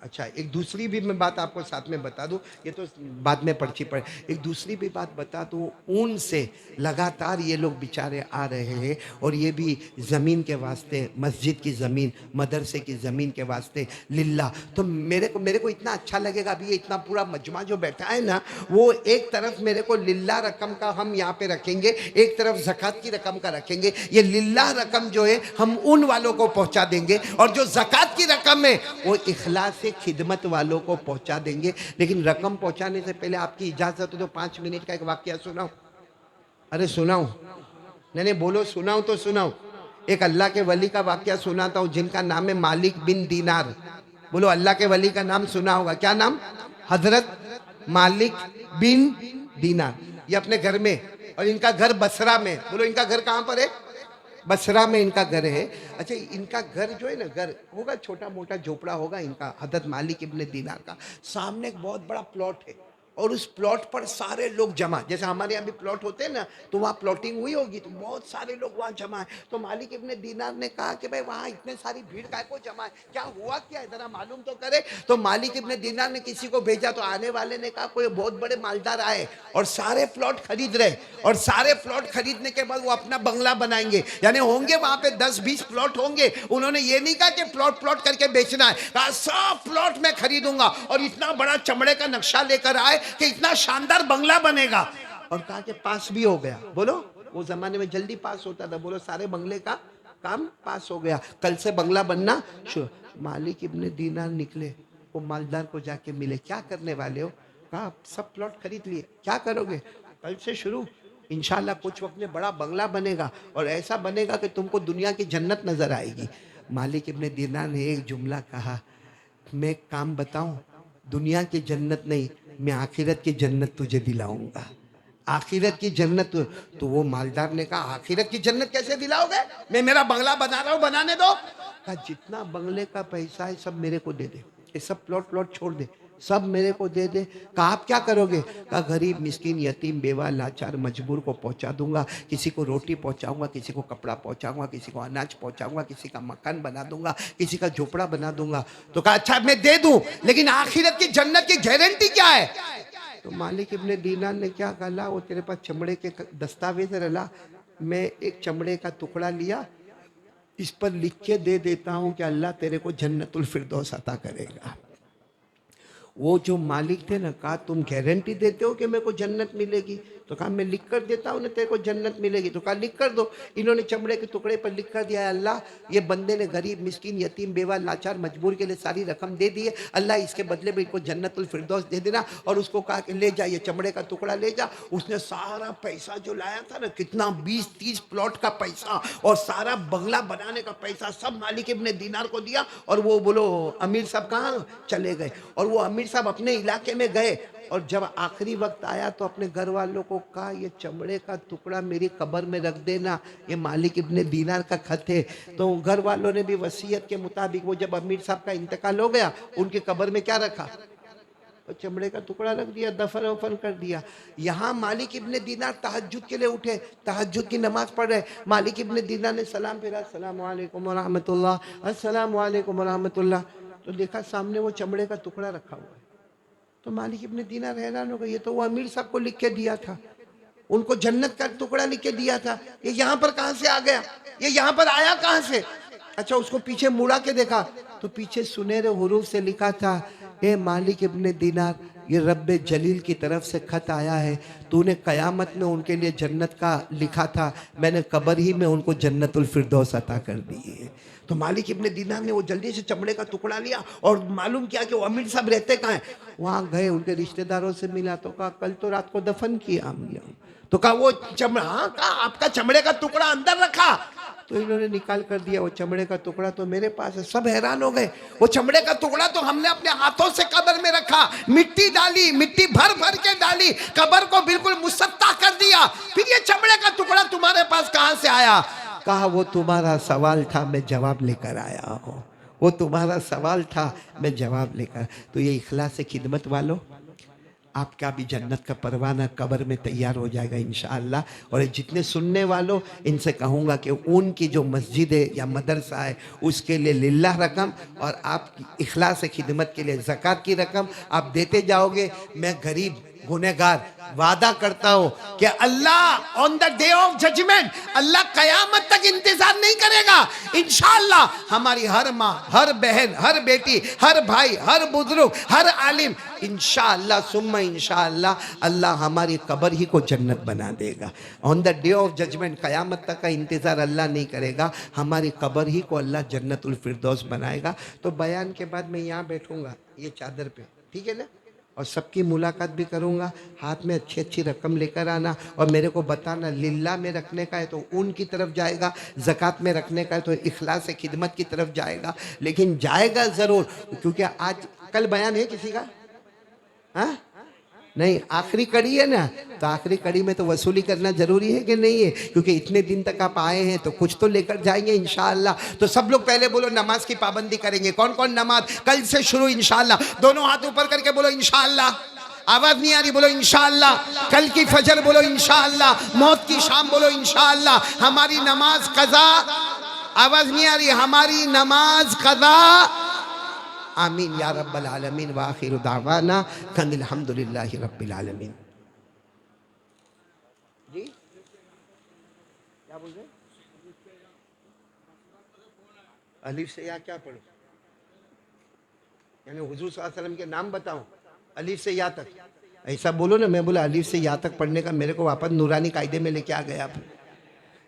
اچھا ایک دوسری بھی میں بات آپ کو ساتھ میں بتا دوں، یہ تو بعد میں پرچی پڑے. ایک دوسری بھی بات بتا دوں، اون سے لگاتار یہ لوگ بیچارے آ رہے ہیں اور یہ بھی زمین کے واسطے، مسجد کی زمین، مدرسے کی زمین کے واسطے للہ. تو میرے کو اتنا اچھا لگے گا. ابھی یہ اتنا پورا مجمع جو بیٹھا ہے نا، وہ ایک طرف میرے کو للہ رقم کا ہم یہاں پہ رکھیں گے، ایک طرف زکوٰۃ کی رقم کا رکھیں گے. یہ للہ رقم جو ہے ہم ان والوں کو پہنچا دیں گے، اور جو زکوٰۃ کی رقم ہے وہ اخلاص سے خدمت والوں کو پہنچا دیں گے. لیکن رقم پہنچانے سے پہلے آپ کی اجازت ہو تو 5 منٹ کا ایک واقعہ سناؤں. ارے سناؤں؟ نہیں بولو سناؤں تو سناؤں. ایک اللہ کے ولی کا واقعہ سناتا ہوں جن کا نام ہے مالک بن دینار. بولو اللہ کے ولی کا نام سنا ہوگا. کیا نام؟ حضرت مالک بن دینار. یہ اپنے گھر میں، اور ان کا گھر بصرہ میں. بولو ان کا گھر کہاں پر ہے؟ بصرہ میں ان کا گھر ہے. اچھا ان کا گھر جو ہے نا، گھر ہوگا چھوٹا موٹا جھوپڑا ہوگا ان کا، حضرت مالک ابن دینار کا. سامنے ایک بہت بڑا پلاٹ ہے اور اس پلاٹ پر سارے لوگ جمع، جیسے ہمارے یہاں بھی پلاٹ ہوتے ہیں نا، تو وہاں پلاٹنگ ہوئی ہوگی تو بہت سارے لوگ وہاں جمع ہیں. تو مالک ابن دینار نے کہا کہ بھائی وہاں اتنے ساری بھیڑ کائے کو جمع ہے، کیا ہوا کیا ہے، ذرا معلوم تو کرے. تو مالک ابن دینار نے کسی کو بھیجا. تو آنے والے نے کہا کوئی بہت بڑے مالدار آئے اور سارے پلاٹ خرید رہے، اور سارے پلاٹ خریدنے کے بعد وہ اپنا بنگلہ بنائیں گے. یعنی ہوں گے وہاں پہ 10-20 پلاٹ ہوں گے. انہوں نے یہ نہیں کہا کہ پلاٹ کر کے بیچنا ہے، کہا سب پلاٹ میں خریدوں گا اور اتنا بڑا چمڑے کا نقشہ لے کر آئے کہ اتنا شاندار بنگلہ بنے گا. اور کہا کہ پاس بھی ہو گیا. بولو وہ زمانے میں جلدی پاس ہوتا تھا. بولو سارے بنگلے کا کام پاس ہو گیا، کل سے بنگلہ بننا شروع. مالک ابن دینار نکلے، وہ مالدار کو جا کے ملے. کیا کرنے والے ہو؟ کہا سب پلاٹ خرید لیے. کیا کرو گے؟ کل سے شروع انشاءاللہ کچھ وقت میں بڑا بنگلہ بنے گا، اور ایسا بنے گا کہ تم کو دنیا کی جنت نظر آئے گی. مالک ابن دینار نے ایک جملہ کہا، میں ایک کام بتاؤں، دنیا کی جنت نہیں، میں آخرت کی جنت تجھے دلاؤں گا. آخرت کی جنت. تو وہ مالدار نے کہا آخرت کی جنت کیسے دلاؤ گے؟ میں میرا بنگلہ بنا رہا ہوں، بنانے دو. کہا جتنا بنگلے کا پیسہ ہے سب میرے کو دے دے، یہ سب پلاٹ چھوڑ دے، سب میرے کو دے دے. کہا آپ کیا کرو گے؟ کہا غریب مسکین یتیم بیوہ لاچار مجبور کو پہنچا دوں گا، کسی کو روٹی پہنچاؤں گا، کسی کو کپڑا پہنچاؤں گا، کسی کو اناج پہنچاؤں گا، کسی کا مکان بنا دوں گا، کسی کا جھوپڑا بنا دوں گا. تو کہا اچھا میں دے دوں، لیکن آخرت کی جنت کی گارنٹی کیا ہے؟ تو مالک ابن دینار نے کیا کہا، لا وہ تیرے پاس چمڑے کے دستاویز رلا. میں ایک چمڑے کا ٹکڑا لیا، اس پر لکھ کے دے دیتا ہوں کہ اللہ تیرے کو جنت الفردوس عطا کرے گا. وہ جو مالک تھے نا، کہا تم گارنٹی دیتے ہو کہ میرے کو جنت ملے گی؟ تو کہا میں لکھ کر دیتا ہوں نا تیرے کو جنت ملے گی. تو کہا لکھ کر دو. انہوں نے چمڑے کے ٹکڑے پر لکھ کر دیا ہے اللہ یہ بندے نے غریب مسکین یتیم بیوہ لاچار مجبور کے لیے ساری رقم دے دی ہے, اللہ اس کے بدلے میں ان کو جنت الفردوس دے دینا. اور اس کو کہا کہ لے جا یہ چمڑے کا ٹکڑا لے جا. اس نے سارا پیسہ جو لایا تھا نا, کتنا 20-30 پلاٹ کا پیسہ اور سارا بنگلہ بنانے کا پیسہ سب مالک ابن دینار کو دیا. اور وہ بولو امیر صاحب کہاں چلے گئے. اور وہ امیر صاحب اپنے علاقے میں گئے, اور جب آخری وقت آیا تو اپنے گھر والوں کو کہا یہ چمڑے کا ٹکڑا میری قبر میں رکھ دینا, یہ مالک ابن دینار کا خط ہے. تو گھر والوں نے بھی وصیت کے مطابق وہ جب امیر صاحب کا انتقال ہو گیا ان کی قبر میں کیا رکھا, اور چمڑے کا ٹکڑا رکھ دیا, دفن وفن کر دیا. یہاں مالک ابن دینار تہجد کے لیے اٹھے, تہجد کی نماز پڑھ رہے. مالک ابن دینار نے سلام پھیرا, السلام علیکم ورحمۃ اللہ, السلام علیکم ورحمۃ اللہ. تو دیکھا سامنے وہ چمڑے کا ٹکڑا رکھا ہوا ہے. تو مالک ابن دینار حیران ہو گئے, یہ تو وہ امیر صاحب کو لکھ کے دیا تھا, ان کو جنت کا ٹکڑا لکھ کے دیا تھا, یہ یہاں پر کہاں سے آ گیا, یہ یہاں پر آیا کہاں سے. اچھا اس کو پیچھے مڑا کے دیکھا تو پیچھے سنہرے حروف سے لکھا تھا, اے مالک ابن دینار یہ رب جلیل کی طرف سے خط آیا ہے, تو نے قیامت میں ان کے لیے جنت کا لکھا تھا, میں نے قبر ہی میں ان کو جنت الفردوس عطا کر دی ہے. تو مالک ابن دینار نے وہ جلدی سے چمڑے کا ٹکڑا لیا اور معلوم کیا کہ وہ امیر صاحب رہتے کہاں ہیں. وہاں گئے, ان کے رشتہ داروں سے ملا تو کہا کل تو رات کو دفن کیا ہم نے. تو کہا وہ چمڑا, ہاں کہا آپ کا چمڑے کا ٹکڑا اندر رکھا. تو انہوں نے نکال کر دیا, وہ چمڑے کا ٹکڑا تو میرے پاس ہے. سب حیران ہو گئے, وہ چمڑے کا ٹکڑا تو ہم نے اپنے ہاتھوں سے قبر میں رکھا, مٹی ڈالی, مٹی بھر بھر کے ڈالی, قبر کو بالکل مسطح کر دیا, پھر یہ چمڑے کا ٹکڑا تمہارے پاس کہاں سے آیا. کہا وہ تمہارا سوال تھا میں جواب لے کر آیا ہوں, وہ تمہارا سوال تھا میں جواب لے کر. تو یہ اخلاص خدمت والوں, آپ کا بھی جنت کا پروانہ قبر میں تیار ہو جائے گا انشاءاللہ. اور جتنے سننے والوں ان سے کہوں گا کہ ان کی جو مسجد ہے یا مدرسہ ہے اس کے لیے للہ رقم, اور آپ کی اخلاص خدمت کے لیے زکوٰۃ کی رقم آپ دیتے جاؤ گے. میں غریب گنہگار وعدہ کرتا ہوں کہ اللہ آن دا ڈے آف ججمنٹ, اللہ قیامت تک انتظار نہیں کرے گا. انشاءاللہ ہماری ہر ماں, ہر بہن, ہر بیٹی, ہر بھائی, ہر بزرگ, ہر عالم, انشاءاللہ ثم انشاءاللہ اللہ ہماری قبر ہی کو جنت بنا دے گا. آن دا ڈے آف ججمنٹ قیامت تک کا انتظار اللہ نہیں کرے گا, ہماری قبر ہی کو اللہ جنت الفردوس بنائے گا. تو بیان کے بعد میں یہاں بیٹھوں گا یہ چادر پہ, ٹھیک ہے نا, اور سب کی ملاقات بھی کروں گا. ہاتھ میں اچھی رقم لے کر آنا, اور میرے کو بتانا للہ میں رکھنے کا ہے تو ان کی طرف جائے گا, زکوٰۃ میں رکھنے کا ہے تو اخلاص خدمت کی طرف جائے گا. لیکن جائے گا ضرور, کیونکہ آج کل بیان ہے کسی کا, ہاں نہیں, آخری کڑی ہے نا, تو آخری کڑی میں تو وصولی کرنا ضروری ہے کہ نہیں ہے, کیونکہ اتنے دن تک آپ آئے ہیں تو کچھ تو لے کر جائیں گے انشاءاللہ. تو سب لوگ پہلے بولو نماز کی پابندی کریں گے. کون کون نماز کل سے شروع انشاءاللہ, دونوں ہاتھ اوپر کر کے بولو انشاءاللہ. آواز نہیں آ رہی, بولو انشاءاللہ. کل کی فجر بولو انشاءاللہ. موت کی شام بولو انشاءاللہ. ہماری نماز قضا, آواز نہیں آ رہی, ہماری نماز قضا. آمین یا رب العالمین. وآخر دعوانا کن الحمدللہ رب العالمین. جی کیا بول رہے, الف سے یا کیا پڑھو, یعنی حضور صلی اللہ علیہ وسلم کے نام بتاؤں الف سے یا تک, ایسا بولو نا. میں بولا الف سے یا تک پڑھنے کا, میرے کو واپس نورانی قاعدے میں لے کے آ گئے آپ.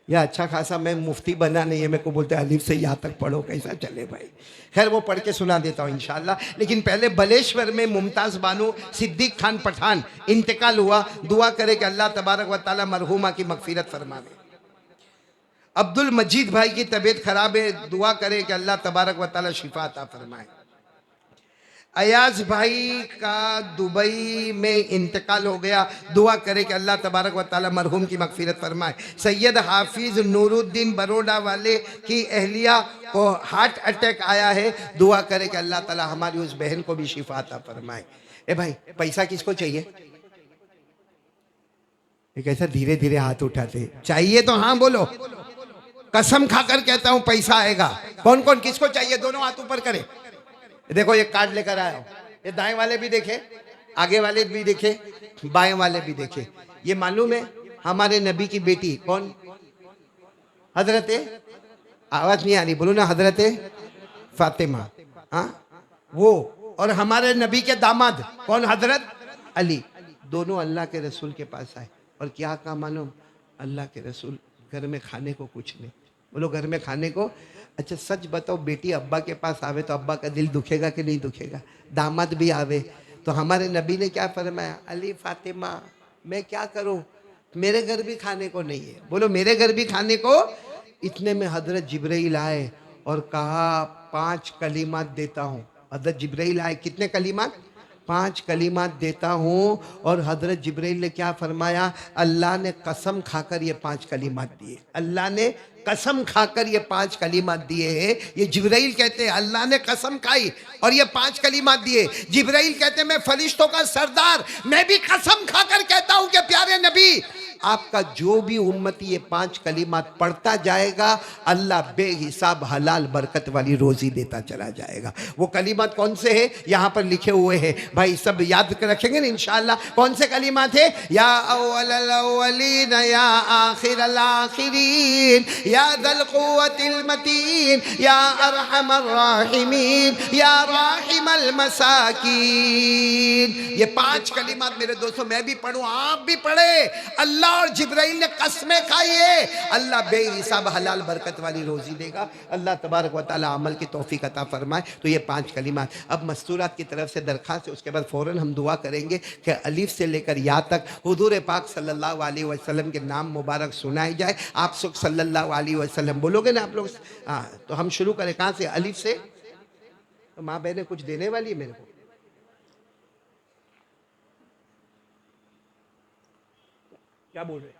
یا اچھا خاصا میں مفتی بنا نہیں ہے, میرے کو بولتے الف سے یا تک پڑھو, کیسا چلے بھائی. خیر وہ پڑھ کے سنا دیتا ہوں انشاءاللہ. لیکن پہلے بلیشور میں ممتاز بانو صدیق خان پٹھان انتقال ہوا, دعا کرے کہ اللہ تبارک و تعالی مرحومہ کی مغفرت فرمائے. عبد المجید بھائی کی طبیعت خراب ہے, دعا کرے کہ اللہ تبارک و تعالی شفا عطا فرمائے. ایاز بھائی کا دبئی میں انتقال ہو گیا, دعا کرے کہ اللہ تبارک و تعالی مرحوم کی مغفرت فرمائے. سید حافظ نور الدین بروڈا والے کی اہلیہ کو ہارٹ اٹیک آیا ہے, دعا کرے کہ اللہ تعالی ہماری اس بہن کو بھی شفا عطا فرمائے. اے بھائی پیسہ کس کو چاہیے, ایک ایسا دھیرے دھیرے ہاتھ اٹھاتے, چاہیے تو ہاں بولو, قسم کھا کر کہتا ہوں پیسہ آئے گا. کون کون کس کو چاہیے, دونوں ہاتھ اوپر کرے. دیکھو یہ کارڈ لے کر آیا ہوں, یہ دائیں والے بھی دیکھے, آگے والے بھی دیکھے, بائیں والے بھی دیکھے. یہ معلوم ہے ہمارے نبی کی بیٹی کون, حضرت, آواز نہیں آ رہی, بولو نا, حضرت فاطمہ, ہاں وہ, اور ہمارے نبی کے داماد کون, حضرت علی. دونوں اللہ کے رسول کے پاس آئے, اور کیا کہا معلوم؟ اللہ کے رسول گھر میں کھانے کو کچھ نہیں. بولو گھر میں کھانے کو. اچھا سچ بتاؤ بیٹی ابا کے پاس آوے تو ابا کا دل دکھے گا کہ نہیں دکھے گا؟ داماد بھی آوے تو ہمارے نبی نے کیا فرمایا؟ علی فاطمہ میں کیا کروں، میرے گھر بھی کھانے کو نہیں ہے. بولو میرے گھر بھی کھانے کو. اتنے میں حضرت جبرائیل آئے اور کہا 5 کلمات دیتا ہوں. حضرت جبرائیل آئے، کتنے کلمات؟ 5 کلمات دیتا ہوں. اور حضرت جبرائیل نے کیا فرمایا؟ اللہ نے قسم کھا کر یہ 5 کلمات دیے. اللہ نے قسم کھا کر یہ 5 کلمات دیے ہیں. یہ جبرائیل کہتے ہیں اللہ نے قسم کھائی اور یہ 5 کلمات دیے. جبرائیل کہتے ہیں میں فرشتوں کا سردار، میں بھی قسم کھا کر کہتا ہوں کہ پیارے نبی آپ کا جو بھی امتی یہ 5 کلمات پڑھتا جائے گا اللہ بے حساب حلال برکت والی روزی دیتا چلا جائے گا. وہ کلمات کون سے ہیں؟ یہاں پر لکھے ہوئے ہیں بھائی، سب یاد کر رکھیں گے نا انشاءاللہ. کون سے کلمات ہیں؟ یا اول الاولین یا آخر الاخرین یا ذا القوت المتین یا ارحم الراحمین یا راحم المساکین. یہ 5 کلمات میرے دوستوں میں بھی پڑھوں آپ بھی پڑھیں. اللہ اور جبرائیل نے قسمیں کھائی ہے، اللہ بے حساب حلال برکت والی روزی دے گا. اللہ تبارک و تعالی عمل کی توفیق عطا فرمائے. تو یہ 5 کلمات. اب مستورات کی طرف سے درخواست ہے، اس کے بعد فوراً ہم دعا کریں گے کہ الف سے لے کر یا تک حضور پاک صلی اللہ علیہ وسلم کے نام مبارک سنائے جائے. آپ سب صلی اللہ علیہ وسلم بولو گے نا آپ لوگ؟ ہاں تو ہم شروع کریں کہاں سے؟ الف سے. تو ماں بہنیں کچھ دینے والی ہے میرے کو؟ کیا بول رہے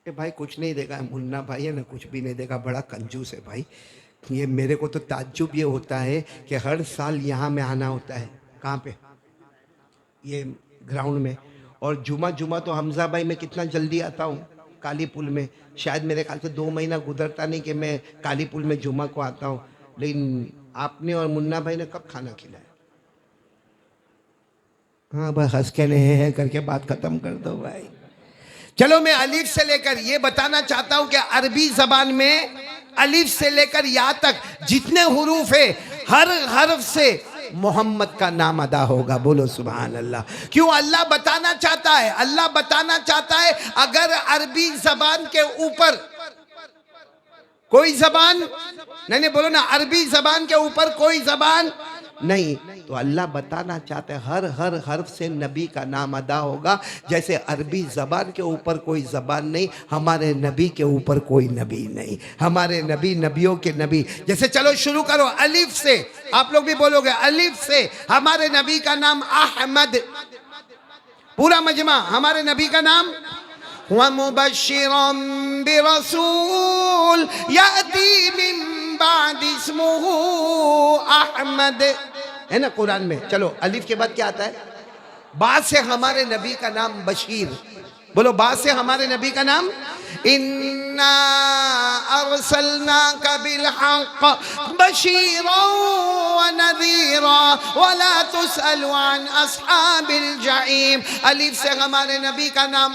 کہ بھائی کچھ نہیں دے گا؟ منا بھائی ہے نا کچھ بھی نہیں دے گا، بڑا کنجوس ہے بھائی. یہ میرے کو تو تعجب یہ ہوتا ہے کہ ہر سال یہاں میں آنا ہوتا ہے. کہاں پہ؟ یہ گراؤنڈ میں. اور جمعہ تو حمزہ بھائی میں کتنا جلدی آتا ہوں کالی پل میں. شاید میرے خیال سے 2 مہینہ گزرتا نہیں کہ میں کالی پل میں جمعہ کو آتا ہوں. لیکن آپ نے اور منا بھائی نے کب کھانا کھلایا؟ ہاں بھائی ہنس کے نہیں کر کے بات ختم کر دو بھائی. چلو میں الف سے لے کر یہ بتانا چاہتا ہوں کہ عربی زبان میں الف سے لے کر یا تک جتنے حروف ہیں ہر حرف سے محمد کا نام ادا ہوگا. بولو سبحان اللہ. کیوں؟ اللہ بتانا چاہتا ہے، اللہ بتانا چاہتا ہے اگر عربی زبان کے اوپر کوئی زبان نہیں بولو نا، عربی زبان کے اوپر کوئی زبان نہیں، تو اللہ بتانا چاہتے ہیں ہر حرف سے نبی کا نام ادا ہوگا. جیسے عربی زبان کے اوپر کوئی زبان نہیں، ہمارے نبی کے اوپر کوئی نبی نہیں. ہمارے نبی نبیوں کے نبی. جیسے چلو شروع کرو الف سے. آپ لوگ بھی بولو گے الف سے. ہمارے نبی کا نام احمد. پورا مجمع ہمارے نبی کا نام وَمُبَشِّرًا بِرَسُولٍ يَأْتِي مِن بَعْدِ اسْمُهُ احمد ہے نا قرآن میں. چلو الف کے بعد کیا آتا ہے؟ بعد سے ہمارے نبی کا نام بشیر. بولو بعد سے ہمارے نبی کا نام اِنَّا أَرْسَلْنَاكَ بِالْحَقِّ بَشِيرًا وَنَذِيرًا وَلَا تُسْأَلُ عَنْ أَصْحَابِ الْجَحِيمِ. الف سے ہمارے نبی کا نام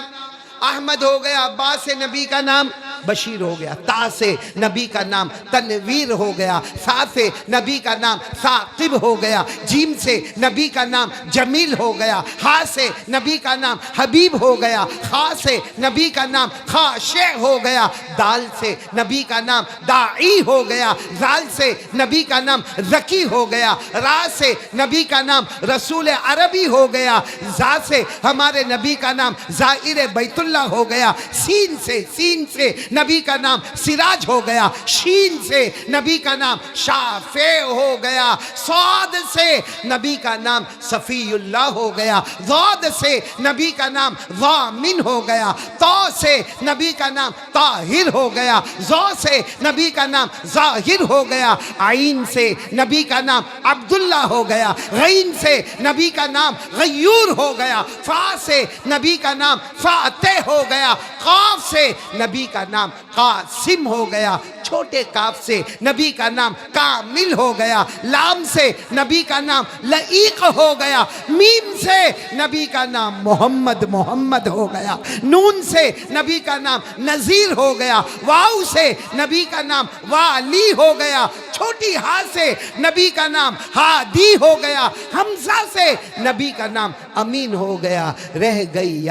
احمد ہو گیا، با سے نبی کا نام بشیر ہو گیا، تا سے نبی کا نام تنویر ہو گیا، سا سے نبی کا نام ثاقب ہو گیا، جیم سے نبی کا نام جمیل ہو گیا، ہا سے نبی کا نام حبیب ہو گیا، خا سے نبی کا نام خاشع ہو گیا، دال سے نبی کا نام داعی ہو گیا، زال سے نبی کا نام ذکی ہو گیا، را سے نبی کا نام رسول عربی ہو گیا، زا سے ہمارے نبی کا نام زائر بیت اللہ ہو گیا، سین سے نبی کا نام سراج ہو گیا، شین سے نبی کا نام شافع ہو گیا، صاد سے نبی کا نام صفی اللہ ہو گیا، ضاد سے نبی کا نام ضامن ہو گیا، تا سے نبی کا نام طاہر ہو گیا، ظا سے نبی کا نام ظاہر ہو گیا، عین سے نبی کا نام عبداللہ ہو گیا، غین سے نبی کا نام غیور ہو گیا، فا سے نبی کا نام فاتح ہو گیا، قاف سے نبی کا نام قاسم ہو گیا، چھوٹے کاف سے نبی کا نام کامل ہو گیا، لام سے نبی کا نام لعیق ہو گیا، میم سے نبی کا نام محمد ہو گیا، نون سے نبی کا نام نذیر ہو گیا، واو سے نبی کا نام والی ہو گیا، چھوٹی ہا سے نبی کا نام ہادی ہو گیا، حمزہ سے نبی کا نام امین ہو گیا، رہ گئی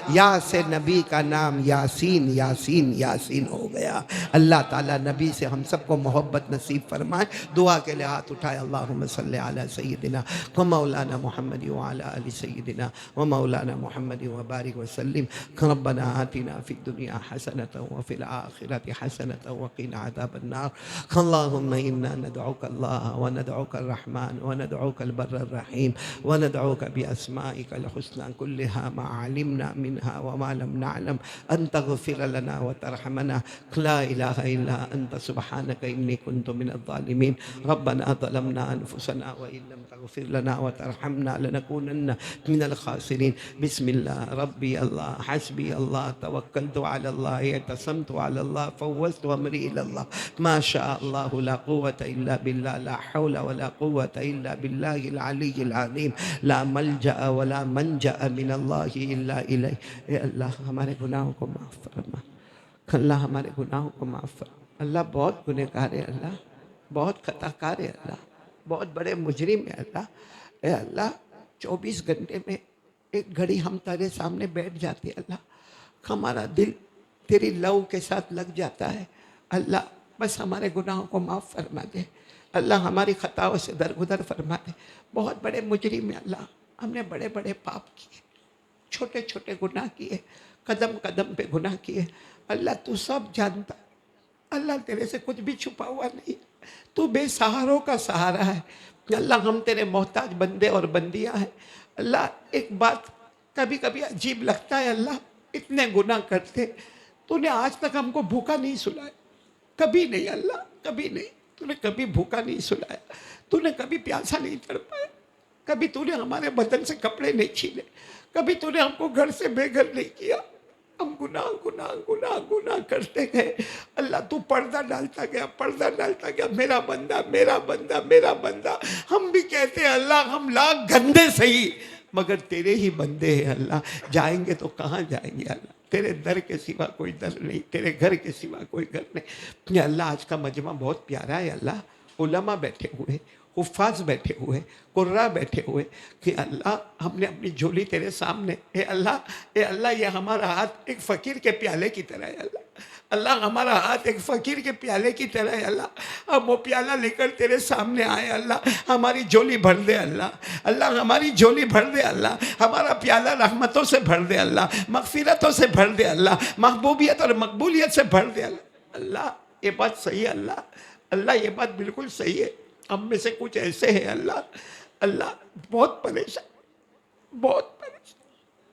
یا سے نبی کا نام یاسین یاسین یاسین ہو گیا۔ اللہ تعالیٰ نبی سے ہم سب کو محبت نصیب فرمائے۔ دعا کے لیے ہاتھ اٹھائے، اللہم صلی علی سیدنا و مولانا محمد وعلی آل سیدنا و مولانا محمد وبارک وسلم۔ ربنا آتنا فی الدنیا حسنۃ وفی الآخرۃ حسنۃ وقنا عذاب النار۔ اللہم انا ندعوک اللہ وندعوک الرحمن وندعوک البر الرحیم وندعوک باسمائک الحسنى كلها ما علمنا منها وما لم نعلم ان تغفر لنا وترحمنا لا الہ الا انت سبحانک انی كنت من الظالمین۔ ربنا ظلمنا انفسنا وان لم تغفر لنا وترحمنا لنكونن من الخاسرین۔ بسم اللہ ربی اللہ حسبی اللہ توکلت علی اللہ اعتصمت علی اللہ فوضت امری الی اللہ ما شاء اللہ لا قوة الا باللہ لا حول ولا قوة الا باللہ العلی العظیم لا ملجأ ولا منجأ من اللہ الا الیہ۔ اے اللہ ہمارے گناہوں کو معاف فرما، اللہ ہمارے گناہوں کو معاف فرما۔ اللہ بہت گنہگار ہے، اللہ بہت خطا کار ہے، اللہ بہت بڑے مجرم ہے اللہ۔ اے اللہ 24 گھنٹے میں ایک گھڑی ہم تیرے سامنے بیٹھ جاتے ہیں اللہ، ہمارا دل تیری لو کے ساتھ لگ جاتا ہے اللہ، بس ہمارے گناہوں کو معاف فرما دے اللہ، ہماری خطاؤں سے درگزر فرما دے۔ بہت بڑے مجرم ہیں اللہ، ہم نے بڑے بڑے پاپ کیے، چھوٹے چھوٹے گناہ کیے، قدم قدم پہ گناہ کیے اللہ، تو سب جانتا اللہ، تیرے سے کچھ بھی چھپا ہوا نہیں، تو بے سہاروں کا سہارا ہے اللہ، ہم تیرے محتاج بندے اور بندیاں ہیں اللہ۔ ایک بات کبھی کبھی عجیب لگتا ہے اللہ، اتنے گناہ کرتے تو نے آج تک ہم کو بھوکا نہیں سلایا، کبھی نہیں اللہ، کبھی نہیں، تو نے کبھی بھوکا نہیں سلایا، تو نے کبھی پیاسا نہیں تڑپایا، کبھی تو نے ہمارے بدن سے کپڑے نہیں چھینے، کبھی تو نے ہم کو گھر سے بے گھر نہیں کیا۔ ہم گناہ کرتے گئے اللہ، تو پردہ ڈالتا گیا، پردہ ڈالتا گیا، میرا بندہ میرا بندہ میرا بندہ۔ ہم بھی کہتے ہیں اللہ، ہم لاکھ گندے صحیح مگر تیرے ہی بندے ہیں اللہ، جائیں گے تو کہاں جائیں گے اللہ، تیرے در کے سوا کوئی در نہیں، تیرے گھر کے سوا کوئی گھر نہیں۔ یا اللہ آج کا مجمع بہت پیارا ہے اللہ، علماء بیٹھے ہوئے، حفاظ بیٹھے ہوئے، قراء بیٹھے ہوئے، کہ اللہ ہم نے اپنی جھولی تیرے سامنے، اے اللہ یہ ہمارا ہاتھ ایک فقیر کے پیالے کی طرح ہے اللہ، اللہ ہمارا ہاتھ ایک فقیر کے پیالے کی طرح ہے اللہ، ہم وہ پیالہ لے کر تیرے سامنے آئے اللہ، ہماری جھولی بھر دے اللہ ہماری جھولی بھر دے اللہ، ہمارا پیالہ رحمتوں سے بھر دے اللہ، مغفرتوں سے بھر دے اللہ، محبوبیت اور مقبولیت سے بھر دے اللہ۔ اللہ یہ بات صحیح ہے اللہ یہ بات بالکل صحیح ہے۔ ہم میں سے کچھ ایسے ہیں اللہ بہت پریشان،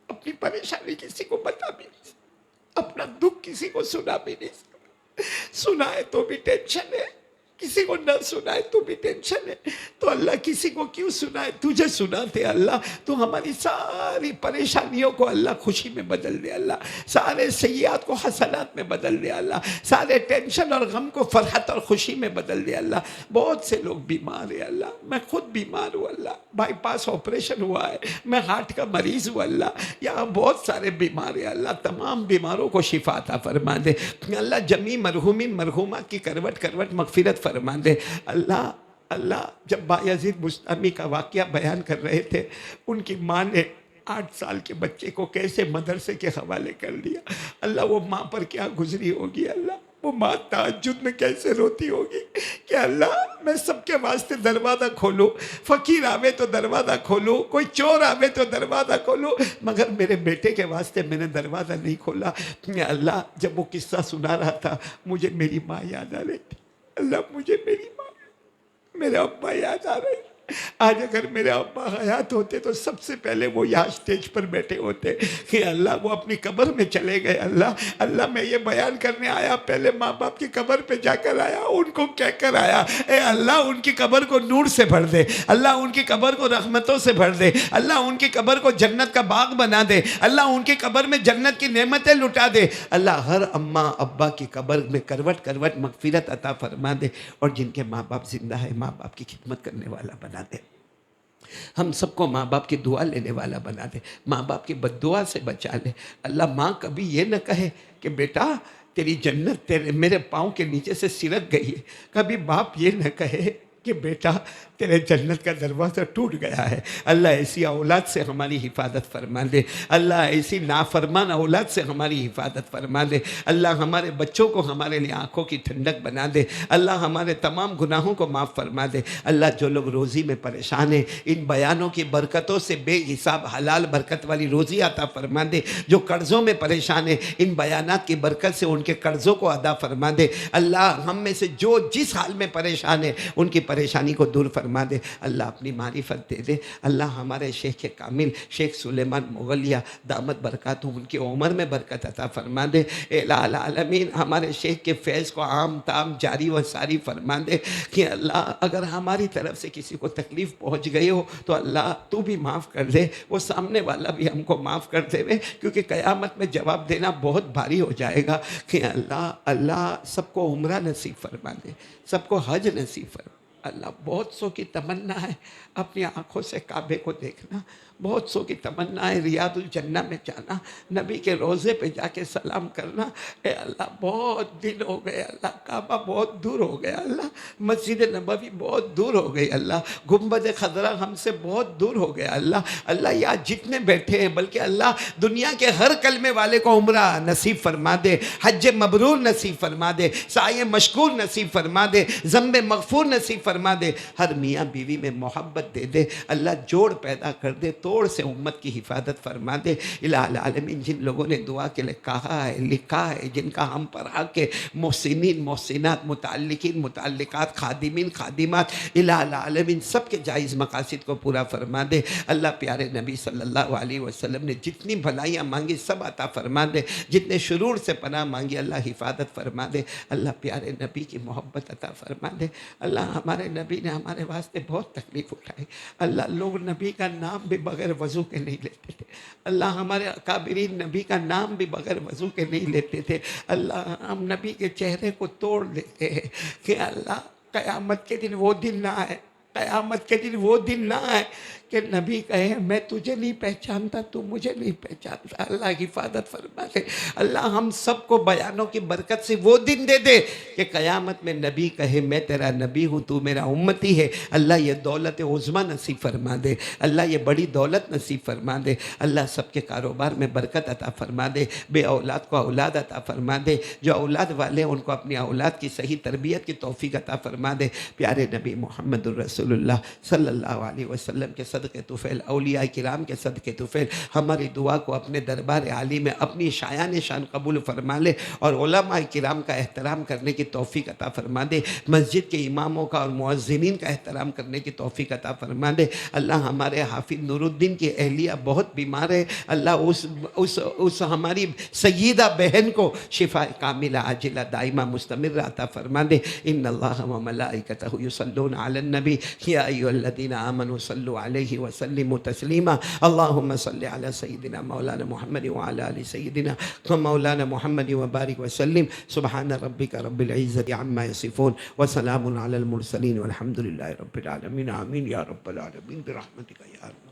اپنی پریشانی کسی کو بتا بھی نہیں سکتے، اپنا دکھ کسی کو سنا بھی نہیں سکتے، سنائے تو بھی ٹینشن ہے، کسی کو نہ سنائے تو بھی ٹینشن ہے، تو اللہ کسی کو کیوں سنائے، تجھے سناتے اللہ، تو ہماری ساری پریشانیوں کو اللہ خوشی میں بدل دے اللہ، سارے سیئات کو حسنات میں بدل دے اللہ، سارے ٹینشن اور غم کو فرحت اور خوشی میں بدل دے اللہ۔ بہت سے لوگ بیمار ہیں اللہ، میں خود بیمار ہوں اللہ، بائی پاس آپریشن ہوا ہے، میں ہارٹ کا مریض ہوں اللہ، یہاں بہت سارے بیمار ہیں اللہ، تمام بیماروں کو شفا عطا فرما دے اللہ، جمی مرحومین مرحومہ کی کروٹ کروٹ مغفرت فرما دے اللہ۔ جب بایزید بستامی کا واقعہ بیان کر رہے تھے، ان کی ماں نے 8 سال کے بچے کو کیسے مدرسے کے حوالے کر دیا اللہ، وہ ماں پر کیا گزری ہوگی اللہ، وہ ماں تہجد میں کیسے روتی ہوگی کہ اللہ میں سب کے واسطے دروازہ کھولوں، فقیر آوے تو دروازہ کھولوں، کوئی چور آوے تو دروازہ کھولوں، مگر میرے بیٹے کے واسطے میں نے دروازہ نہیں کھولا۔ اللہ جب وہ قصہ سنا رہا تھا مجھے میری ماں یاد آ رہی تھی اللہ، مجھے میری ماں، میرے ابا یاد آ رہے۔ آج اگر میرے ابا حیات ہوتے تو سب سے پہلے وہ یہاں سٹیج پر بیٹھے ہوتے کہ اللہ وہ اپنی قبر میں چلے گئے اللہ میں یہ بیان کرنے آیا، پہلے ماں باپ کی قبر پہ جا کر آیا، ان کو کہہ کر آیا اے اللہ ان کی قبر کو نور سے بھر دے اللہ، ان کی قبر کو رحمتوں سے بھر دے اللہ، ان کی قبر کو جنت کا باغ بنا دے اللہ، ان کی قبر میں جنت کی نعمتیں لٹا دے اللہ، ہر اماں ابا کی قبر میں کروٹ کروٹ مغفرت عطا فرما دے، اور جن کے ماں باپ زندہ ہے ماں باپ کی خدمت کرنے والا بنا دے، ہم سب کو ماں باپ کی دعا لینے والا بنا دے، ماں باپ کی بد دعا سے بچا لے اللہ۔ ماں کبھی یہ نہ کہے کہ بیٹا تیری جنت میرے پاؤں کے نیچے سے سرک گئی ہے، کبھی باپ یہ نہ کہے کہ بیٹا تیرے جنت کا دروازہ ٹوٹ گیا ہے۔ اللہ ایسی اولاد سے ہماری حفاظت فرما دے، اللہ ایسی نافرمان اولاد سے ہماری حفاظت فرما دے، اللہ ہمارے بچوں کو ہمارے لیے آنکھوں کی ٹھنڈک بنا دے، اللہ ہمارے تمام گناہوں کو معاف فرما دے۔ اللہ جو لوگ روزی میں پریشان ہیں، ان بیانوں کی برکتوں سے بے حساب حلال برکت والی روزی عطا فرما دے۔ جو قرضوں میں پریشان ہیں، ان بیانات کی برکت سے ان کے قرضوں کو ادا فرما دے۔ اللہ ہم میں سے جو جس حال میں پریشان ہے ان کی پریشانی کو دور فرما دے۔ اللہ اپنی معرفت دے دے۔ اللہ ہمارے شیخ کامل شیخ سلیمان مغلیہ دامت برکاتہم، ان کی عمر میں برکت عطا فرما دے۔ الہ العالمین ہمارے شیخ کے فیض کو عام تام جاری و ساری فرما دے کہ اللہ اگر ہماری طرف سے کسی کو تکلیف پہنچ گئی ہو تو اللہ تو بھی معاف کر دے، وہ سامنے والا بھی ہم کو معاف کر دے، کیونکہ قیامت میں جواب دینا بہت بھاری ہو جائے گا کہ اللہ سب کو عمرہ نصیب فرما دے، سب کو حج نصیب فرما۔ اللہ بہت سو کی تمنا ہے اپنی آنکھوں سے کعبے کو دیکھنا، بہت سو کی تمنا ہے ریاض الجنہ میں جانا، نبی کے روضے پہ جا کے سلام کرنا۔ اے اللہ بہت دن ہو گئے، اللہ کعبہ بہت دور ہو گیا، اللہ مسجد نبوی بہت دور ہو گئی، اللہ گنبد خضرا ہم سے بہت دور ہو گیا، اللہ یہاں جتنے بیٹھے ہیں بلکہ اللہ دنیا کے ہر کلمے والے کو عمرہ نصیب فرما دے، حج مبرور نصیب فرما دے، سعی مشکور نصیب فرما دے، ذنب مغفور نصیب فرما دے، ہر میاں بیوی میں محبت دے دے، اللہ جوڑ پیدا کر دے، توڑ سے امت کی حفاظت فرما دے۔ الہ العالمین جن لوگوں نے دعا کے لیے کہا ہے، لکھا ہے، جن کا ہم پر حق ہے، محسنین محسنات، متعلقین متعلقات، خادمین خادمات، الہ العالمین سب کے جائز مقاصد کو پورا فرما دے۔ اللہ پیارے نبی صلی اللہ علیہ وسلم نے جتنی بھلائیاں مانگی سب عطا فرما دے، جتنے شرور سے پناہ مانگی اللہ حفاظت فرما دے۔ اللہ پیارے نبی کی محبت عطا فرما دے۔ اللہ ہمارے نبی نے ہمارے واسطے بہت تکلیف اٹھائی، اللہ لوگ نبی کا نام بھی بغیر وضو کے نہیں لیتے تھے، اللہ ہمارے اکابرین نبی کا نام بھی بغیر وضو کے نہیں لیتے تھے، اللہ ہم نبی کے چہرے کو توڑ دیتے ہیں کہ اللہ قیامت کے دن وہ دن نہ آئے، قیامت کے دن وہ دن نہ آئے کہ نبی کہے میں تجھے نہیں پہچانتا تو مجھے نہیں پہچانتا۔ اللہ حفاظت فرما دے، اللہ ہم سب کو بیانوں کی برکت سے وہ دن دے دے کہ قیامت میں نبی کہے میں تیرا نبی ہوں تو میرا امتی ہے۔ اللہ یہ دولت عظمیٰ نصیب فرما دے، اللہ یہ بڑی دولت نصیب فرما دے، اللہ سب کے کاروبار میں برکت عطا فرما دے، بے اولاد کو اولاد عطا فرما دے، جو اولاد والے ان کو اپنی اولاد کی صحیح تربیت کی توفیق عطا فرما دے۔ پیارے نبی محمد الرسول اللہ صلی اللہ علیہ وسلم کے صدقے طفیل، اولیاء کرام کے صدقے طفیل ہماری دعا کو اپنے دربار عالی میں اپنی شایان شان قبول فرما لے اور علماء کرام کا احترام کرنے کی توفیق عطا فرما دے، مسجد کے اماموں کا اور مؤذنین کا احترام کرنے کی توفیق عطا فرما دے۔ اللہ ہمارے حافظ نور الدین کی اہلیہ بہت بیمار ہے، اللہ اس ہماری سیدہ بہن کو شفا کاملہ عاجلہ دائمہ مستمر عطا فرما دے۔ ان اللہ و ملائکتہ یصلون علی النبی یا ایھا الذین آمنوا صلوا علیہ وسلموا تسلیما۔ اللہم صل علی سیدنا مولانا محمد وعلی آل سیدنا مولانا محمد وبارک وسلم۔ سبحان ربک رب العزت عما یصفون وسلام علی المرسلین والحمد للہ رب العالمین۔ آمین یا رب العالمین برحمتک یا ارحم۔